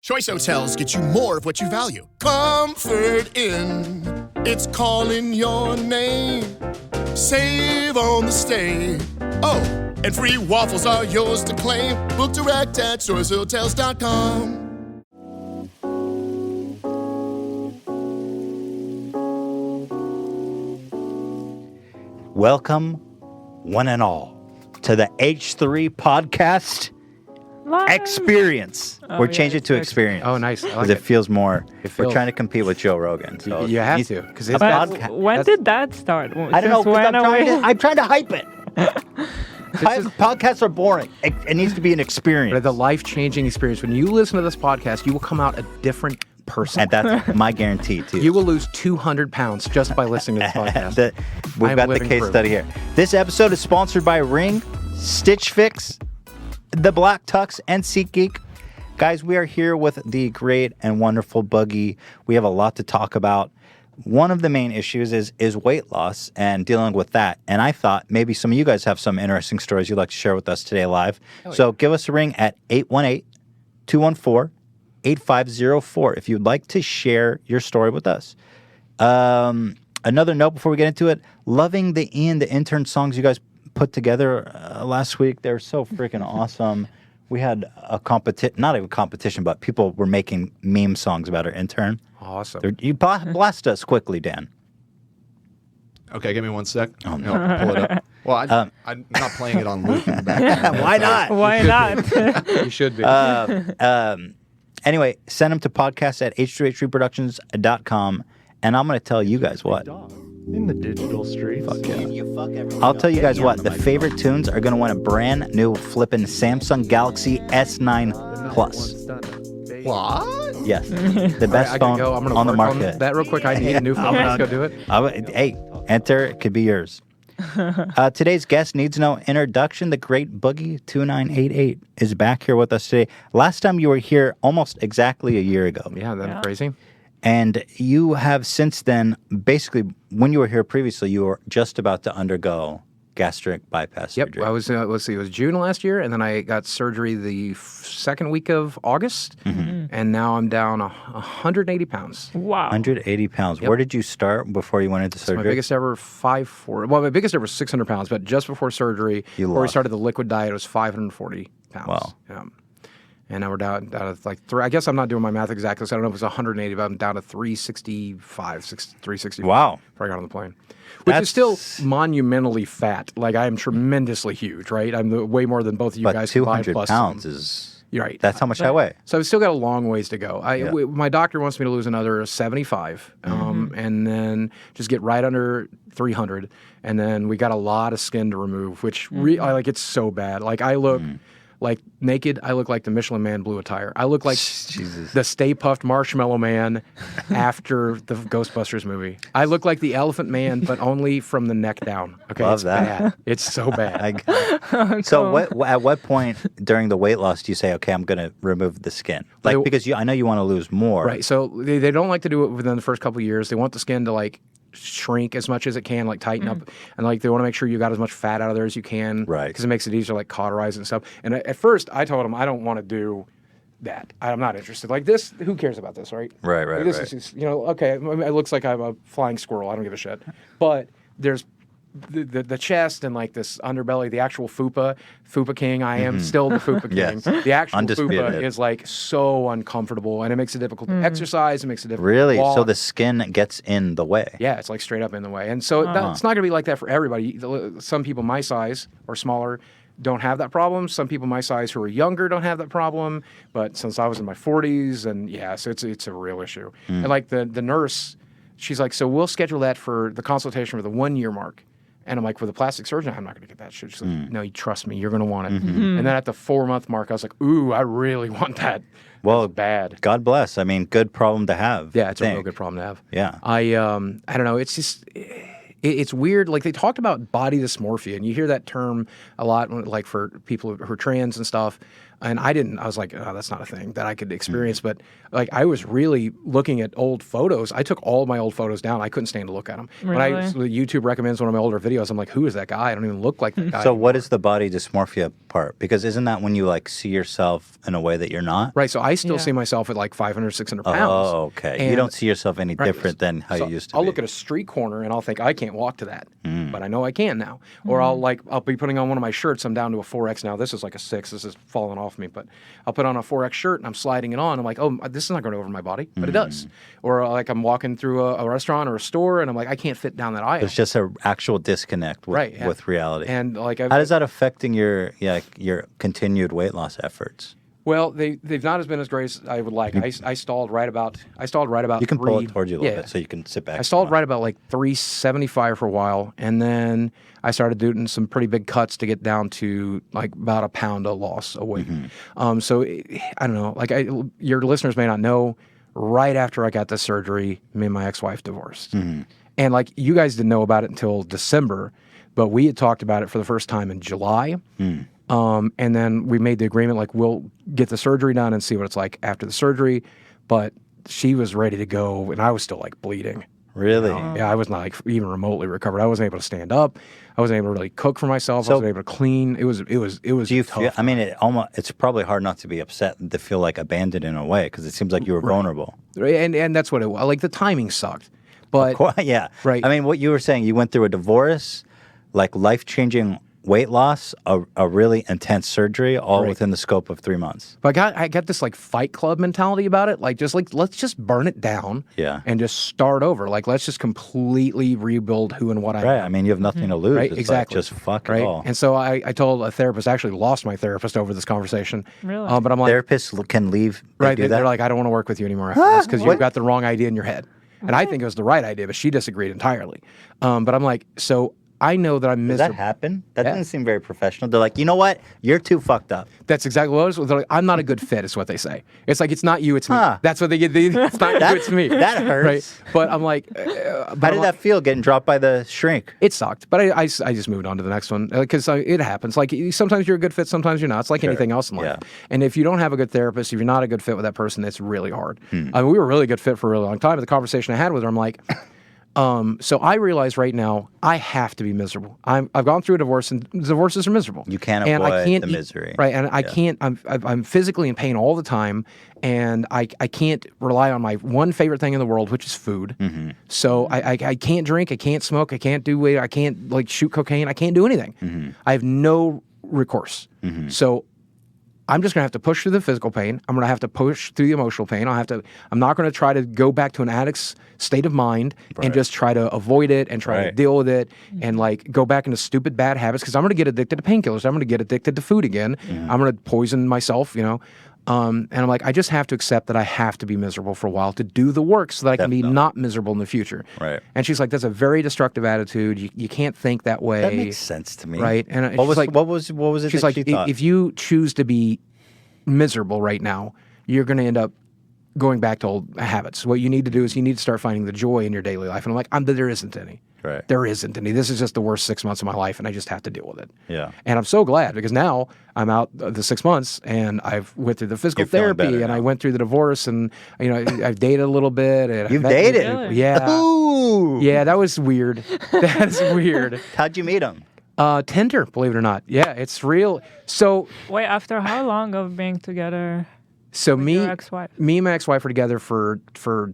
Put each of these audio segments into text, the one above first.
Choice Hotels get you more of what you value. Comfort Inn, it's calling your name. Save on the stay. Oh, and free waffles are yours to claim. Book direct at choicehotels.com. Welcome, one and all, to the H3 podcast experience. We're changing it to experience. Oh, nice. Because it feels more. We're trying to compete with Joe Rogan. So you have to. Because when did that start? I don't know. 'Cause I'm trying to hype it. Podcasts are boring. It needs to be an experience. The life-changing experience. When you listen to this podcast, you will come out a different person. And that's my guarantee, too. You will lose 200 pounds just by listening to this podcast. We've got the case study here. This episode is sponsored by Ring, Stitch Fix, The Black Tux, and SeatGeek. Guys, we are here with the great and wonderful Boogie. We have a lot to talk about. One of the main issues is weight loss and dealing with that. And I thought maybe some of you guys have some interesting stories you'd like to share with us today live. So give us a ring at 818-214-8504 if you'd like to share your story with us. Another note before we get into it, loving the Ian the Intern songs you guys put together last week. They were so freaking awesome. We had a not even competition, but people were making meme songs about our intern. Awesome. You blast us quickly, Dan. Okay, give me 1 sec. Oh, no. Pull it up. Well, I'm not playing it on loop in the background. Why not? Why not? You should be. Anyway, send them to podcast at h2h3productions.com, and I'm going to tell you guys what. In the digital streets. Fuck yeah. I'll tell you guys what. The favorite tunes are going to win a brand new flipping Samsung Galaxy S9 Plus. What? Yes. The best phone on the market. On that real quick. I need a new phone. Let's go do it. Hey, enter. It could be yours. Today's guest needs no introduction. The great Boogie2988 is back here with us today. Last time you were here almost exactly a year ago. Yeah, that's crazy. And you have since then, basically, when you were here previously, you were just about to undergo gastric bypass surgery. I was, let's see, it was June last year, and then I got surgery the second week of August, and now I'm down 180 pounds. Wow. 180 pounds. Yep. Where did you start before you went into surgery? My biggest ever 5'4". Well, my biggest ever was 600 pounds, but just before surgery, before we started the liquid diet, it was 540 pounds. Wow. Yeah. And now we're down to like I guess I'm not doing my math exactly, so I don't know if it's 180, but I'm down to 365. Wow. Before I got on the plane. Which is still monumentally fat. Like, I am tremendously huge, right? I'm way more than both of you guys combined. 200 pounds is... You're right. That's how much I weigh. So I've still got a long ways to go. My doctor wants me to lose another 75, and then just get right under 300. And then we got a lot of skin to remove, which it's so bad. Like, I look... Like, naked, I look like the Michelin Man blue attire. I look like the Stay Puft Marshmallow Man after the Ghostbusters movie. I look like the Elephant Man, but only from the neck down. Okay, Love it's that. bad. It's so bad. So at what point during the weight loss do you say, okay, I'm going to remove the skin? Like, because I know you want to lose more. Right, so they don't like to do it within the first couple of years. They want the skin to, like, shrink as much as it can, like tighten up, and like they want to make sure you got as much fat out of there as you can, right? Because it makes it easier, like cauterize and stuff. And at first, I told them I don't want to do that. I'm not interested. Like this, who cares about this, right? Right. This is just, okay. I mean, it looks like I'm a flying squirrel. I don't give a shit. But there's the chest and like this underbelly, the actual fupa king. I am still the fupa king. Yes. The actual Undisputed. fupa is like so uncomfortable, and it makes it difficult to exercise. It makes it difficult. Really? To walk. So the skin gets in the way? Yeah, it's like straight up in the way. And so it's not going to be like that for everybody. Some people my size or smaller don't have that problem. Some people my size who are younger don't have that problem. But since I was in my 40s, and so it's a real issue. And like the nurse, she's like, so we'll schedule that for the consultation for the 1 year mark. And I'm like, for the plastic surgeon, I'm not going to get that shit. She's like, no, you trust me, you're going to want it. And then at the 4 month mark, I was like, ooh, I really want that. Well, bad. God bless. I mean, good problem to have. Yeah, it's a real good problem to have. Yeah. I don't know. It's just, it's weird. Like, they talked about body dysmorphia, and you hear that term a lot, like for people who are trans and stuff. And I was like, oh, that's not a thing that I could experience. But like, I was really looking at old photos. I took all of my old photos down. I couldn't stand to look at them. Really? When YouTube recommends one of my older videos, I'm like, who is that guy? I don't even look like that guy. So what is the body dysmorphia part? Because isn't that when you like see yourself in a way that you're not? Right. So I still see myself at like 500, 600 pounds. Oh, okay. And you don't see yourself any different than how you used to I'll be. look at a street corner and I'll think I can't walk to that, but I know I can now. Or I'll be putting on one of my shirts. I'm down to a 4X now. This is like a 6. This is falling off me, but I'll put on a 4X shirt and I'm sliding it on. I'm like, oh, this is not going over my body, but it does. Or like I'm walking through a restaurant or a store and I'm like, I can't fit down that aisle. There's just an actual disconnect with reality. And like, how does that affecting your continued weight loss efforts? Well, they've not been as great as I would like. I stalled right about. You can pull it towards you a little bit so you can sit back. I stalled right about like 375 for a while, and then I started doing some pretty big cuts to get down to like about a pound of loss a week. So I don't know. Like your listeners may not know. Right after I got the surgery, me and my ex-wife divorced, and like you guys didn't know about it until December, but we had talked about it for the first time in July. And then we made the agreement, like, we'll get the surgery done and see what it's like after the surgery. But she was ready to go, and I was still, like, bleeding. Really? Yeah, I was not, like, even remotely recovered. I wasn't able to stand up. I wasn't able to really cook for myself. I wasn't able to clean. It was Do you tough. feel, I mean, it's probably hard not to be upset and to feel, like, abandoned in a way, because it seems like you were vulnerable. And that's what it was. Like, the timing sucked. But yeah. Right. I mean, what you were saying, you went through a divorce, like life-changing weight loss, a really intense surgery, all within the scope of 3 months. But I got this like Fight Club mentality about it. Like let's just burn it down, and just start over. Like let's just completely rebuild who and what I am. Right. I mean, you have nothing to lose. Right. It's Exactly. like, just fuck it all. And so I told a therapist. I actually lost my therapist over this conversation. Really? But I'm like, Therapists can leave. they're like, I don't want to work with you anymore after this because you've got the wrong idea in your head. And I think it was the right idea, but she disagreed entirely. But I'm like, so I know that I'm Does miserable. that happen? That doesn't seem very professional. They're like, you know what? You're too fucked up. That's exactly what it was. They're like, I'm not a good fit, is what they say. It's like, it's not you, it's me. That's what they get. It's not you, it's me. That hurts. Right? But I'm like, how did that feel, getting dropped by the shrink? It sucked. But I just moved on to the next one because it happens. Like sometimes you're a good fit, sometimes you're not. It's like anything else in life. Yeah. And if you don't have a good therapist, if you're not a good fit with that person, it's really hard. I mean, we were a really good fit for a really long time. But the conversation I had with her, I'm like, so I realize right now I have to be miserable. I've gone through a divorce, and divorces are miserable. You can't avoid the misery, right? And I can't. I'm physically in pain all the time, and I can't rely on my one favorite thing in the world, which is food. So I can't drink, I can't smoke, I can't do weight, I can't like shoot cocaine, I can't do anything. I have no recourse. So I'm just going to have to push through the physical pain. I'm going to have to push through the emotional pain. I'm not going to try to go back to an addict's state of mind and just try to avoid it and try to deal with it and like go back into stupid bad habits because I'm going to get addicted to painkillers. I'm going to get addicted to food again. I'm going to poison myself, and I'm like, I just have to accept that I have to be miserable for a while to do the work so that I can be not miserable in the future. Right. And she's like, that's a very destructive attitude. You can't think that way. That makes sense to me. Right. And what was it she's that like, she thought? if you choose to be miserable right now, you're going to end up going back to old habits. What you need to do is you need to start finding the joy in your daily life. And I'm like, there isn't any. Right. There isn't any. This is just the worst 6 months of my life, and I just have to deal with it. Yeah. And I'm so glad because now I'm out the 6 months, and I've went through the physical therapy, and I went through the divorce, and I've dated a little bit. And You've dated? Really? Yeah. Ooh. Yeah, that was weird. That's weird. How'd you meet him? Tinder, believe it or not. Yeah, it's real. So Wait, after how long of being together? So with your ex-wife? me and my ex-wife were together for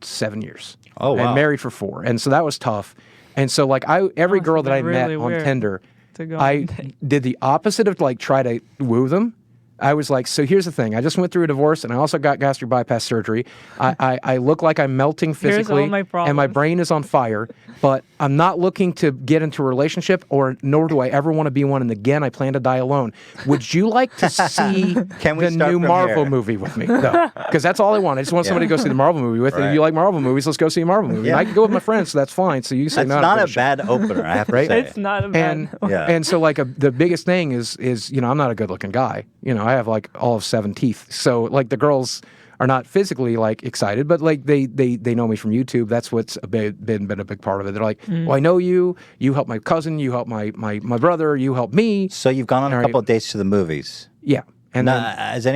7 years. Oh, wow. And married for 4. And so that was tough. And so like every girl that I met really on weird Tinder, to go I on dates. did the opposite of like try to woo them. I was like, so here's the thing. I just went through a divorce, and I also got gastric bypass surgery. I look like I'm melting physically, all my and my problems. brain is on fire. But I'm not looking to get into a relationship, nor do I ever want to be one. And again, I plan to die alone. Would you like to see Can we the start new from Marvel here? movie with me? No, because that's all I want. I just want somebody to go see the Marvel movie with. And if you like Marvel movies, let's go see a Marvel movie. And I can go with my friends, so that's fine. So you say That's no. not I'm a bad opener, I have to Right? say. It's not a bad. And so like the biggest thing is I'm not a good looking guy. I have like all of 7 teeth. So like the girls are not physically like excited, but like they know me from YouTube. That's what's been a big part of it. They're like, well, I know you. You helped my cousin. You helped my brother. You helped me. So you've gone on a couple of dates to the movies. Yeah. And Now, is there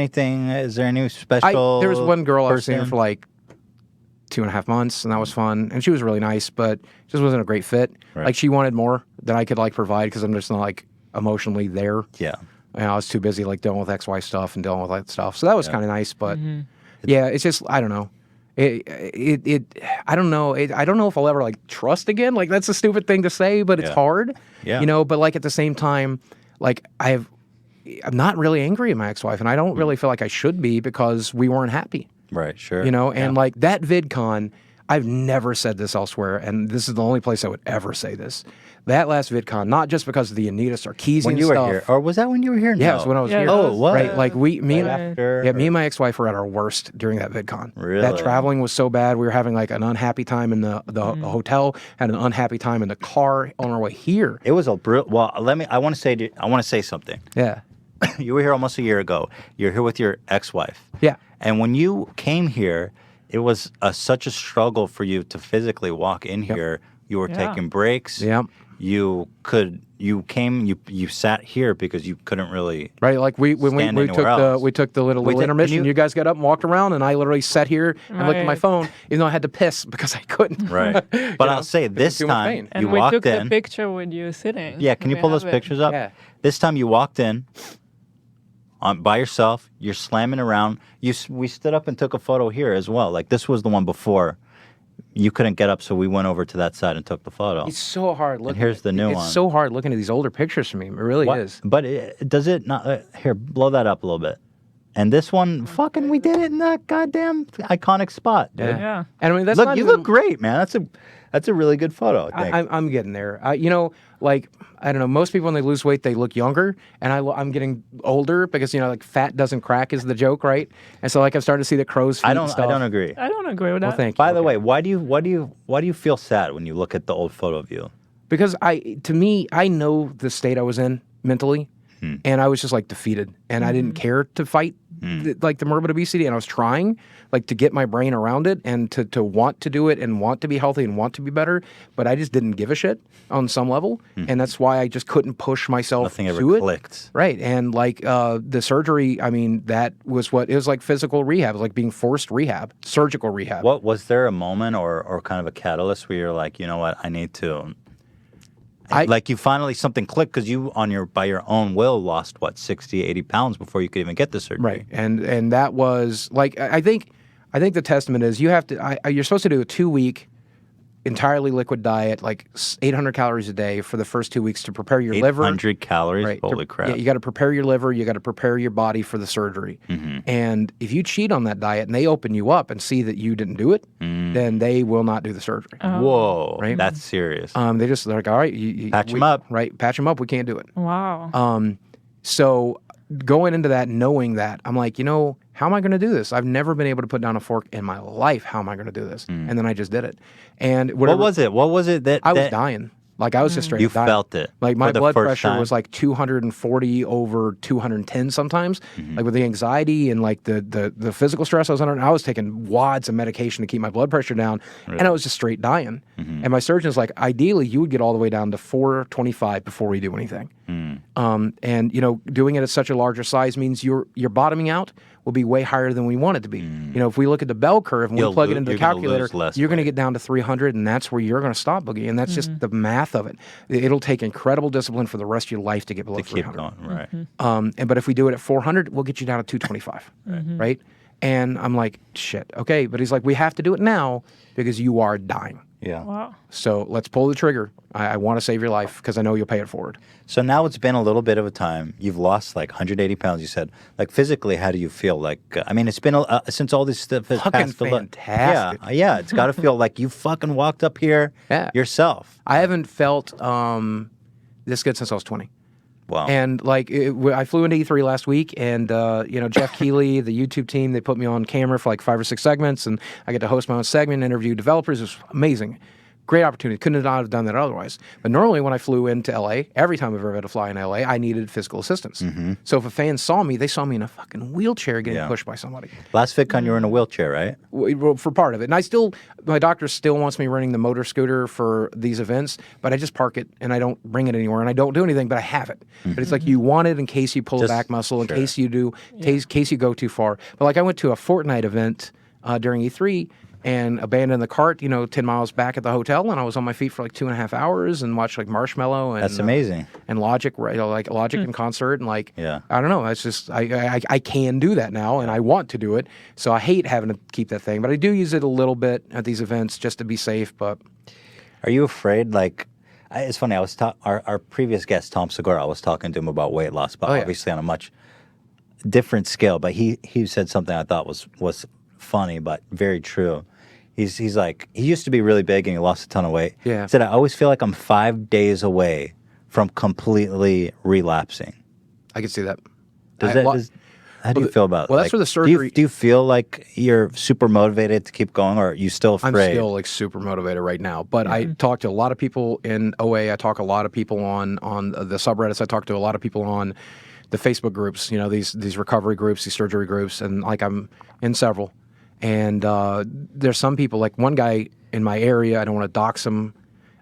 any special? there was one girl I was seeing person? for like 2.5 months, and that was fun. And she was really nice, but just wasn't a great fit. Right. Like she wanted more than I could like provide because I'm just not like emotionally there. Yeah. And I was too busy like dealing with XY stuff and dealing with that stuff. So that was kind of nice, but yeah, it's just I don't know. I don't know. I don't know if I'll ever like trust again. Like that's a stupid thing to say, but it's hard. Yeah. You know, but like at the same time, like I'm not really angry at my ex-wife, and I don't really feel like I should be because we weren't happy. Right. Sure. You know, and like that VidCon, I've never said this elsewhere, and this is the only place I would ever say this. That last VidCon, not just because of the Anita Sarkeesian when you stuff. were here, or was that when you were here? Yeah, No. it was when I was Yeah, here. that Oh, was, what? Right, like me after, and me and my ex-wife were at our worst during that VidCon. Really? That traveling was so bad. We were having like an unhappy time in the hotel, had an unhappy time in the car on our way here. It was a brutal. Well, I want to say something. Yeah, You were here almost a year ago. You're here with your ex-wife. yeah. And when you came here, it was such a struggle for you to physically walk in here. You were Yeah. taking breaks. Yep. You sat here because you couldn't really. Right, like when Stand we took anywhere else. the little Can intermission. you- You guys got up and walked around, and I literally sat here and looked at my Right. phone, even though I had to piss because I couldn't. Right. You But know, I'll say 'cause this it's too much time pain. And you we walked took in. the picture with you sitting. Yeah, can you We pull those have it. pictures up? Yeah. This time you walked in by yourself. You're slamming around. We stood up and took a photo here as well. Like this was the one before. You couldn't get up, so we went over to that side and took the photo. It's so hard looking. here's the new it's one. so hard looking at these older pictures from me. It really What- is. But does it not? Here, blow that up a little bit. And this one, fucking, we did it in that goddamn iconic spot, dude. Yeah. And I mean, that's Look, not you even, look great, man. That's a really good photo. I think. I'm getting there. You know, like I don't know. Most people when they lose weight, they look younger, and I'm getting older because you know, like fat doesn't crack is the joke, right? And so like I'm starting to see the crow's feet. I and don't stuff. agree. I don't agree with that. Well, thank you. By the Okay. way, why do you feel sad when you look at the old photo of you? Because to me, I know the state I was in mentally, and I was just like defeated, and I didn't care to fight like the morbid obesity, and I was trying like to get my brain around it and to want to do it and want to be healthy and want to be better, but I just didn't give a shit on some level, and that's why I just couldn't push myself Nothing ever to it. clicked. Right, and like the surgery, I mean, that was what it was like physical rehab, it was like being forced rehab, surgical rehab. What was there a moment or kind of a catalyst where you're like, you know what, I need to. Like you finally something clicked because you by your own will lost what 60, 80 pounds before you could even get the surgery. Right, and that was like I think the testament is you have to you're supposed to do a 2-week entirely liquid diet, like 800 calories a day for the first 2 weeks to prepare your liver. 800 calories. Right. Holy crap. Yeah, you got to prepare your liver. You got to prepare your body for the surgery. And if you cheat on that diet and they open you up and see that you didn't do it, then they will not do the surgery. Whoa. Right. That's serious. They just they're like, all right, Patch 'em up. Right, patch them up. We can't do it. Wow. So going into that, knowing that, I'm like, you know, how am I going to do this? I've never been able to put down a fork in my life. How am I going to do this? And then I just did it. And What was it? What was it that I was that dying. Like I was just straight you up dying. felt it Like my for the blood first pressure time? was like 240 over 210 sometimes. Like with the anxiety and like the physical stress I was under, and I was taking wads of medication to keep my blood pressure down, and I was just straight dying. And my surgeon's like, ideally, you would get all the way down to 425 before we do anything. And you know, doing it at such a larger size means your bottoming out will be way higher than we want it to be. You know, if we look at the bell curve and we plug it into the you're gonna calculator, lose less you're going to weight. get down to 300, and that's where you're going to stop, Boogie. And that's just the math of it. It'll take incredible discipline for the rest of your life to get below to keep 300. going? Right. But if we do it at 400, we'll get you down to 225, right? And I'm like, shit, okay. But he's like, we have to do it now because you are dying. Yeah. Wow. So let's pull the trigger. I want to save your life because I know you'll pay it forward. So now it's been a little bit of a time. You've lost like 180 pounds. You said, like physically, how do you feel? Like, I mean, it's been since all this stuff has Fucking passed. fantastic. Yeah. It's got to feel like you fucking walked up here yourself. I haven't felt this good since I was 20. Wow. And like I flew into E3 last week, and you know, Jeff Keighley, the YouTube team, they put me on camera for like 5 or 6 segments, and I get to host my own segment, interview developers. It was amazing. great opportunity. Couldn't not have done that otherwise. But normally when I flew into LA, every time I've ever had to fly in LA, I needed physical assistance. So if a fan saw me, they saw me in a fucking wheelchair getting pushed by somebody. Last VidCon, you were in a wheelchair, right? Well, for part of it. And my doctor still wants me running the motor scooter for these events, but I just park it and I don't bring it anywhere and I don't do anything, but I have it. But it's like you want it in case you pull a back muscle, in case you do, in case you go too far. But like I went to a Fortnite event during E3 and abandoned the cart, 10 miles back at the hotel, and I was on my feet for like 2.5 hours and watched like Marshmello and That's amazing. And Logic, like Logic in concert, and like Yeah. I don't know, it's just I can do that now, and I want to do it. So I hate having to keep that thing, but I do use it a little bit at these events just to be safe. But are you afraid? Like, it's funny. I was our previous guest Tom Segura. I was talking to him about weight loss, but obviously on a much different scale. But he said something I thought was funny, but very true. He's like, he used to be really big and he lost a ton of weight. Yeah. He said, I always feel like I'm 5 days away from completely relapsing. I can see that. How do you feel about it? Well, that's where the surgery... Do you feel like you're super motivated to keep going, or are you still afraid? I'm still like super motivated right now. But I talk to a lot of people in OA. I talk a lot of people on the subreddits. I talk to a lot of people on the Facebook groups, these recovery groups, these surgery groups, and like I'm in several. And there's some people, like one guy in my area, I don't want to dox him,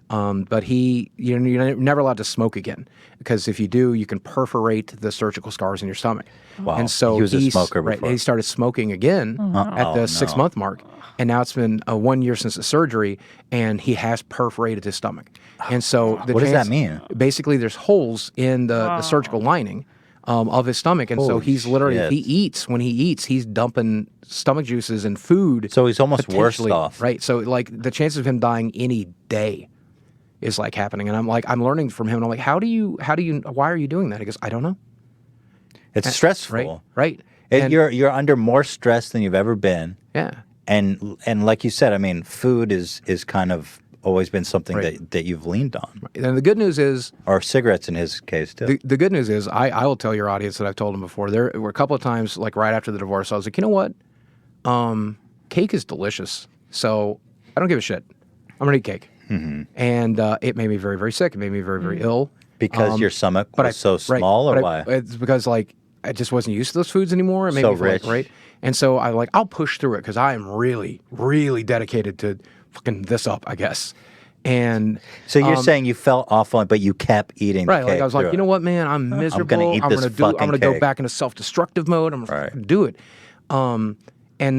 but you're never allowed to smoke again, because if you do, you can perforate the surgical scars in your stomach. Wow. And so he was a smoker before. Right, he started smoking again at the 6-month mark. And now it's been 1 year since the surgery, and he has perforated his stomach. And so what does that mean? Basically, there's holes in the surgical lining of his stomach, and so he's literally, if when he eats, he's dumping stomach juices and food. So he's almost worse off, right? So like the chances of him dying any day is like happening, and I'm learning from him. And I'm like, why are you doing that? He goes, I don't know. It's stressful, right? You're under more stress than you've ever been. Yeah, and like you said, I mean, food is kind of always been something that you've leaned on. And the good news is... Or cigarettes in his case, too. The good news is, I will tell your audience that I've told them before, there were a couple of times, like right after the divorce, I was like, you know what? Cake is delicious, so I don't give a shit. I'm going to eat cake. And it made me very, very sick. It made me very, very ill. Because your stomach was so small, or why? It's because, like, I just wasn't used to those foods anymore. It made so me feel rich. Like, right? And so I'll push through it, because I am really, really dedicated to fucking this up, I guess. And so you're saying you felt awful, but you kept eating the right? cake Like I was like, you know what, man, I'm miserable. I'm gonna eat this fucking I'm gonna go cake. back into self-destructive mode. I'm gonna do it. And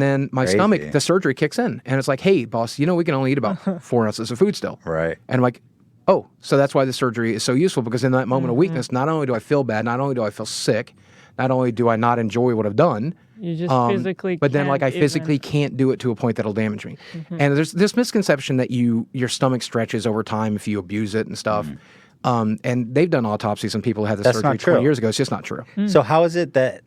then my stomach, the surgery kicks in, and it's like, hey, boss, we can only eat about 4 ounces of food still. Right. And I'm like, oh, so that's why the surgery is so useful, because in that moment of weakness, not only do I feel bad, not only do I feel sick, not only do I not enjoy what I've done, you just physically but then like I can't physically can't do it to a point that'll damage me. And there's this misconception that your stomach stretches over time if you abuse it and stuff. And they've done autopsies on people who had this surgery 20 years ago. It's just not true. So how is it that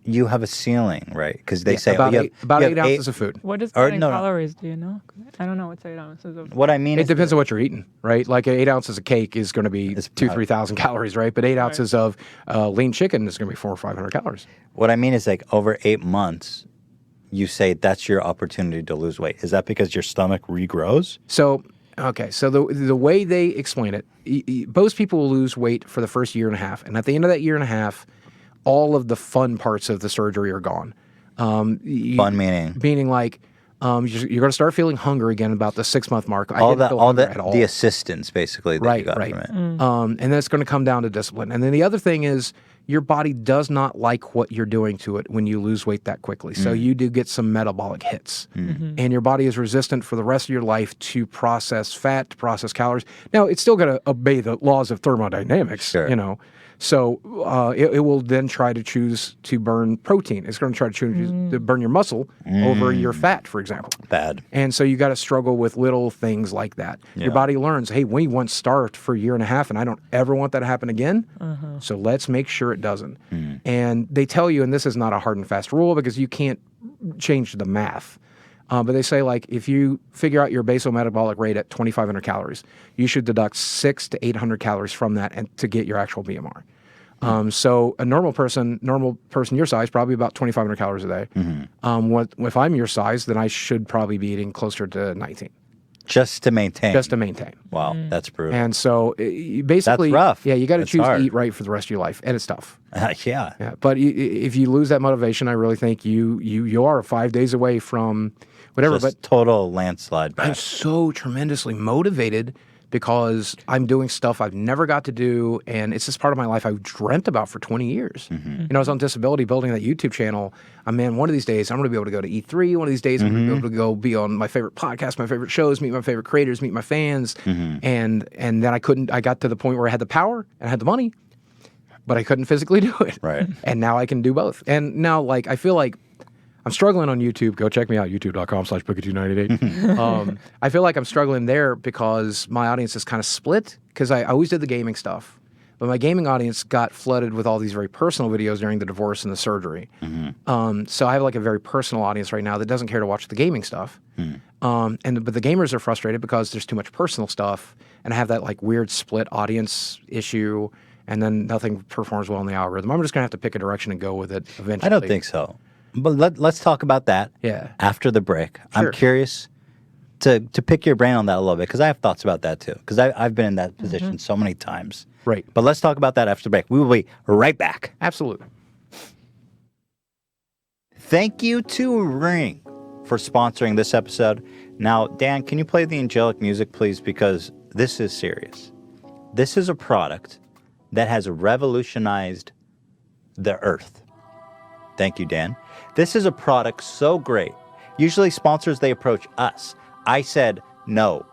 you have a ceiling, right? Because they say about, you have, about you 8 have ounces of food. What is Or, that in no. calories? Do you know? I don't know what's 8 ounces of. What I mean It is depends on what you're eating, right? Like 8 ounces of cake is going to be It's 3,000 calories, right? But 8 ounces of lean chicken is going to be 400 or 500 calories. What I mean is, like, over 8 months, you say that's your opportunity to lose weight. Is that because your stomach regrows? So, okay, so the way they explain it, most people will lose weight for the first year and a half, and at the end of that year and a half, all of the fun parts of the surgery are gone. Fun meaning? Meaning like you're going to start feeling hunger again about the 6-month mark. All the assistance basically that you got from it. And then it's going to come down to discipline. And then the other thing is your body does not like what you're doing to it when you lose weight that quickly. So you do get some metabolic hits. And your body is resistant for the rest of your life to process fat, to process calories. Now, it's still going to obey the laws of thermodynamics, So it will then try to choose to burn protein. It's going to try to choose to burn your muscle over your fat, for example. Bad. And so you got to struggle with little things like that. Your body learns, hey, we once starved for a year and a half, and I don't ever want that to happen again. So let's make sure it doesn't. And they tell you, and this is not a hard and fast rule because you can't change the math. But they say, like, if you figure out your basal metabolic rate at 2,500 calories, you should deduct 600 to 800 calories from that and to get your actual BMR. So a normal person your size, probably about 2,500 calories a day. If I'm your size, then I should probably be eating closer to 19. Just to maintain. Just to maintain. Wow, that's brutal. And so basically, That's rough. Yeah, you got to That's choose hard. to eat right for the rest of your life, and it's tough. Yeah. Yeah, but if you lose that motivation, I really think you are 5 days away from whatever. Just but total landslide back. I'm so tremendously motivated because I'm doing stuff I've never got to do, and it's just part of my life I've dreamt about for 20 years. You know, I was on disability building that YouTube channel. Man, one of these days I'm going to be able to go to E3. One of these days I'm going to be able to go be on my favorite podcast, my favorite shows, meet my favorite creators, meet my fans. And then I got to the point where I had the power and I had the money, but I couldn't physically do it. Right. And now I can do both. And now, like, I feel like I'm struggling on YouTube. Go check me out, youtube.com/Boogie2988. I feel like I'm struggling there because my audience is kind of split because I always did the gaming stuff. But my gaming audience got flooded with all these very personal videos during the divorce and the surgery. So I have like a very personal audience right now that doesn't care to watch the gaming stuff. But the gamers are frustrated because there's too much personal stuff. And I have that like weird split audience issue. And then nothing performs well in the algorithm. I'm just going to have to pick a direction and go with it eventually. I don't think so. But let's talk about that after the break. Sure. I'm curious to pick your brain on that a little bit because I have thoughts about that too because I've been in that position so many times. Right. But let's talk about that after the break. We will be right back. Absolutely. Thank you to Ring for sponsoring this episode. Now, Dan, can you play the angelic music, please? Because this is serious. This is a product that has revolutionized the earth. Thank you, Dan. This is a product so great. Usually sponsors, they approach us. I said, no.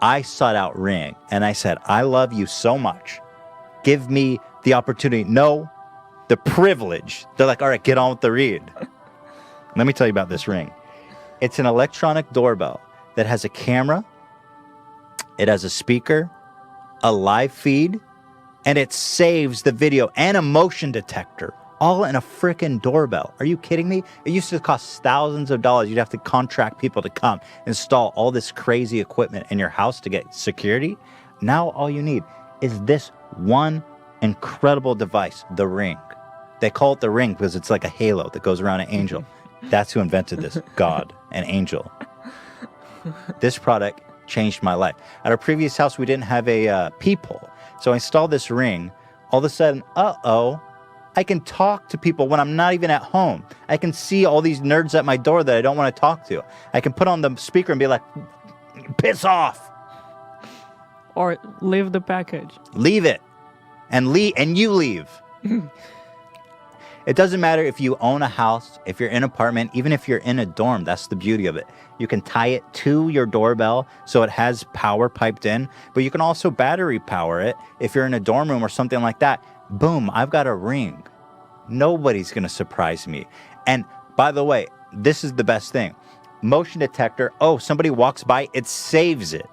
I sought out Ring, and I said, I love you so much. Give me the opportunity. No, the privilege. They're like, all right, get on with the read. Let me tell you about this Ring. It's an electronic doorbell that has a camera, it has a speaker, a live feed, and it saves the video and a motion detector all in a freaking doorbell. Are you kidding me? It used to cost thousands of dollars. You'd have to contract people to come install all this crazy equipment in your house to get security. Now all you need is this one incredible device, the Ring. They call it the Ring because it's like a halo that goes around an angel. That's who invented this, God, an angel. This product changed my life. At our previous house, we didn't have a peephole. So I installed this Ring. All of a sudden, I can talk to people when I'm not even at home. I can see all these nerds at my door that I don't want to talk to. I can put on the speaker and be like, piss off. Or leave the package. Leave it. And you leave. It doesn't matter if you own a house, if you're in an apartment, even if you're in a dorm. That's the beauty of it. You can tie it to your doorbell so it has power piped in, but you can also battery power it if you're in a dorm room or something like that. Boom, I've got a Ring. Nobody's going to surprise me. And by the way, this is the best thing. Motion detector, somebody walks by, it saves it.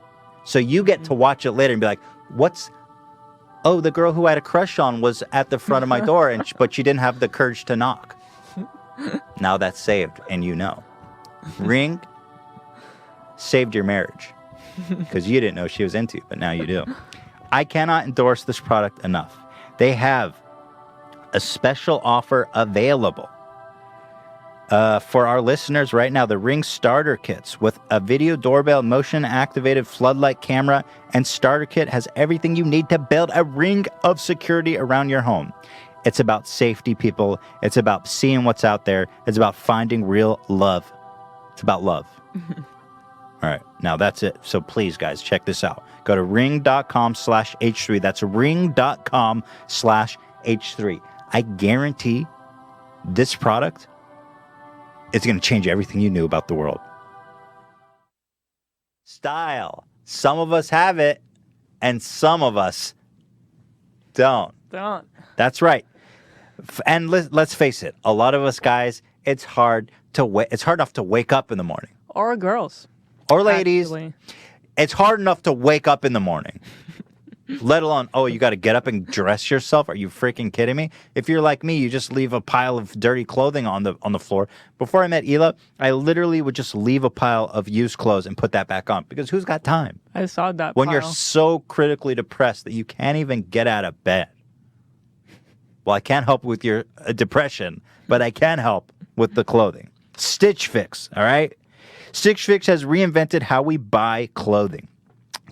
So you get to watch it later and be like, the girl who I had a crush on was at the front of my door, but she didn't have the courage to knock. Now that's saved, and you know. Ring saved your marriage because you didn't know she was into you, but now you do. I cannot endorse this product enough. They have a special offer available for our listeners right now. The Ring starter kits with a video doorbell, motion activated floodlight camera, and starter kit has everything you need to build a ring of security around your home. It's about safety, people. It's about seeing what's out there. It's about finding real love. It's about love. All right, now that's it. So please, guys, check this out. Go to ring.com/H3. That's ring.com/H3. I guarantee this product, it's going to change everything you knew about the world. Style. Some of us have it, and some of us don't. That's right. And let's face it. A lot of us guys, it's hard enough to wake up in the morning. Or girls. Or ladies. Actually. It's hard enough to wake up in the morning. Let alone, you got to get up and dress yourself. Are you freaking kidding me? If you're like me, you just leave a pile of dirty clothing on the floor. Before I met Hila, I literally would just leave a pile of used clothes and put that back on because who's got time? I saw that when pile. You're so critically depressed that you can't even get out of bed. Well, I can't help with your depression, but I can help with the clothing. Stitch Fix, all right? Stitch Fix has reinvented how we buy clothing.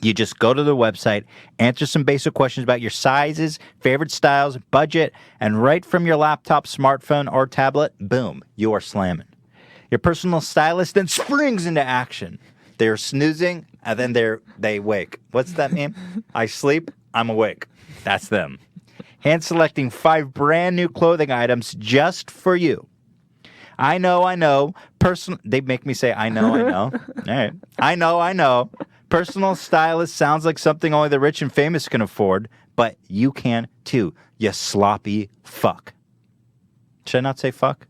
You just go to the website, answer some basic questions about your sizes, favorite styles, budget, and right from your laptop, smartphone, or tablet, boom, you are slamming. Your personal stylist then springs into action. They're snoozing, and then they wake. What's that mean? I sleep, I'm awake. That's them. Hand selecting 5 brand new clothing items just for you. I know. They make me say, I know. All right. I know. Personal stylist sounds like something only the rich and famous can afford, but you can too, you sloppy fuck. Should I not say fuck?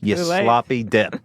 You sloppy dip.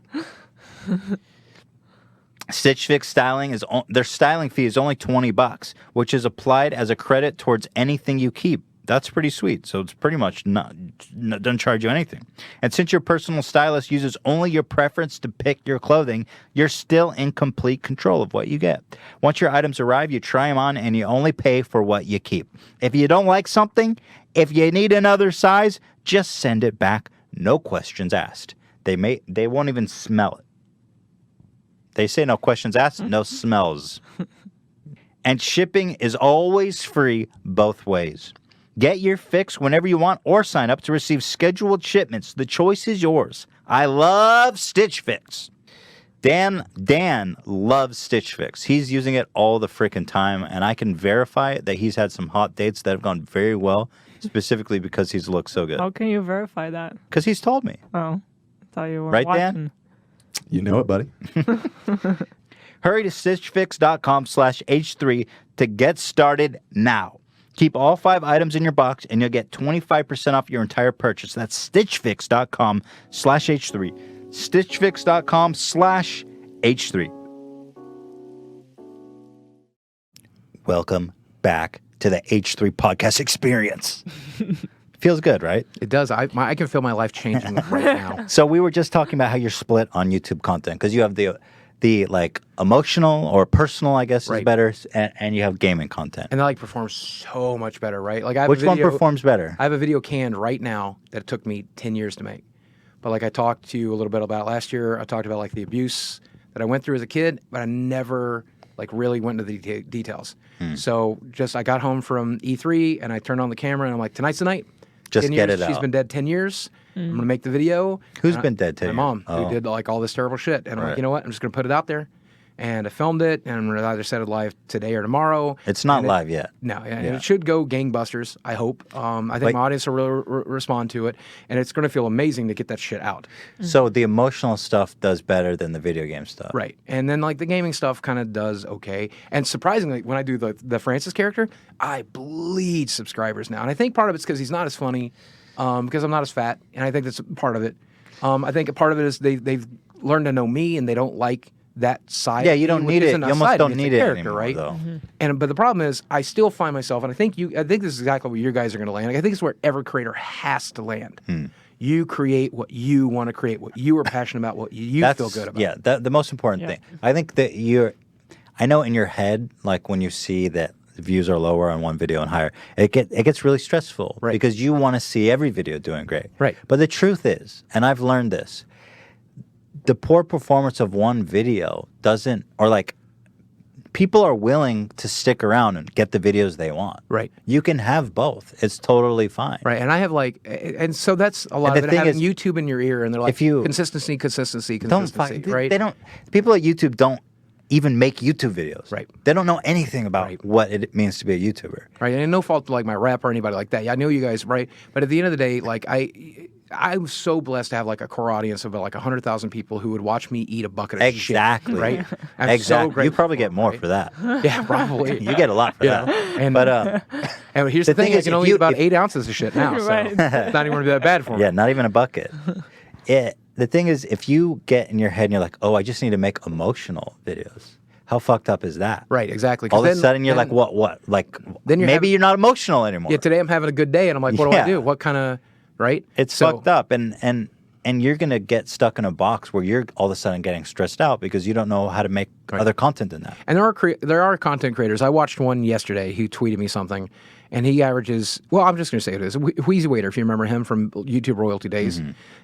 Stitch Fix styling their styling fee is only $20, which is applied as a credit towards anything you keep. That's pretty sweet. So it's pretty much doesn't charge you anything. And since your personal stylist uses only your preference to pick your clothing, you're still in complete control of what you get. Once your items arrive, you try them on and you only pay for what you keep. If you don't like something, if you need another size, just send it back. No questions asked. They won't even smell it. They say no questions asked, no smells. And shipping is always free both ways. Get your fix whenever you want or sign up to receive scheduled shipments. The choice is yours. I love Stitch Fix. Dan loves Stitch Fix. He's using it all the freaking time, and I can verify that he's had some hot dates that have gone very well, specifically because he's looked so good. How can you verify that? Because he's told me. Oh, I thought you were right, watching. Dan? You know it, buddy. Hurry to stitchfix.com/H3 to get started now. Keep all 5 items in your box and you'll get 25% off your entire purchase. That's stitchfix.com/H3. Stitchfix.com/H3. Welcome back to the H3 podcast experience. Feels good, right? It does. I can feel my life changing right now. So we were just talking about how you're split on YouTube content because you have the like emotional or personal, I guess, is better, and you have gaming content. And that performs so much better, right? Like Which one performs better? I have a video canned right now that it took me 10 years to make. But I talked to you a little bit about last year. I talked about the abuse that I went through as a kid, but I never really went into the details. So I got home from E3 and I turned on the camera and I'm like, tonight's the night. Just get it out. She's been dead 10 years. I'm going to make the video. Who's been dead 10 years? My mom, who did all this terrible shit. And I'm like, you know what? I'm just going to put it out there. And I filmed it, and I'm going to either set it live today or tomorrow. It's not live yet. No, and it should go gangbusters, I hope. I think my audience will really respond to it, and it's going to feel amazing to get that shit out. So the emotional stuff does better than the video game stuff. Right. And then the gaming stuff kind of does okay. And surprisingly, when I do the Francis character, I bleed subscribers now. And I think part of it's because he's not as funny, because I'm not as fat, and I think that's part of it. I think a part of it is they've learned to know me, and they don't like that side. Yeah, you don't need it. You almost don't need it anymore, right? Though. But the problem is, I still find myself, and I think this is exactly where you guys are going to land. I think it's where every creator has to land. You create what you want to create, what you are passionate about, what you feel good about. Yeah, the most important thing. I think that I know in your head, when you see that views are lower on one video and higher, it gets really stressful, right? Because you want to see every video doing great, right? But the truth is, and I've learned this, the poor performance of one video doesn't, or people are willing to stick around and get the videos they want. Right. You can have both. It's totally fine. Right. And I have and so that's a lot of it, having YouTube in your ear, and they're like, consistency, right? People at YouTube don't even make YouTube videos. Right. They don't know anything about what it means to be a YouTuber. Right. And no fault to my rep or anybody like that. Yeah, I know you guys, right? But at the end of the day, I'm so blessed to have a core audience of 100,000 people who would watch me eat a bucket of shit. Right? I'm exactly. So grateful. You probably get more for that. Yeah, probably. You get a lot for that. And here's the thing: I can only eat about 8 ounces of shit now, so it's not even that bad for me. Yeah, not even a bucket. The thing is, if you get in your head and you're like, oh, I just need to make emotional videos. How fucked up is that? Right, exactly. All of a sudden, you're like, what? Then maybe you're not emotional anymore. Yeah, today I'm having a good day, and I'm like, what do I do? What kind of... Right? It's fucked up, and you're gonna get stuck in a box where you're all of a sudden getting stressed out because you don't know how to make other content than that. And there are content creators. I watched one yesterday. He tweeted me something, and he averages. Well, I'm just gonna say it is Wheezy Waiter, if you remember him from YouTube royalty days,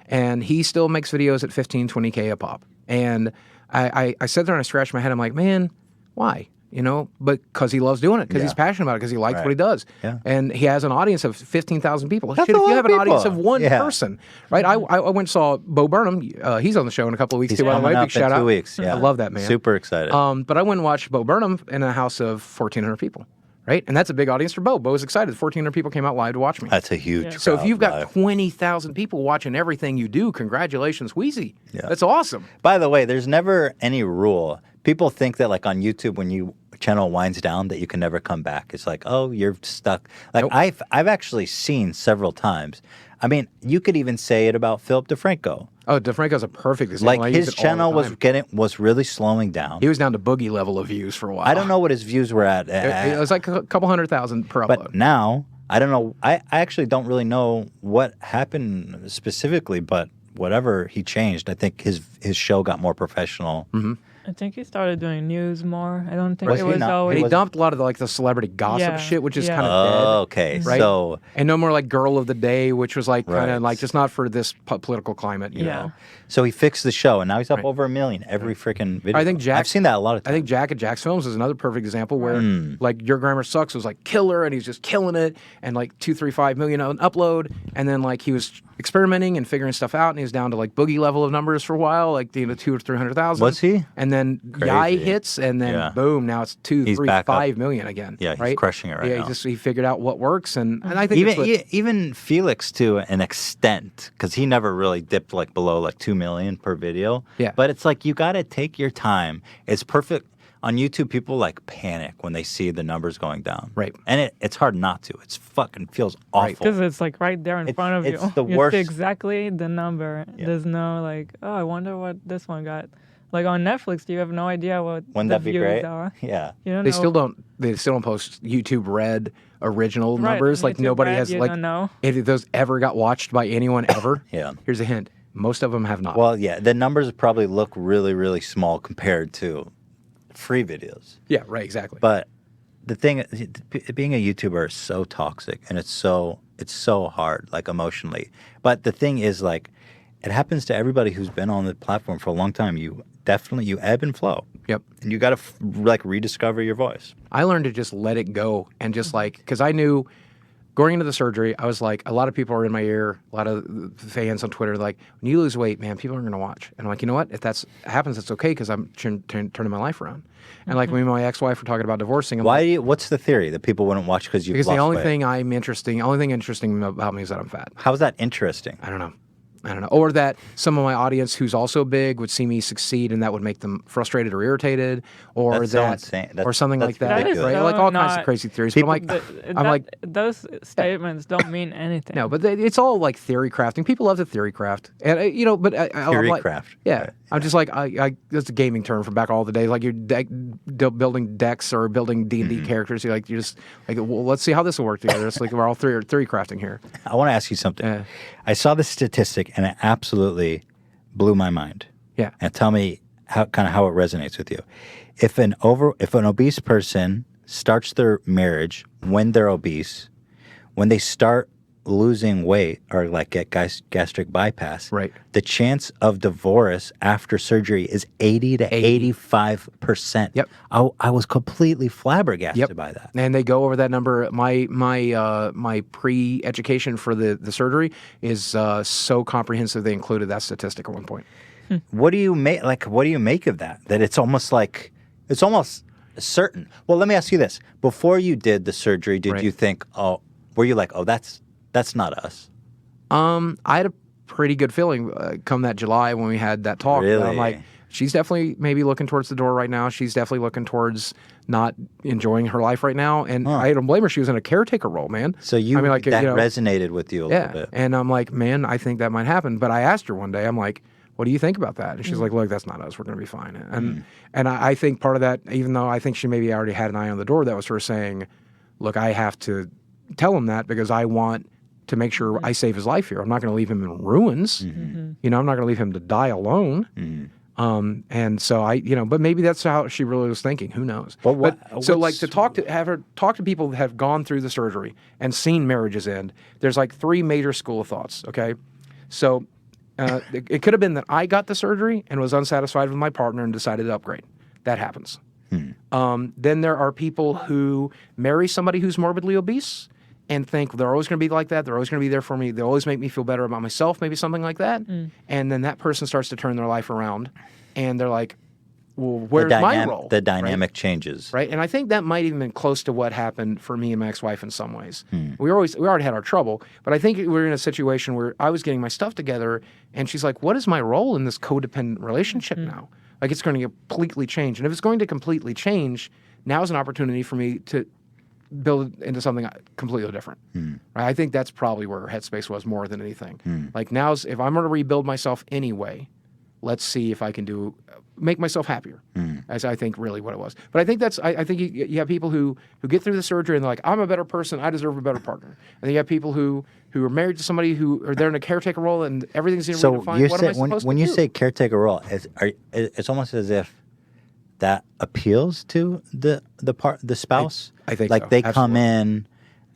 and he still makes videos at 15, 20K a pop. And I sat there and I scratched my head. I'm like, man, why? You know, but because he loves doing it, because he's passionate about it, because he likes what he does. Yeah. And he has an audience of 15,000 people. That's Shit, a if lot you of have an audience people. of one Yeah. person, right? I went and saw Bo Burnham. He's on the show in a couple of weeks He's too. By the coming way, up big shout in 2 out. weeks. Yeah. I love that man. Super excited. But I went and watched Bo Burnham in a house of 1,400 people, right? And that's a big audience for Bo. Bo was excited. 1,400 people came out live to watch me. That's a huge So if crowd you've got live. 20,000 people watching everything you do, congratulations, Wheezy. Yeah. That's awesome. By the way, there's never any rule. People think that like on YouTube when you channel winds down that you can never come back. It's like, oh, you're stuck. Like Nope. I've actually seen several times. I mean, you could even say it about Philip DeFranco. Oh, DeFranco's a perfect example. I Like use his it all the channel time. was really slowing down. He was down to boogie level of views for a while. I don't know what his views were at. It was like a couple 100,000 per upload. But now, I don't know. I actually don't really know what happened specifically, but whatever he changed, I think his show got more professional. Mm-hmm. I think he started doing news more. I don't think Was it he was not? always. And he was- dumped a lot of the celebrity gossip Yeah, shit, which is yeah. kind of Oh, dead. okay. Right? So, And no more like girl of the day, which was like kind Right. of like just not for this political climate, you Yeah. know. so he fixed the show, and now he's up Right. over 1 million every freaking video. I think Jack. I've seen that a lot of I times. think Jack at Jack's Films is another perfect example where Hmm. like Your Grammar Sucks was like killer and he's just killing it and like 2-3-5 million on upload and then like he was experimenting and figuring stuff out and he was down to like boogie level of numbers for a while, like 200 or 300,000. Was he? And then Crazy. Yai hits and then Yeah. boom, now it's 2, He's 3, back up. 5 million again. Yeah, he's right? crushing it right yeah, now. he figured out what works and I think it's what, Even Felix to an extent, because he never really dipped like below like 2 million per video. Yeah. But it's like you got to take your time. It's perfect. On YouTube, people like panic when they see the numbers going down. Right. And it's hard not to. It's fucking feels Right. awful. Because it's like right there in front of it's you. the You worst- see exactly the number. Yeah. There's no like, oh, I wonder what this one got. Like on Netflix, you have no idea what Wouldn't the that be views great? are. Yeah. You don't they know. still don't post YouTube Red original Right, numbers. Like YouTube nobody Red, has you like don't know. if those ever got watched by anyone ever. Yeah. Here's a hint. Most of them have not. Well, yeah, the numbers probably look really, really small compared to free videos. yeah, right, exactly. But the thing, being a YouTuber is so toxic, and it's so hard, like emotionally. But the thing is, like, it happens to everybody who's been on the platform for a long time. You ebb and flow, Yep. and you got to like rediscover your voice. I learned to just let it go and just like, because I knew going into the surgery, I was like, a lot of people are in my ear, a lot of fans on Twitter, like, when you lose weight, man, people aren't going to watch. And I'm like, you know what? If that happens, it's okay because I'm turning my life around. And like, me and my ex-wife were talking about divorcing. I'm like, What's the theory that people wouldn't watch because you've because lost the only weight? thing interesting about me is that I'm fat. How's that interesting? I don't know. Or that some of my audience who's also big would see me succeed and that would make them frustrated or irritated, or That's so that, insane. or something That's like that. ridiculous. Right? That is Like so all kinds of not- crazy theories. People- but I'm like, Those statements don't mean anything. no, but it's all like theory crafting. People love to theory craft, and you know, but I'm Theory like, craft. Yeah, Right. I'm just like that's a gaming term from back all the days. Like you're building decks or building D&D Mm-hmm. characters. You're just like, well, let's see how this will work together. It's like we're all theory crafting here. I want to ask you something. Yeah. I saw this statistic and it absolutely blew my mind. Yeah. And tell me how it resonates with you. If an obese person starts their marriage when they're obese, when they start losing weight or like get gastric bypass, Right. the chance of divorce after surgery is 80 to 85%. Yep. I was completely flabbergasted Yep. by that. And they go over that number. My pre-education for the surgery is so comprehensive. They included that statistic at one point. What do you make? Like, what do you make of that? That it's almost certain. Well, let me ask you this: before you did the surgery, did Right. you think, were you like, that's not us? I had a pretty good feeling come that July when we had that talk. Really? I'm like, she's definitely maybe looking towards the door right now. She's definitely looking towards not enjoying her life right now. And I don't blame her. She was in a caretaker role, man. So that resonated with you a little bit. And I'm like, man, I think that might happen. But I asked her one day, I'm like, what do you think about that? And she's like, look, that's not us. We're going to be fine. And I think part of that, even though I think she maybe already had an eye on the door, that was her saying, look, I have to tell him that because I want to make sure I save his life here. I'm not going to leave him in ruins. You know, I'm not going to leave him to die alone. And so but maybe that's how she really was thinking. Who knows? Have her talk to people that have gone through the surgery and seen marriages end. There's like 3 major school of thoughts. Okay, so it could have been that I got the surgery and was unsatisfied with my partner and decided to upgrade. That happens. Then there are people who marry somebody who's morbidly obese and think they're always going to be like that. They're always going to be there for me. They always make me feel better about myself, maybe something like that. And then that person starts to turn their life around, and they're like, well, where's my role? The dynamic changes. Right? And I think that might even been close to what happened for me and my ex-wife in some ways. We already had our trouble, but I think we were in a situation where I was getting my stuff together, and she's like, what is my role in this codependent relationship now? Like, it's going to completely change. And if it's going to completely change, now's an opportunity for me to build into something completely different. Right? I think that's probably where her headspace was more than anything. Like, now's, if I'm going to rebuild myself anyway, let's see if I can make myself happier. As I think really what it was. But I think I think you have people who get through the surgery and they're like, I'm a better person, I deserve a better partner. And then you have people who are married to somebody who are there in a caretaker role and everything's redefined. What am I supposed when to you do? say caretaker role, it's almost as if that appeals to the spouse. I think like so. they come Absolutely. in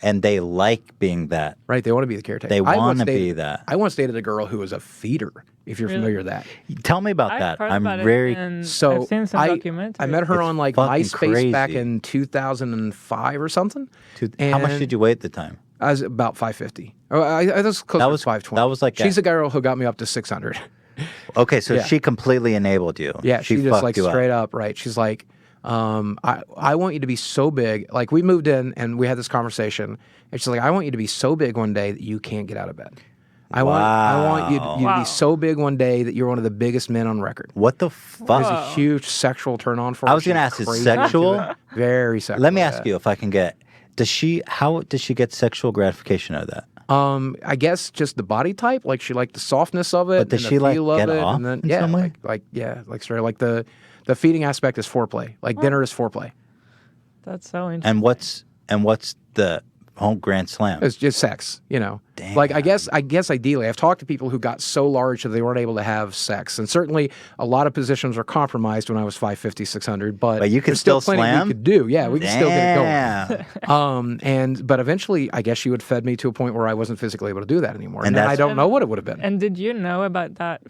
and they like being that. Right, they want to be the caretaker. They I want once to be dated- that. I once dated a girl who was a feeder, if you're familiar with that. Tell me about I've that. heard I'm about it, very and So I've seen some documentaries. I met her It's on like fucking MySpace back crazy. in 2005 or something. How much And did you weigh at the time? I was about 550. I was close That to was- 520. that was like She's the girl who got me up to 600. Okay, so Yeah. she completely enabled you. Yeah, she just fucked like you straight up. up, right? She's like, I want you to be so big. Like, we moved in and we had this conversation, and she's like, I want you to be so big one day that you can't get out of bed. I want you to Wow. be so big one day that you're one of the biggest men on record. What the It fuck? was a huge sexual turn on for her. I was gonna She's ask, is crazy into sexual? it. Very sexual. Let me ask yeah. you if I can get. How does she get sexual gratification out of that? I guess just the body type. Like, she liked the softness of it. But does and she, the like, feel of get it, off and then, in yeah, some way? like straight. Like the feeding aspect is foreplay. Like, dinner is foreplay. That's so interesting. And what's the home grand slam? It's just sex, you know. Damn. Like, I guess ideally, I've talked to people who got so large that they weren't able to have sex, and certainly a lot of positions are compromised when I was 550, 600. But you could there's still plenty slam? we could do. Yeah, we could still get it Damn. going. But eventually, I guess she would fed me to a point where I wasn't physically able to do that anymore, And and then I that's- don't know what it would have been. And did you know about that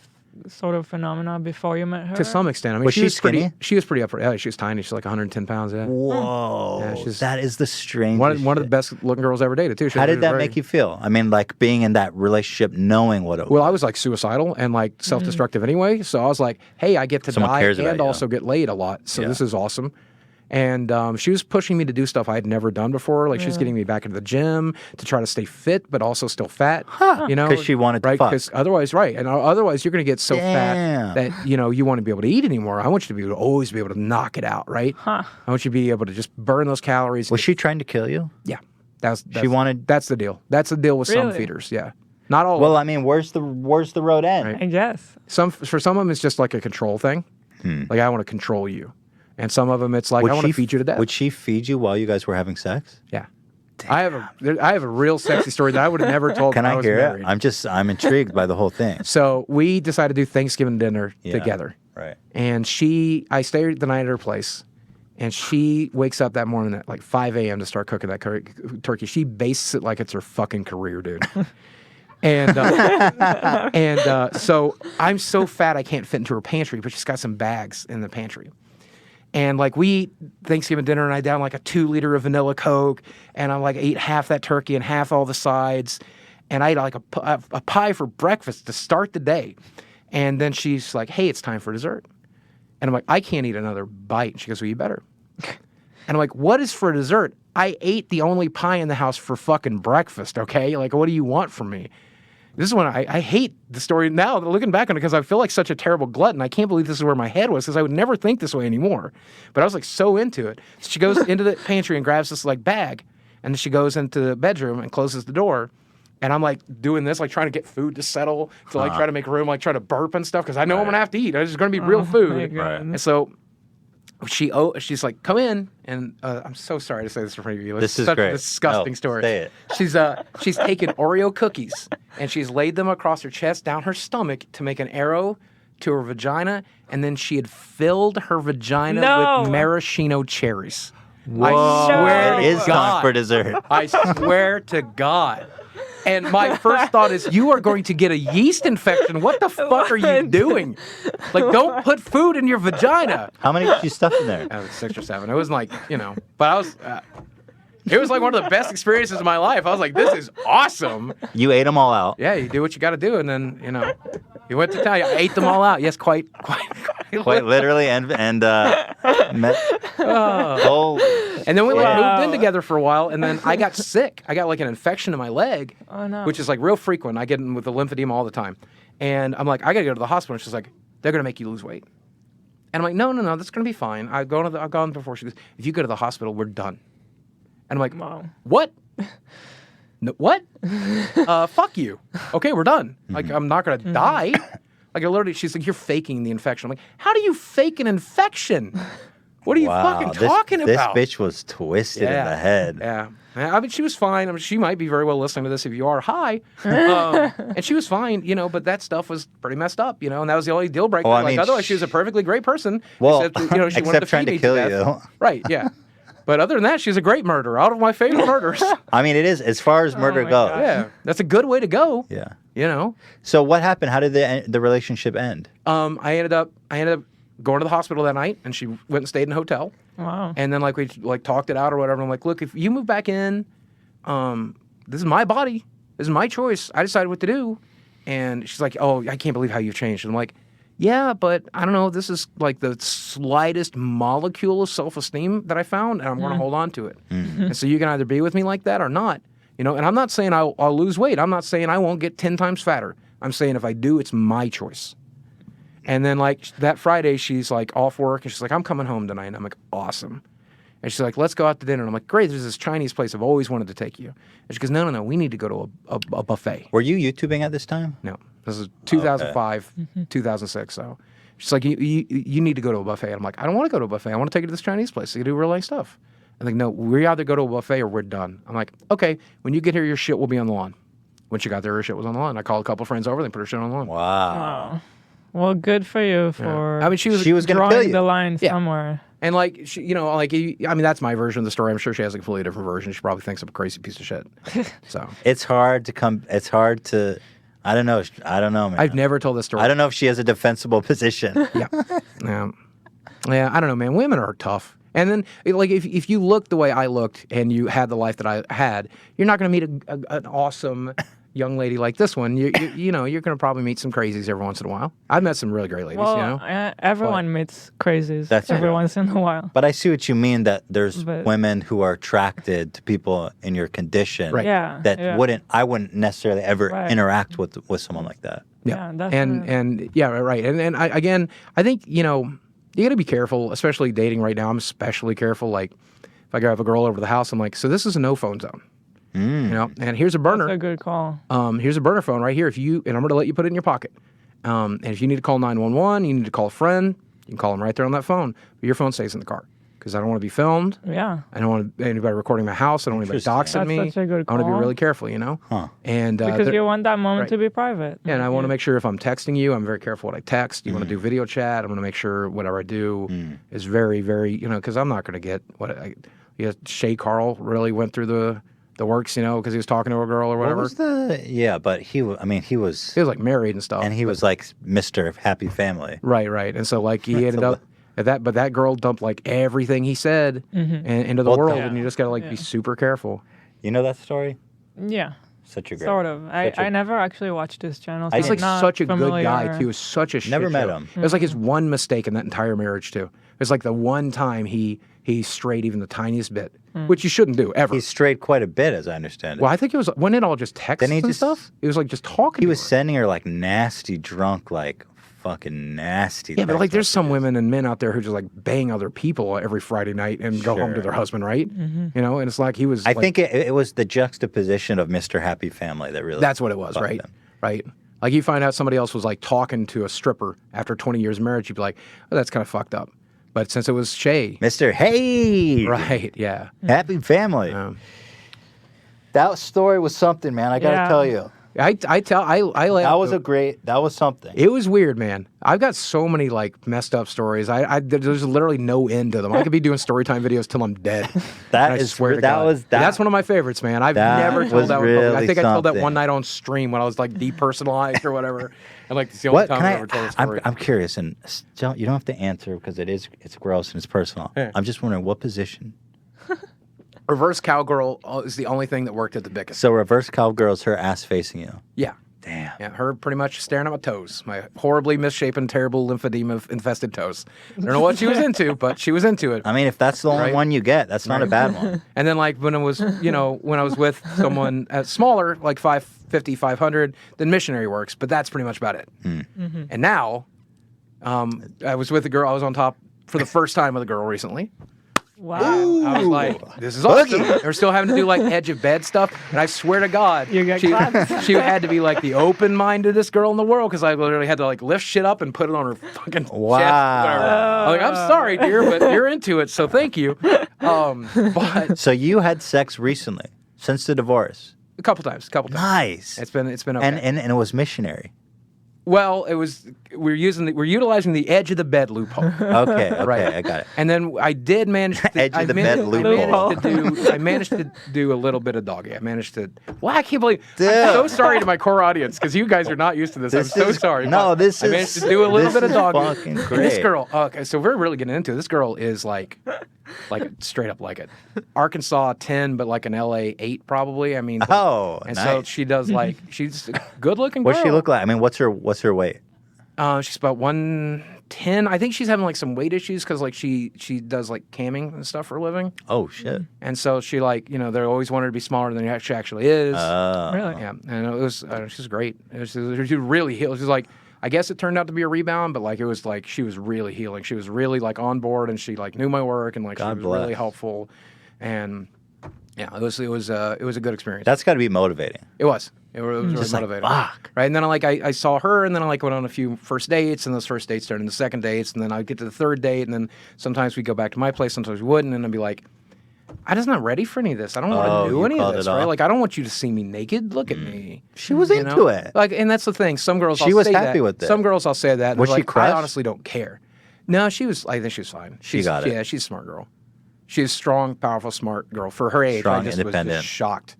sort of phenomena before you met her? To some extent, I mean, Was she skinny? She was pretty upright. Yeah, she was tiny. She's like 110 pounds. Yeah, Whoa, Yeah, she's- that is the strangest. one of the shit. best looking girls I ever dated too. How did that make you feel? I mean, like being in that relationship, knowing what it was. Well, I was like suicidal and like self-destructive anyway. So I was like, hey, I get to Someone die cares about and you. also get laid a lot. So Yeah. this is awesome. And she was pushing me to do stuff I had never done before. Like, she was getting me back into the gym to try to stay fit, but also still fat. You know, 'Cause she wanted to right? fuck. Because otherwise, right? And otherwise, you're going to get so Damn. fat that you won't be able to eat anymore. I want you to be able to always be able to knock it out, right? I want you to be able to just burn those calories. was she trying to kill you? Yeah, that's wanted- That's the deal. That's the deal with some Really? feeders. Yeah, not all. Well, I mean, where's the road end? Right. I guess. For some of them, it's just like a control thing. Like, I want to control you. And some of them, it's like, I want to feed you to death. Would she feed you while you guys were having sex? Yeah. I have a real sexy story that I would have never told Can when I was hear married. it? I'm intrigued by the whole thing. So we decided to do Thanksgiving dinner Yeah. together. Right. And I stayed the night at her place, and she wakes up that morning at like 5 a.m. to start cooking that turkey. She bastes it like it's her fucking career, dude. And so I'm so fat I can't fit into her pantry, but she's got some bags in the pantry. And like, we eat Thanksgiving dinner, and I down like a 2 liter of vanilla Coke, and I like ate half that turkey and half all the sides, and I ate like a pie for breakfast to start the day. And then she's like, hey, it's time for dessert. And I'm like, I can't eat another bite. And she goes, well, you better. And I'm like, what is for dessert? I ate the only pie in the house for fucking breakfast, okay? Like, what do you want from me? This is when I hate the story now, looking back on it, because I feel like such a terrible glutton. I can't believe this is where my head was, because I would never think this way anymore. But I was like so into it. So she goes into the pantry and grabs this like bag, and then she goes into the bedroom and closes the door. And I'm like doing this, like trying to get food to settle, to like try to make room, like try to burp and stuff, because I know I'm gonna have to eat. It's gonna be real my food. God. And so she's like, come in, and I'm so sorry to say this in front of you. It's This is such great. a disgusting No, story. say it. She's taken Oreo cookies and she's laid them across her chest, down her stomach, to make an arrow to her vagina, and then she had filled her vagina No. with maraschino cherries. Whoa. I swear It to is God. time for dessert. I swear to God. And my first thought is, you are going to get a yeast infection. What the fuck are you doing? Like, don't put food in your vagina. How many did you stuff in there? 6 or 7. It wasn't like, but I was, it was like one of the best experiences of my life. I was like, this is awesome. You ate them all out. Yeah, you do what you got to do. And then, you went to town. You ate them all out. Yes, quite literally and And then we moved in together for a while, and then I got sick. I got like an infection in my leg, which is like real frequent. I get in with the lymphedema all the time. And I'm like, I got to go to the hospital. And she's like, they're going to make you lose weight. And I'm like, no, that's going to be fine. I've gone before. She goes, if you go to the hospital, we're done. And I'm like, wow. What? No, what? Fuck you. Okay, we're done. Like, I'm not going to die. Like, I literally, she's like, you're faking the infection. I'm like, how do you fake an infection? What are you fucking talking about? This bitch was twisted in the head. Yeah. I mean, she was fine. I mean, she might be very well listening to this if you are. Hi. And she was fine, but that stuff was pretty messed up, and that was the only deal breaker. Well, otherwise, she was a perfectly great person. Well, except, she wanted except to trying feed to me kill death. you. Right, yeah. But other than that, she's a great murderer. Out of my favorite murders. I mean, it is, as far as murder my goes. God. Yeah. That's a good way to go. Yeah. So what happened? How did the relationship end? I ended up going to the hospital that night, and she went and stayed in a hotel. Wow. And then we talked it out or whatever. And I'm like, look, if you move back in, this is my body. This is my choice. I decided what to do. And she's like, oh, I can't believe how you've changed. And I'm like, yeah, but I don't know. This is like the slightest molecule of self-esteem that I found, and I'm going to hold on to it. And so you can either be with me like that or not. And I'm not saying I'll lose weight. I'm not saying I won't get 10 times fatter. I'm saying if I do, it's my choice. And then that Friday, she's like off work, and she's like, I'm coming home tonight. And I'm like, awesome. And she's like, let's go out to dinner. And I'm like, great, there's this Chinese place I've always wanted to take you. And she goes, no, we need to go to a buffet. Were you YouTubing at this time? No. This is 2005, 2006. So she's like, you need to go to a buffet. And I'm like, I don't want to go to a buffet. I want to take you to this Chinese place. You do real nice stuff. I'm like, no, we either go to a buffet or we're done. I'm like, okay, when you get here, your shit will be on the lawn. When she got there, her shit was on the lawn. I called a couple friends over, they put her shit on the lawn. Wow. Well, good for you for I mean, she was going to kill drawing you. the line somewhere. And that's my version of the story. I'm sure she has a completely different version. She probably thinks I'm a crazy piece of shit. So it's hard to, I don't know, man. I've never told this story. I don't know if she has a defensible position. Yeah, I don't know, man. Women are tough. And then, if you look the way I looked and you had the life that I had, you're not going to meet an awesome young lady like this one. You're going to probably meet some crazies every once in a while. I've met some really great ladies, Well, everyone meets crazies every once in a while. But I see what you mean, that there's women who are attracted to people in your condition. Right. Yeah. I wouldn't necessarily ever interact with someone like that. Yeah, and yeah, right. And I think, you got to be careful, especially dating right now. I'm especially careful. Like, if I have a girl over to the house, I'm like, so this is a no phone zone. And here's a burner. That's a good call. Here's a burner phone right here. And I'm going to let you put it in your pocket. And if you need to call 911, you need to call a friend, you can call them right there on that phone. But your phone stays in the car. Because I don't want to be filmed. Yeah. I don't want anybody recording my house. I don't want anybody doxing me. That's such a good call. I want to be really careful, Huh. And because you want that moment to be private. Yeah, and I want to make sure if I'm texting you, I'm very careful what I text. You want to do video chat, I'm going to make sure whatever I do is very, very, because I'm not going to get Shay Carl really went through the works, because he was talking to a girl or whatever. But he was like married and stuff. And he was like Mr. Happy Family. Right. And so he ended up but that girl dumped everything he said into the world, and you just got to be super careful. You know that story? Yeah. Such a great. Sort of. I never actually watched his channel. So He's such a good guy too. He was such a shit Never met show. him. It was his one mistake in that entire marriage too. It was the one time he strayed even the tiniest bit, which you shouldn't do ever. He strayed quite a bit, as I understand it. Well, I think wasn't it all just text and stuff? It was just talking. He was sending her nasty, drunk, fucking nasty. Yeah, but there's some women and men out there who just bang other people every Friday night and go home to their husband, right? And it's he was. I think it was the juxtaposition of Mr. Happy Family that really. That's what it was, right? Them. Right. You find out somebody else was talking to a stripper after 20 years of marriage, you'd be like, oh, that's kind of fucked up. But since it was Shay, Mr. Hey, right? Yeah. Happy Family. That story was something, man. I gotta tell you. I That was something. It was weird, man. I've got so many like messed up stories. There's literally no end to them. I could be doing story time videos till I'm dead. That's one of my favorites, man. I've never told that one. Really I think I told that one night on stream when I was like depersonalized or whatever. And like it's the only time I ever told a story. I'm curious, and you don't have to answer because it's gross and it's personal. Yeah. I'm just wondering what position. Reverse cowgirl is the only thing that worked at the biggest. So reverse cowgirl is her ass facing you. Yeah. Damn. Yeah, her pretty much staring at my toes, my horribly misshapen, terrible lymphedema-infested toes. I don't know what she was into, but she was into it. I mean, if that's the only one you get, that's not a bad one. And then, like, when I was with someone smaller, like 550, 500, then missionary works, but that's pretty much about it. Mm-hmm. And now, I was with a girl, I was on top for the first time with a girl recently. Wow. I was like, this is awesome. We're still having to do like edge of bed stuff. And I swear to God, she had to be like the open-mindedest girl in the world because I literally had to like lift shit up and put it on her fucking chest. I'm like, I'm sorry, dear, but you're into it, so thank you. But so you had sex recently, since the divorce? A couple times. Nice. It's been okay. And it was missionary. Well, we're utilizing the edge of the bed loophole. Okay, right. I got it. And then I did manage to edge of the bed loophole. I managed to do a little bit of doggy. I managed to. Well, I can't believe. I'm so sorry to my core audience because you guys are not used to this. I'm so sorry. No, I managed to do a little bit of doggy. Fucking great. This girl. Okay, so we're really getting into it. This girl is like straight up like it. Arkansas 10, but like an LA 8 probably. I mean. Oh, and nice. so she does like she's a good looking girl. What's she look like? I mean, what's her weight? She's about 110. I think she's having like some weight issues because like she does like camming and stuff for a living. Oh shit! And so she like they always wanted her to be smaller than she actually is. Really? Yeah. And it was she's great. She really healed. She's like I guess it turned out to be a rebound, but like it was like she was really healing. She was really like on board and she like knew my work and like she was really helpful. And yeah, it was a good experience. That's got to be motivating. It was. It was really motivating. Fuck. Right. And then I saw her and then I like went on a few first dates and those first dates turned into second dates and then I'd get to the third date and then sometimes we'd go back to my place, sometimes we wouldn't, and I'd be like, I'm just not ready for any of this. I don't want to do any of this, right? Like I don't want you to see me naked. Look at me. She was into it. Like, and that's the thing. Some girls she was happy with it. Some girls I'll say that. And was she like, crushed? I honestly don't care. No, she was. I think she was fine. She got it. Yeah, she's a smart girl. She's a strong, powerful, smart girl for her age. Strong, I just independent. was just shocked.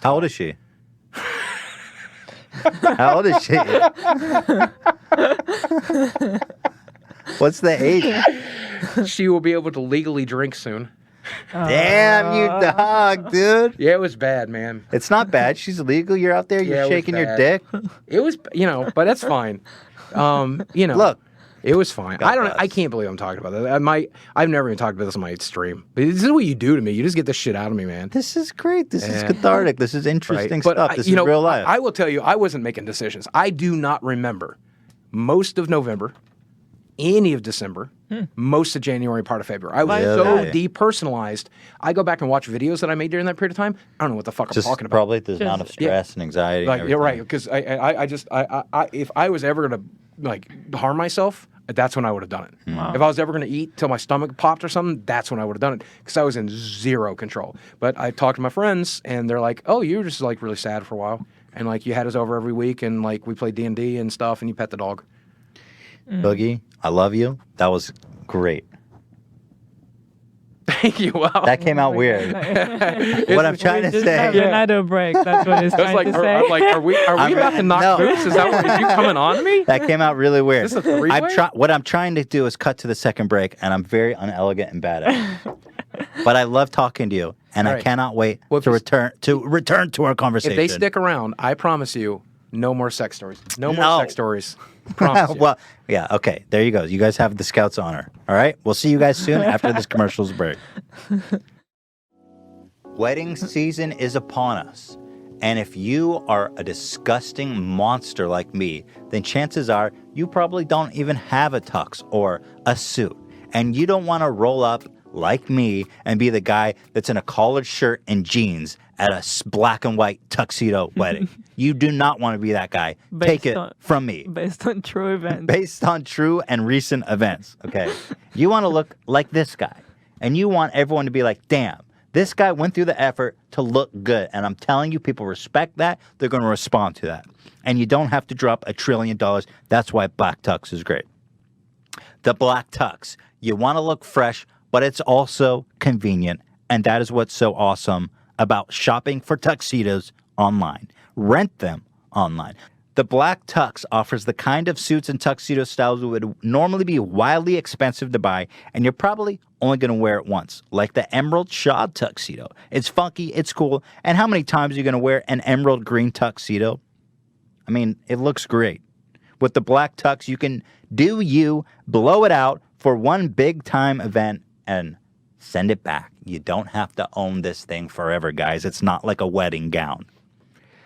How old is she? How old is she? What's the age? She will be able to legally drink soon. Damn, you dog, dude. Yeah, it was bad, man. It's not bad. She's legal. You're out there. You're shaking your dick. It was, but that's fine. Look. It was fine. I can't believe I'm talking about that. I've never even talked about this on my stream. But this is what you do to me. You just get this shit out of me, man. This is great. This is cathartic. This is interesting stuff. But this is real life. I will tell you, I wasn't making decisions. I do not remember most of November, any of December, most of January, part of February. I was so depersonalized. I go back and watch videos that I made during that period of time. I don't know what the fuck I'm talking about. Probably the amount of stress and anxiety. Like, you're right. Because I if I was ever gonna like harm myself, that's when I would have done it. Wow. If I was ever going to eat till my stomach popped or something, that's when I would have done it because I was in zero control. But I talked to my friends and they're like, "Oh, you were just like really sad for a while, and like you had us over every week and like we played D&D and stuff, and you pet the dog." Boogie, I love you. That was great. Thank you. Wow. That came out weird. What I'm trying to say. Another break. That's what it's trying to say. I'm like, are we about to knock boots? Is that what is you coming on me? That came out really weird. Is this a three-way? What I'm trying to do is cut to the second break, and I'm very unelegant and bad at it. But I love talking to you, and I cannot wait to return to our conversation. If they stick around, I promise you, no more sex stories. No more sex stories. Promise you. Well, yeah, okay. There you go. You guys have the Scout's honor. All right? We'll see you guys soon after this commercials break. Wedding season is upon us. And if you are a disgusting monster like me, then chances are you probably don't even have a tux or a suit. And you don't want to roll up like me and be the guy that's in a collared shirt and jeans at a black and white tuxedo wedding. You do not want to be that guy. Take it from me. Based on true events. Based on true and recent events, okay? You want to look like this guy. And you want everyone to be like, damn, This guy went through the effort to look good, and I'm telling you, people respect that. They're going to respond to that. And you don't have to drop $1 trillion. That's why Black Tux is great. The Black Tux. You want to look fresh, but it's also convenient, and that is what's so awesome about shopping for tuxedos online. Rent them online. The Black Tux offers the kind of suits and tuxedo styles that would normally be wildly expensive to buy, and you're probably only going to wear it once, like the emerald shad tuxedo. It's funky, it's cool, and how many times are you going to wear an emerald green tuxedo? I mean, it looks great. With the Black Tux, you can do you, blow it out for one big-time event, and send it back. You don't have to own this thing forever, guys. It's not like a wedding gown.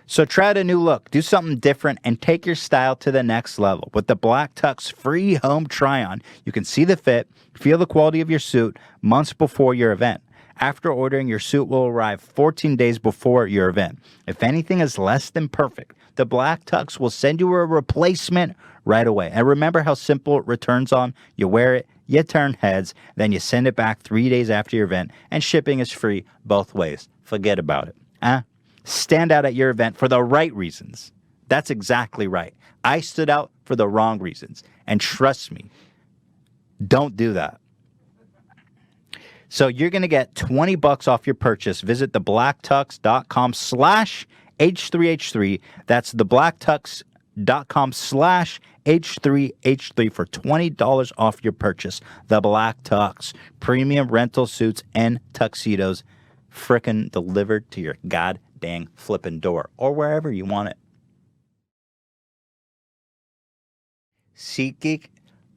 So try out a new look, do something different, and take your style to the next level. With the Black Tux free home try-on, you can see the fit, feel the quality of your suit months before your event. After ordering, your suit will arrive 14 days before your event. If anything is less than perfect, the Black Tux will send you a replacement right away. And remember how simple it returns on? You wear it, you turn heads, then you send it back 3 days after your event, and shipping is free both ways. Forget about it. Stand out at your event for the right reasons. That's exactly right. I stood out for the wrong reasons. And trust me, don't do that. So you're going to get $20 off your purchase. Visit theblacktux.com/H3H3. That's theblacktux.com/H3H3 for $20 off your purchase. The Black Tux. Premium rental suits and tuxedos frickin' delivered to your goddamn flippin' door or wherever you want it. SeatGeek,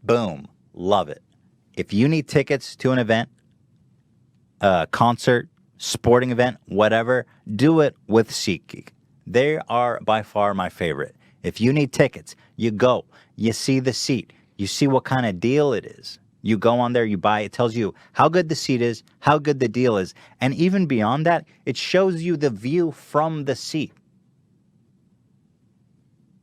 boom, love it. If you need tickets to an event, a concert, sporting event, whatever, do it with SeatGeek. They are by far my favorite. If you need tickets, you go, you see the seat, you see what kind of deal it is. You go on there, you buy, it tells you how good the seat is, how good the deal is, and even beyond that, it shows you the view from the seat.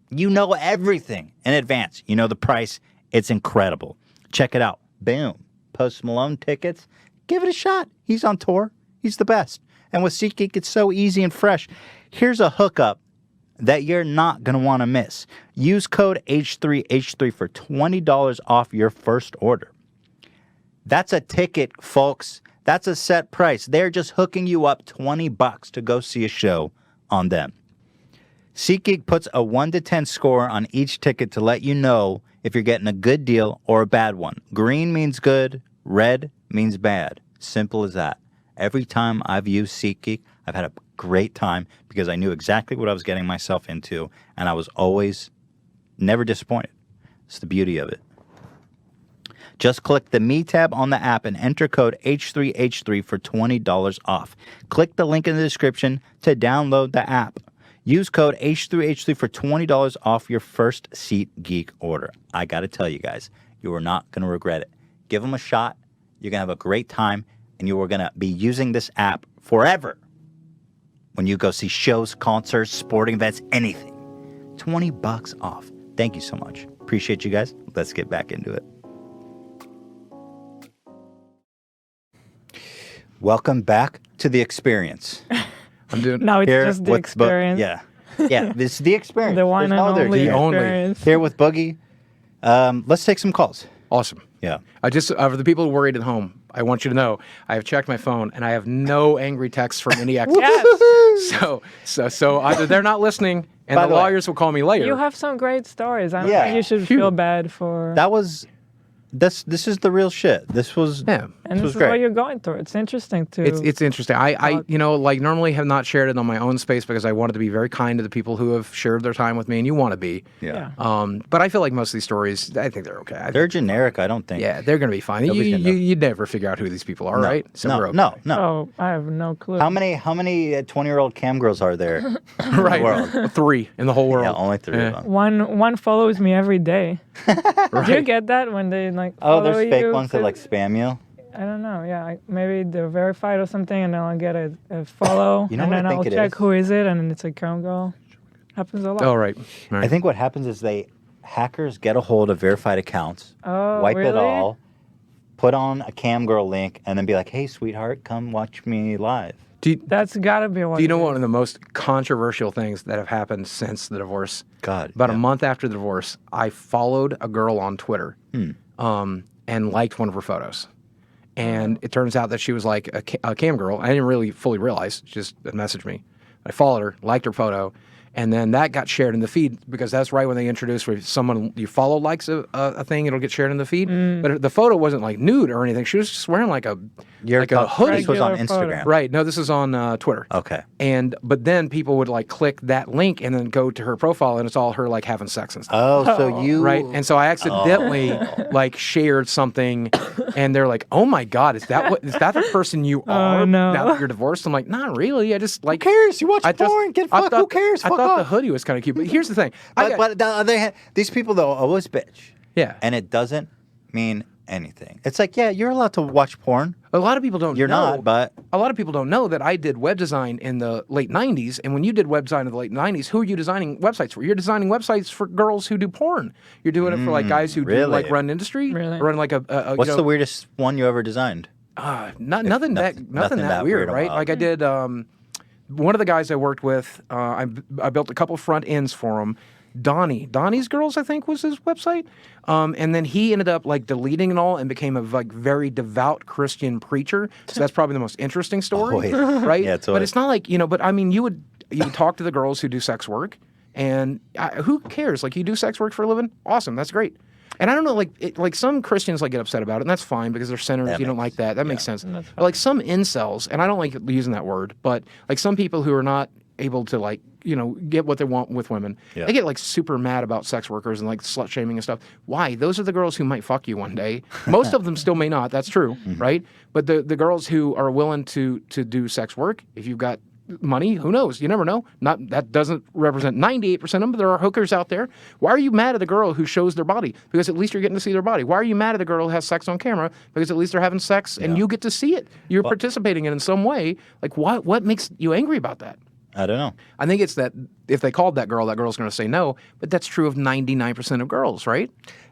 You know everything in advance. You know the price. It's incredible. Check it out. Boom. Post Malone tickets. Give it a shot. He's on tour. He's the best. And with SeatGeek, it's so easy and fresh. Here's a hookup that you're not going to want to miss. Use code H3H3 for $20 off your first order. That's a ticket, folks. That's a set price. They're just hooking you up $20 to go see a show on them. SeatGeek puts a 1 to 10 score on each ticket to let you know if you're getting a good deal or a bad one. Green means good, red means bad. Simple as that. Every time I've used SeatGeek, I've had a great time because I knew exactly what I was getting myself into, and I was always never disappointed. It's the beauty of it. Just click the Me tab on the app and enter code H3H3 for $20 off. Click the link in the description to download the app. Use code H3H3 for $20 off your first SeatGeek order. I got to tell you guys, you are not going to regret it. Give them a shot. You're going to have a great time, and you are going to be using this app forever when you go see shows, concerts, sporting events, anything. $20 off. Thank you so much. Appreciate you guys. Let's get back into it. Welcome back to the experience. I'm doing Now it's just the experience. Yeah, this is the experience. The one There's and no other only deal. experience. Here with Boogie. Let's take some calls. awesome. Yeah. I just, for the people worried at home, I want you to know I have checked my phone and I have no angry texts from any exes. So either they're not listening and By the the way, lawyers will call me later. You have some great stories. I don't Yeah. think you should feel bad for. That was this is the real shit. This was Yeah. And this was is great. what you're going through. It's interesting to. It's interesting. I like normally have not shared it on my own space because I wanted to be very kind to the people who have shared their time with me, and you want to be. Yeah. But I feel like most of these stories, I think they're okay. They're generic, I don't think. Yeah, they're going to be fine. Nobody's gonna know. You never figure out who these people are, right? So no, we're okay. no. Oh, I have no clue. How many 20-year-old cam girls are there in Right. the world? 3 in the whole world. Yeah, only 3 of them. One follows me every day. Do you get that when they like? Oh, follow there's fake you? ones that like spam you. I don't know. Yeah, maybe they're verified or something, and then I'll get a follow, You know and what I then think I'll it check is? who is it, and it's a cam girl. Happens a lot. Oh, right. I think what happens is hackers get a hold of verified accounts, Oh, wipe it really? all, put on a cam girl link and then be like, "Hey, sweetheart, come watch me live." That's gotta be one. Do you know one of the most controversial things that have happened since the divorce? God, About a month after the divorce, I followed a girl on Twitter and liked one of her photos. And it turns out that she was like a cam girl. I didn't really fully realize. She just messaged me. I followed her, liked her photo, and then that got shared in the feed because that's right when they introduced where someone you follow likes a thing, it'll get shared in the feed. But the photo wasn't like nude or anything. She was just wearing like a hoodie. This was on Regular photo. Instagram. Right. No, this is on Twitter. Okay. But then people would like click that link and then go to her profile and it's all her like having sex and stuff. Oh, so you Right. And so I accidentally like shared something and they're like, "Oh my God, is that the person you are no. now that you're divorced?" I'm like, "Not really. I just like Who cares? You watch I just- porn, get I fucked. thought- Who cares? I Fuck thought the off. hoodie was kind of cute. But here's the thing. But the other hand, these people though always bitch. Yeah. And it doesn't mean anything. It's like, yeah, you're allowed to watch porn. A lot of people don't You're know. not, but A lot of people don't know that I did web design in the late 90s. And when you did web design in the late 90s, who are you designing websites for? You're designing websites for girls who do porn. You're doing it for like guys who do really? like run industry, Really? run like a what's the weirdest one you ever designed? nothing that weird, right? about. Like I did one of the guys I worked with, I built a couple front ends for him. Donnie's Girls, I think, was his website. And then he ended up like deleting it all and became a like very devout Christian preacher. So that's probably the most interesting story, Always. right? Yeah, it's but it's not like, but I mean, you would talk to the girls who do sex work and who cares? Like you do sex work for a living? Awesome. That's great. And I don't know, like some Christians like get upset about it, and that's fine because they're sinners. You don't like that. That makes sense. But like some incels, and I don't like using that word, but like some people who are not able to like get what they want with women, they get like super mad about sex workers and like slut shaming and stuff. Why? Those are the girls who might fuck you one day. Most of them still may not. That's true, right? But the girls who are willing to do sex work, if you've got money, who knows? You never know. That doesn't represent 98% of them, but there are hookers out there. Why are you mad at the girl who shows their body? Because at least you're getting to see their body. Why are you mad at the girl who has sex on camera? Because at least they're having sex and you get to see it. You're participating in some way. Like what makes you angry about that? I don't know. I think it's that if they called that girl's going to say no, but that's true of 99% of girls, right?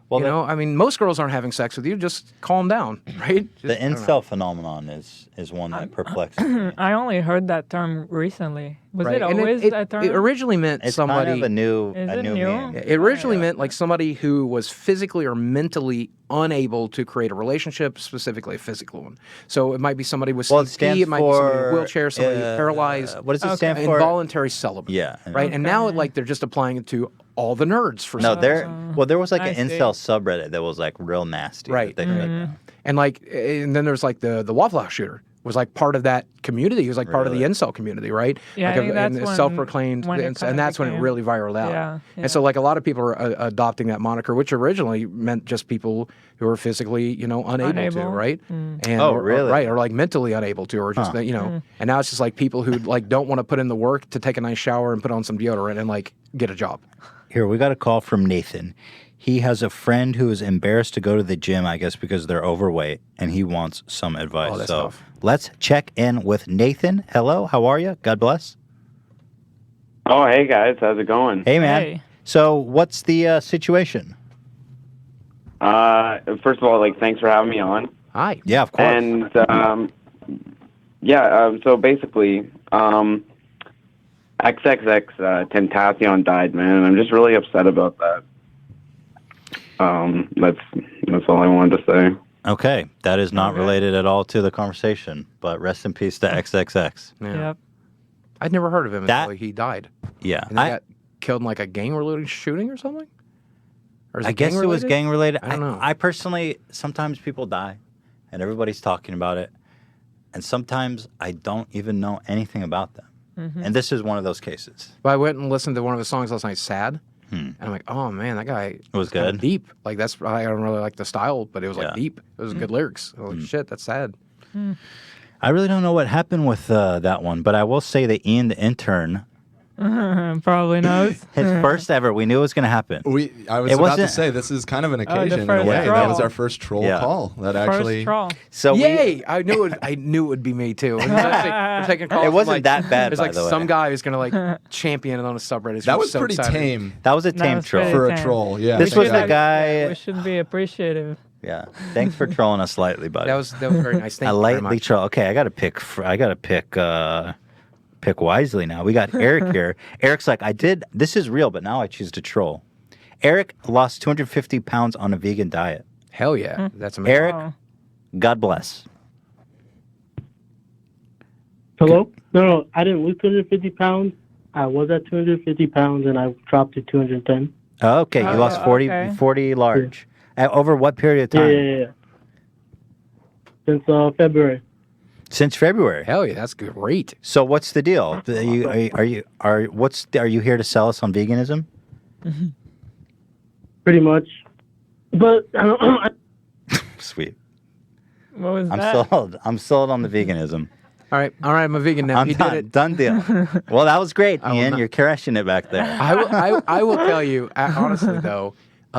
Well, I mean, most girls aren't having sex with you. Just calm down, right? The incel phenomenon is one that perplexes me. I only heard that term recently. Was Right. it And always that term? It originally meant It's somebody. kind of a new Is it new new? meme. It originally meant like somebody who was physically or mentally unable to create a relationship, specifically a physical one. So it might be somebody with Well, it CP, stands it might be somebody in a for, wheelchair, somebody paralyzed. What does it stand for? Involuntary celibate. Yeah. Right. And now like they're just applying it to all the nerds for No, some there was like I an see. incel subreddit that was like real nasty. Right. That they made. And then there's like the Waffle House shooter was like part of that community. He was like part of the Really? incel community, right? Yeah, I like think that's when- self-proclaimed, when it and kinda that's when it became- really viraled out. Yeah, And so like a lot of people are adopting that moniker, which originally meant just people who are physically, unable to, Unable. right? And Oh, or really? right, or like mentally unable to, or just and now it's just like people who like don't want to put in the work to take a nice shower and put on some deodorant and like get a job. Here, we got a call from Nathan. He has a friend who is embarrassed to go to the gym, I guess, because they're overweight, and he wants some advice. Oh, that's so tough. let's check in with Nathan. Hello, how are you? God bless. Oh, hey guys, how's it going? Hey, man. Hey. So what's the situation? First of all, thanks for having me on. Hi. Yeah, of course. And so basically, XXX Tentacion died, man, and I'm just really upset about that. That's all I wanted to say. Okay, that is not related at all to the conversation, but rest in peace to XXX. Yeah. Yep. I'd never heard of him That- until he died. Yeah, And he got killed in like a gang-related shooting or something? Or is I guess it was gang-related? gang related. I don't know. I personally, sometimes people die, and everybody's talking about it, and sometimes I don't even know anything about them. And this is one of those cases. But I went and listened to one of his songs last night, Sad. And I'm like, oh man, that guy was kinda good? deep. Like I don't really like the style, but it was Yeah. like deep. It was good lyrics. I was like, shit, that's sad. I really don't know what happened with that one, but I will say that Ian the intern, Probably knows. his first ever, we knew it was going to happen. I was It about to wasn't- say this is kind of an the occasion in a first way. That troll. was our first troll Yeah. call. That First actually. troll. So Yay! I knew it would be me too. And we're taking calls It from, wasn't like, that bad, There's by like the way. some guy who's gonna like champion it on a subreddit. That was so pretty excited. tame that was a tame was troll. pretty for a tame. troll. Yeah. This We was should the have- guy- We should be appreciative. Yeah. Thanks for trolling us lightly, buddy. That was very nice. Thank A you very lightly much. troll. Okay, I gotta pick wisely now. We got Eric here. Eric's like, this is real, but now I choose to troll. Eric lost 250 pounds on a vegan diet. Hell yeah. That's amazing. Eric, God bless. Hello? No, I didn't lose 250 pounds. I was at 250 pounds, and I dropped to 210. Okay, you lost 40 large. Over what period of time? Yeah. Since February. Since February. Hell yeah, that's great. So what's the deal? Are you here to sell us on veganism? Pretty much. But Sweet. What was I'm that? sold. I'm sold on the veganism. All right, I'm a vegan now. I'm He done. did it. Done deal. Well, that was great, I will Ian. not- You're crushing it back there. I will tell you, honestly, though,